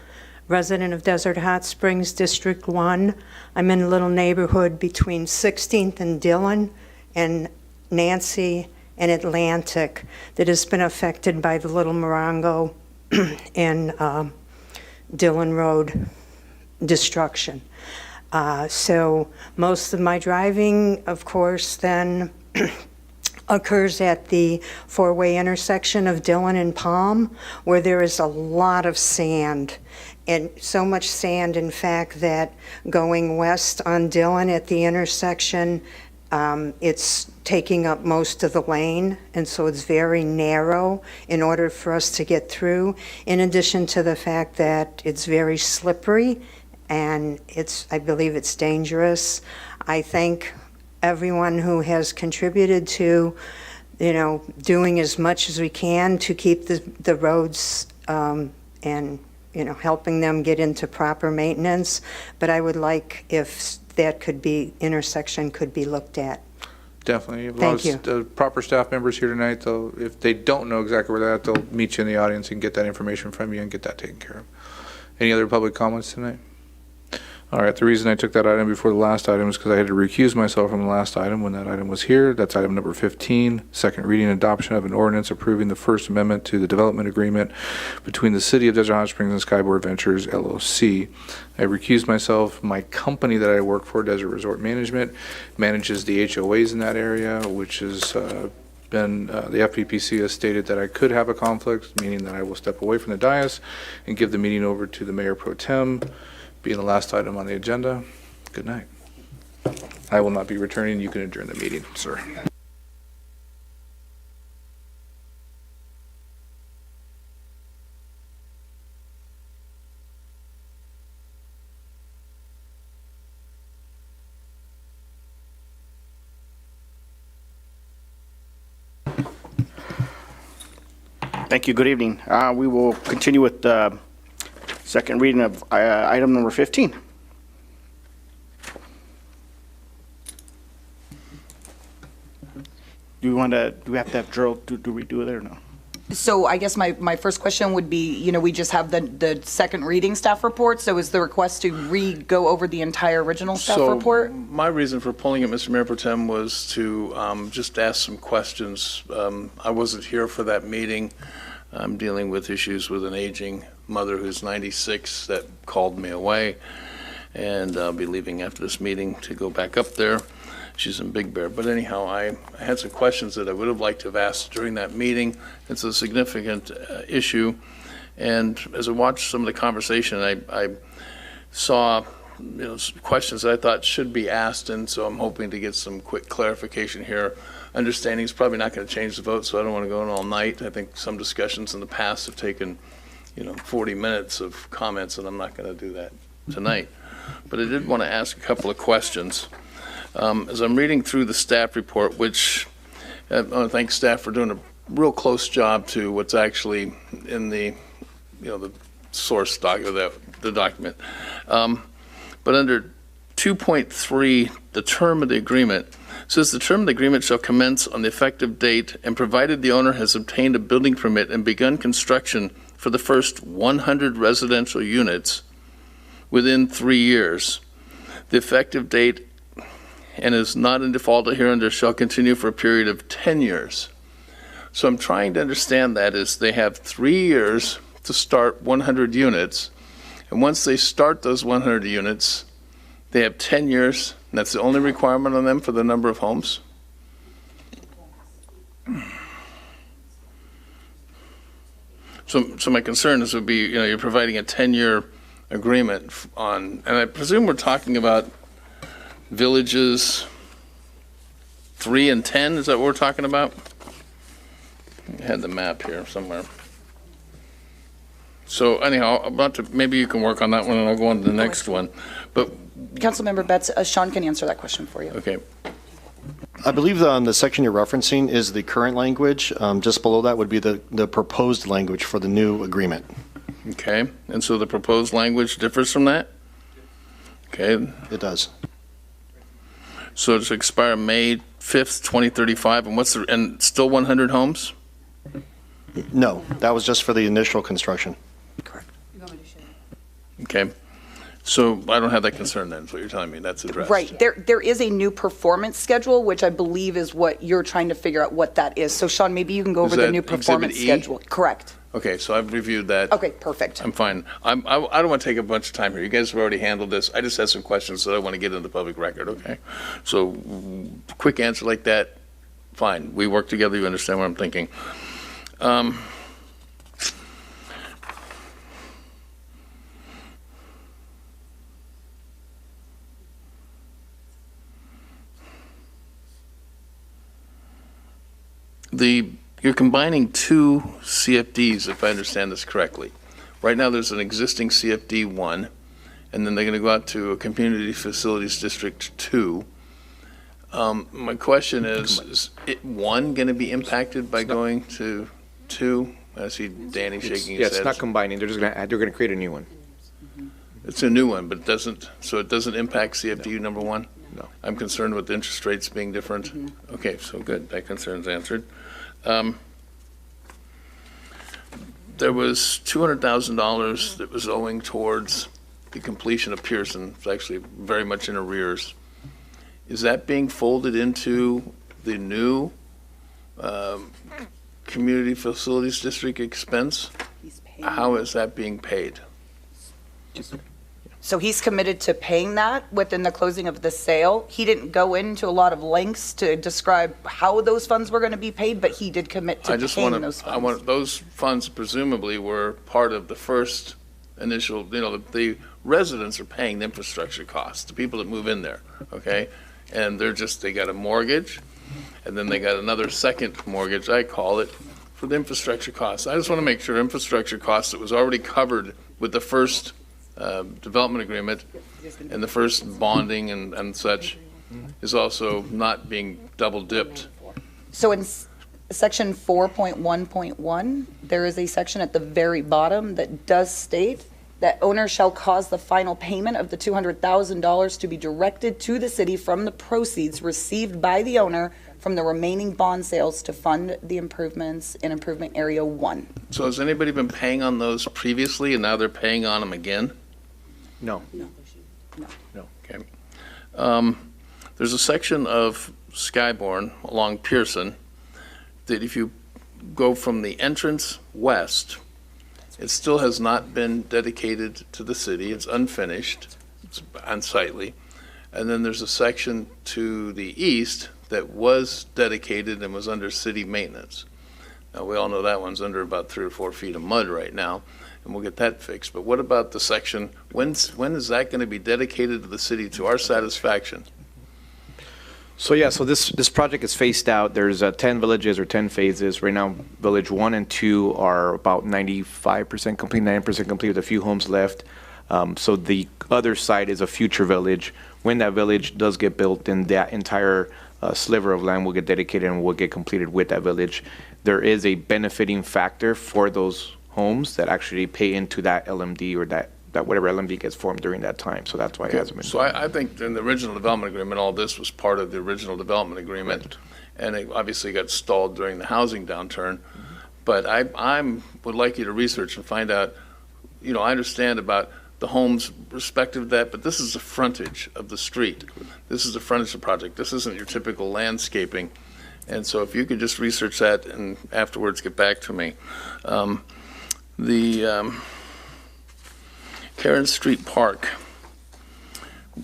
Speaker 13: resident of Desert Hot Springs, District 1. I'm in a little neighborhood between 16th and Dillon and Nancy and Atlantic that has been affected by the Little Morongo and Dillon Road destruction. So most of my driving, of course, then occurs at the 4-way intersection of Dillon and Palm, where there is a lot of sand. And so much sand, in fact, that going west on Dillon at the intersection, it's taking up most of the lane, and so it's very narrow in order for us to get through, in addition to the fact that it's very slippery, and I believe it's dangerous. I thank everyone who has contributed to, doing as much as we can to keep the roads and, helping them get into proper maintenance, but I would like if that intersection could be looked at.
Speaker 1: Definitely.
Speaker 13: Thank you.
Speaker 1: The proper staff members here tonight, if they don't know exactly where they're at, they'll meet you in the audience and get that information from you and get that taken care of. Any other public comments tonight? All right, the reason I took that item before the last item is because I had to recuse myself from the last item when that item was here. That's item number 15, second reading and adoption of an ordinance approving the First Amendment to the development agreement between the City of Desert Hot Springs and Skyboard Ventures, LLC. I recused myself. My company that I work for, Desert Resort Management, manages the HOAs in that area, which has the FPPC has stated that I could have a conflict, meaning that I will step away from the dais and give the meeting over to the Mayor Pro Tem. Being the last item on the agenda, good night. I will not be returning. You can adjourn the meeting, sir.
Speaker 9: Thank you. Good evening. We will continue with second reading of item number 15. Do we have to have Gerald, do we do it or no?
Speaker 8: So I guess my first question would be, we just have the second reading staff report, so is the request to go over the entire original staff report?
Speaker 5: My reason for pulling it, Mr. Mayor Pro Tem, was to just ask some questions. I wasn't here for that meeting. I'm dealing with issues with an aging mother who's 96 that called me away, and I'll be leaving after this meeting to go back up there. She's in Big Bear. But anyhow, I had some questions that I would have liked to have asked during that meeting. It's a significant issue. And as I watched some of the conversation, I saw some questions that I thought should be asked, and so I'm hoping to get some quick clarification here. Understanding is probably not going to change the vote, so I don't want to go in all night. I think some discussions in the past have taken 40 minutes of comments, and I'm not going to do that tonight. But I did want to ask a couple of questions. As I'm reading through the staff report, which I want to thank staff for doing a real close job to what's actually in the source document, the document. But under 2.3, the term of the agreement says the term of the agreement shall commence on the effective date, and provided the owner has obtained a building permit and begun construction for the first 100 residential units within 3 years, the effective date and is not in default hereunder shall continue for a period of 10 years. So I'm trying to understand that as they have 3 years to start 100 units, and once they start those 100 units, they have 10 years, and that's the only requirement on them for the number of homes? So my concern is would be, you're providing a 10-year agreement on, and I presume we're talking about villages 3 and 10, is that what we're talking about? I had the map here somewhere. So anyhow, maybe you can work on that one and I'll go on to the next one. But
Speaker 8: Councilmember Betts, Sean can answer that question for you.
Speaker 5: Okay.
Speaker 15: I believe the section you're referencing is the current language. Just below that would be the proposed language for the new agreement.
Speaker 5: Okay, and so the proposed language differs from that? Okay.
Speaker 15: It does.
Speaker 5: So to expire May 5th, 2035, and still 100 homes?
Speaker 15: No, that was just for the initial construction.
Speaker 5: Okay. So I don't have that concern then, is what you're telling me, that's addressed.
Speaker 8: Right, there is a new performance schedule, which I believe is what you're trying to figure out what that is. So Sean, maybe you can go over the new performance schedule. Correct.
Speaker 5: Okay, so I've reviewed that.
Speaker 8: Okay, perfect.
Speaker 5: I'm fine. I don't want to take a bunch of time here. You guys have already handled this. I just have some questions that I want to get into the public record, okay? So quick answer like that, fine. We work together, you understand what I'm thinking. You're combining 2 CFDs, if I understand this correctly. Right now, there's an existing CFD 1, and then they're going to go out to a Community Facilities District 2. My question is 1 going to be impacted by going to 2? I see Danny shaking his head.
Speaker 18: Yeah, it's not combining. They're going to create a new one.
Speaker 5: It's a new one, but it doesn't impact CFD number 1? No. I'm concerned with interest rates being different. Okay, so good. That concern's answered. There was $200,000 that was owing towards the completion of Pearson. It's actually very much in arrears. Is that being folded into the new Community Facilities District expense? How is that being paid?
Speaker 8: So he's committed to paying that within the closing of the sale. He didn't go into a lot of lengths to describe how those funds were going to be paid, but he did commit to paying those funds.
Speaker 5: Those funds presumably were part of the first initial, the residents are paying the infrastructure costs, the people that move in there, okay? And they got a mortgage, and then they got another second mortgage, I call it, for the infrastructure costs. I just want to make sure infrastructure costs that was already covered with the first development agreement and the first bonding and such is also not being double dipped.
Speaker 8: So in section 4.1.1, there is a section at the very bottom that does state that owner shall cause the final payment of the $200,000 to be directed to the city from the proceeds received by the owner from the remaining bond sales to fund the improvements in Improvement Area 1.
Speaker 5: So has anybody been paying on those previously and now they're paying on them again?
Speaker 18: No.
Speaker 5: No. Okay. There's a section of Skyborn along Pearson that if you go from the entrance west, it still has not been dedicated to the city. It's unfinished. It's unsightly. And then there's a section to the east that was dedicated and was under city maintenance. Now, we all know that one's under about 3 or 4 feet of mud right now, and we'll get that fixed. But what about the section, when is that going to be dedicated to the city to our satisfaction?
Speaker 18: So yeah, so this project is phased out. There's 10 villages or 10 phases. Right now, village 1 and 2 are about 95% complete, 9% complete with a few homes left. So the other side is a future village. When that village does get built, then that entire sliver of land will get dedicated and will get completed with that village. There is a benefiting factor for those homes that actually pay into that LMD or that whatever LMD gets formed during that time. So that's why it hasn't been.
Speaker 5: So I think in the original development agreement, all this was part of the original development agreement, and it obviously got stalled during the housing downturn. But I would like you to research and find out, I understand about the homes respective of that, but this is the frontage of the street. This is the frontage of the project. This isn't your typical landscaping. And so if you could just research that and afterwards get back to me. Karen Street Park.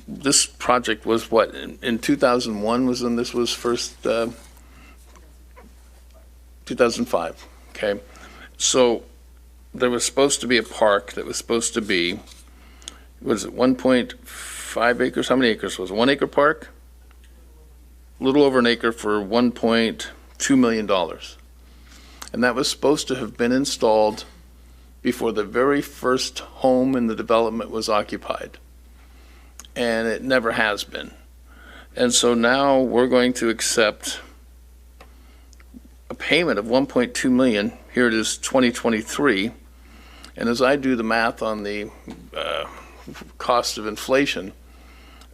Speaker 5: This project was what, in 2001 was when this was first, 2005, okay? So there was supposed to be a park that was supposed to be, was it 1.5 acres? How many acres was it? 1 acre park? A little over an acre for $1.2 million. And that was supposed to have been installed before the very first home in the development was occupied. And it never has been. And so now we're going to accept a payment of $1.2 million. Here it is 2023. And as I do the math on the cost of inflation,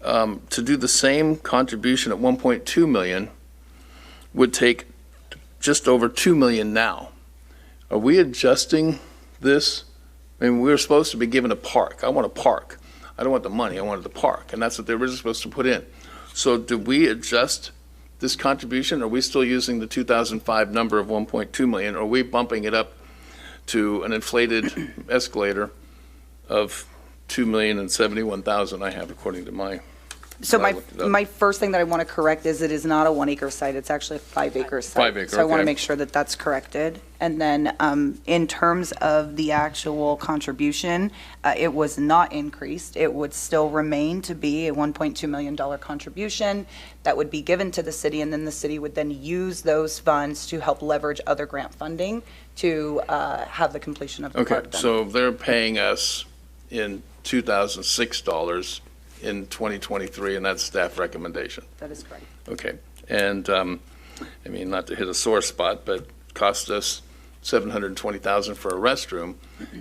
Speaker 5: to do the same contribution at $1.2 million would take just over $2 million now. Are we adjusting this? I mean, we were supposed to be given a park. I want a park. I don't want the money. I wanted the park. And that's what they were supposed to put in. So do we adjust this contribution? Are we still using the 2005 number of 1.2 million? Or are we bumping it up to an inflated escalator of 2,071,000 I have according to my.
Speaker 8: So my first thing that I want to correct is it is not a 1 acre site. It's actually a 5 acre site.
Speaker 5: 5 acre,
Speaker 8: So I want to
Speaker 5: okay.
Speaker 8: make sure that that's corrected. And then in terms of the actual contribution, it was not increased. It would still remain to be a $1.2 million contribution that would be given to the city, and then the city would then use those funds to help leverage other grant funding to have the completion of the
Speaker 5: Okay,
Speaker 8: park done.
Speaker 5: so they're paying us in 2006 dollars in 2023, and that's staff recommendation.
Speaker 8: That is correct.
Speaker 5: Okay, and I mean, not to hit a sore spot, but cost us $720,000 for a restroom,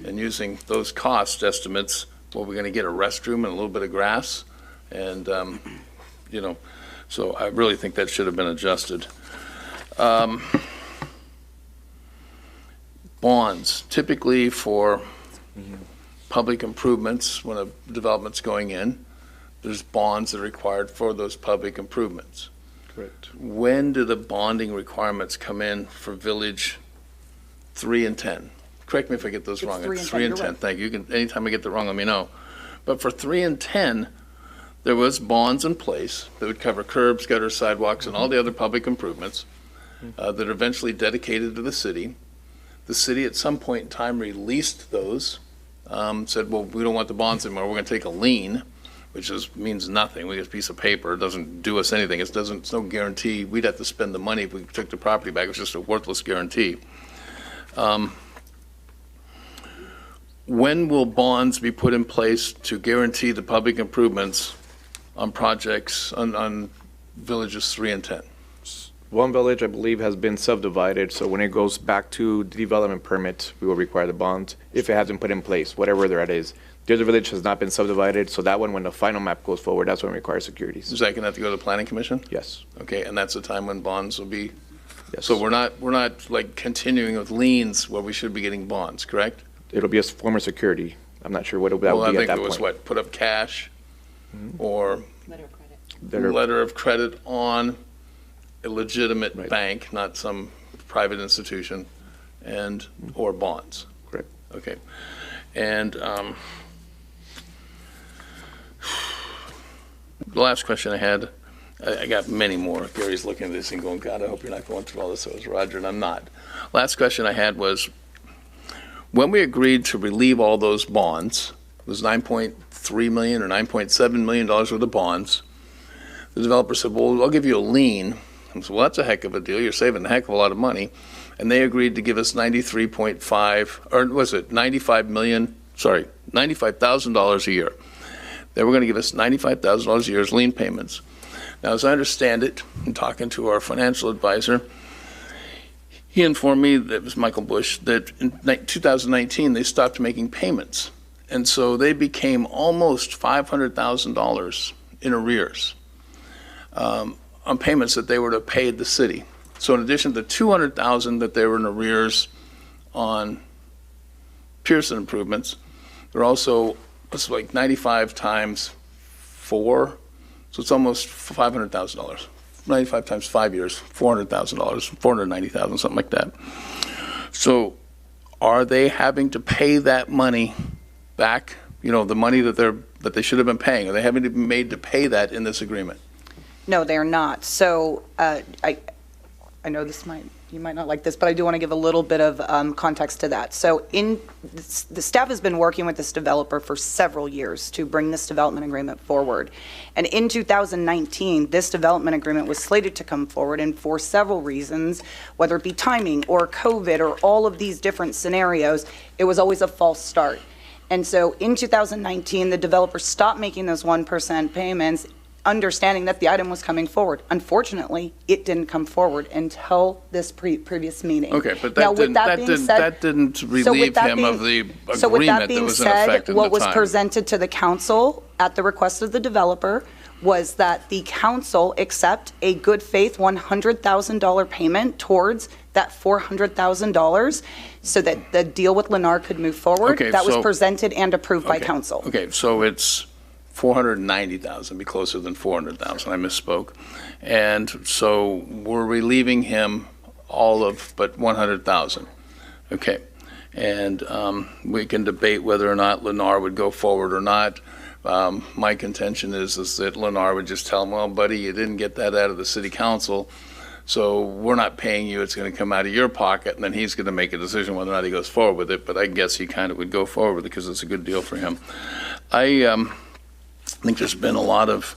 Speaker 5: and using those cost estimates, well, we're going to get a restroom and a little bit of grass, and you know, so I really think that should have been adjusted. Bonds, typically for public improvements, when a development's going in, there's bonds that are required for those public improvements.
Speaker 18: Correct.
Speaker 5: When do the bonding requirements come in for Village 3 and 10? Correct me if I get those wrong.
Speaker 8: 3 and 10,
Speaker 5: 3 and
Speaker 8: you're
Speaker 5: 10,
Speaker 8: right.
Speaker 5: thank you. You can, anytime I get that wrong, let me know. But for 3 and 10, there was bonds in place that would cover curbs, gutters, sidewalks, and all the other public improvements that are eventually dedicated to the city. The city at some point in time released those, said, well, we don't want the bonds anymore, we're going to take a lien, which means nothing. We get a piece of paper, it doesn't do us anything, it's no guarantee. We'd have to spend the money if we took the property back, it's just a worthless guarantee. When will bonds be put in place to guarantee the public improvements on projects on Villages 3 and 10?
Speaker 18: one village, I believe, has been subdivided, so when it goes back to the development permit, we will require the bond if it hasn't put in place, whatever that is. The other village has not been subdivided, so that one, when the final map goes forward, that's when we require securities.
Speaker 5: Is that going to have to go to the planning commission?
Speaker 18: Yes.
Speaker 5: Okay, and that's the time when bonds will be,
Speaker 18: Yes.
Speaker 5: so we're not like continuing with liens where we should be getting bonds, correct?
Speaker 18: It'll be a form of security. I'm not sure what that
Speaker 5: Well,
Speaker 18: would
Speaker 5: I
Speaker 18: be at
Speaker 5: think
Speaker 18: that
Speaker 5: it was
Speaker 18: point.
Speaker 5: what, put up cash or
Speaker 18: Letter-
Speaker 5: letter of credit on a legitimate bank, not some private institution, and, or bonds.
Speaker 18: Correct.
Speaker 5: Okay. And the last question I had, I got many more. Gary's looking at this and going, God, I hope you're not going through all this. So it was Roger, and I'm not. Last question I had was, when we agreed to relieve all those bonds, it was $9.3 million or $9.7 million worth of bonds, the developer said, well, I'll give you a lien. I said, well, that's a heck of a deal. You're saving a heck of a lot of money. And they agreed to give us $95,000 a year. They were going to give us $95,000 a year as lien payments. Now, as I understand it, in talking to our financial advisor, he informed me, that was Michael Bush, that in 2019 they stopped making payments. And so they became almost $500,000 in arrears on payments that they were to pay the city. So in addition to the $200,000 that they were in arrears on Pearson improvements, they're also, it's like 95 times 4, so it's almost $500,000. 95 times 5 years, $400,000, $490,000, something like that. So are they having to pay that money back, you know, the money that they should have been paying? Are they having to be made to pay that in this agreement?
Speaker 8: No, they're not. So I know you might not like this, but I do want to give a little bit of context to that. So the staff has been working with this developer for several years to bring this development agreement forward. And in 2019, this development agreement was slated to come forward, and for several reasons, whether it be timing or COVID or all of these different scenarios, it was always a false start. And so in 2019, the developer stopped making those 1% payments, understanding that the item was coming forward. Unfortunately, it didn't come forward until this previous meeting.
Speaker 5: Okay, but
Speaker 8: Now,
Speaker 5: that
Speaker 8: with
Speaker 5: didn't
Speaker 8: being said-
Speaker 5: relieve him of the
Speaker 8: So with that
Speaker 5: agreement that
Speaker 8: being
Speaker 5: was in effect
Speaker 8: said,
Speaker 5: at the
Speaker 8: what was
Speaker 5: time.
Speaker 8: presented to the council at the request of the developer was that the council accept a good faith $100,000 payment towards that $400,000 so that the deal with Lennar could move forward.
Speaker 5: Okay,
Speaker 8: That was
Speaker 5: so-
Speaker 8: presented and approved by
Speaker 5: Okay,
Speaker 8: council.
Speaker 5: Okay, so it's 490,000, be closer than 400,000, I misspoke. And so we're relieving him all of but 100,000. Okay, and we can debate whether or not Lennar would go forward or not. My contention is that Lennar would just tell him, well, buddy, you didn't get that out of the city council, so we're not paying you, it's going to come out of your pocket, and then he's going to make a decision whether or not he goes forward with it, but I guess he kind of would go forward with it because it's a good deal for him. I think there's been a lot of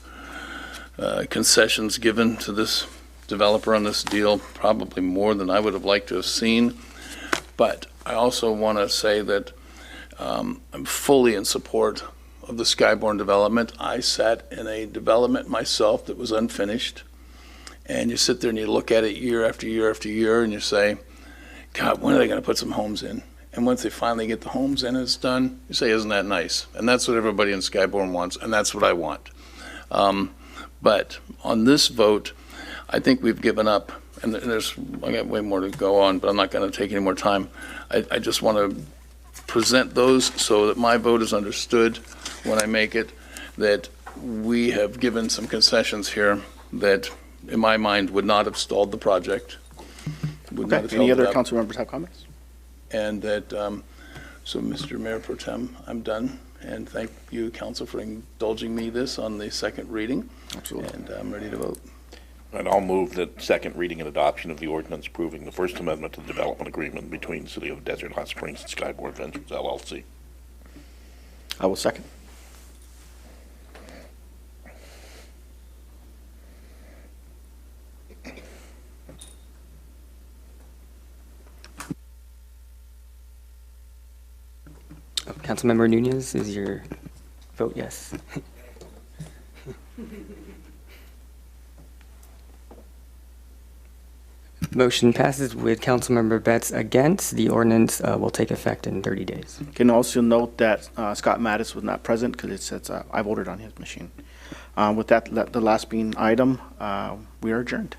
Speaker 5: concessions given to this developer on this deal, probably more than I would have liked to have seen. But I also want to say that I'm fully in support of the Skyborn development. I sat in a development myself that was unfinished. And you sit there and you look at it year after year after year and you say, God, when are they going to put some homes in? And once they finally get the homes in and it's done, you say, isn't that nice? And that's what everybody in Skyborn wants, and that's what I want. But on this vote, I think we've given up, and I got way more to go on, but I'm not going to take any more time. I just want to present those so that my vote is understood when I make it, that we have given some concessions here that, in my mind, would not have stalled the project. Would not have
Speaker 9: Okay. Any
Speaker 5: held it
Speaker 9: other
Speaker 5: up.
Speaker 9: council members have comments?
Speaker 5: And that, so Mr. Mayor Pro Tem, I'm done. And thank you, council, for indulging me this on the second reading.
Speaker 9: Absolutely.
Speaker 5: And I'm ready to vote.
Speaker 7: And I'll move that second reading and adoption of the ordinance approving the First Amendment to the development agreement between the City of Desert Hot Springs and Skyborn Ventures LLC.
Speaker 9: I will second.
Speaker 11: Councilmember Nunez, is your vote yes? Motion passes with Councilmember Betts against. The ordinance will take effect in 30 days.
Speaker 9: Can also note that Scott Mattis was not present because it says I voted on his machine. With that, the last being item, we are adjourned.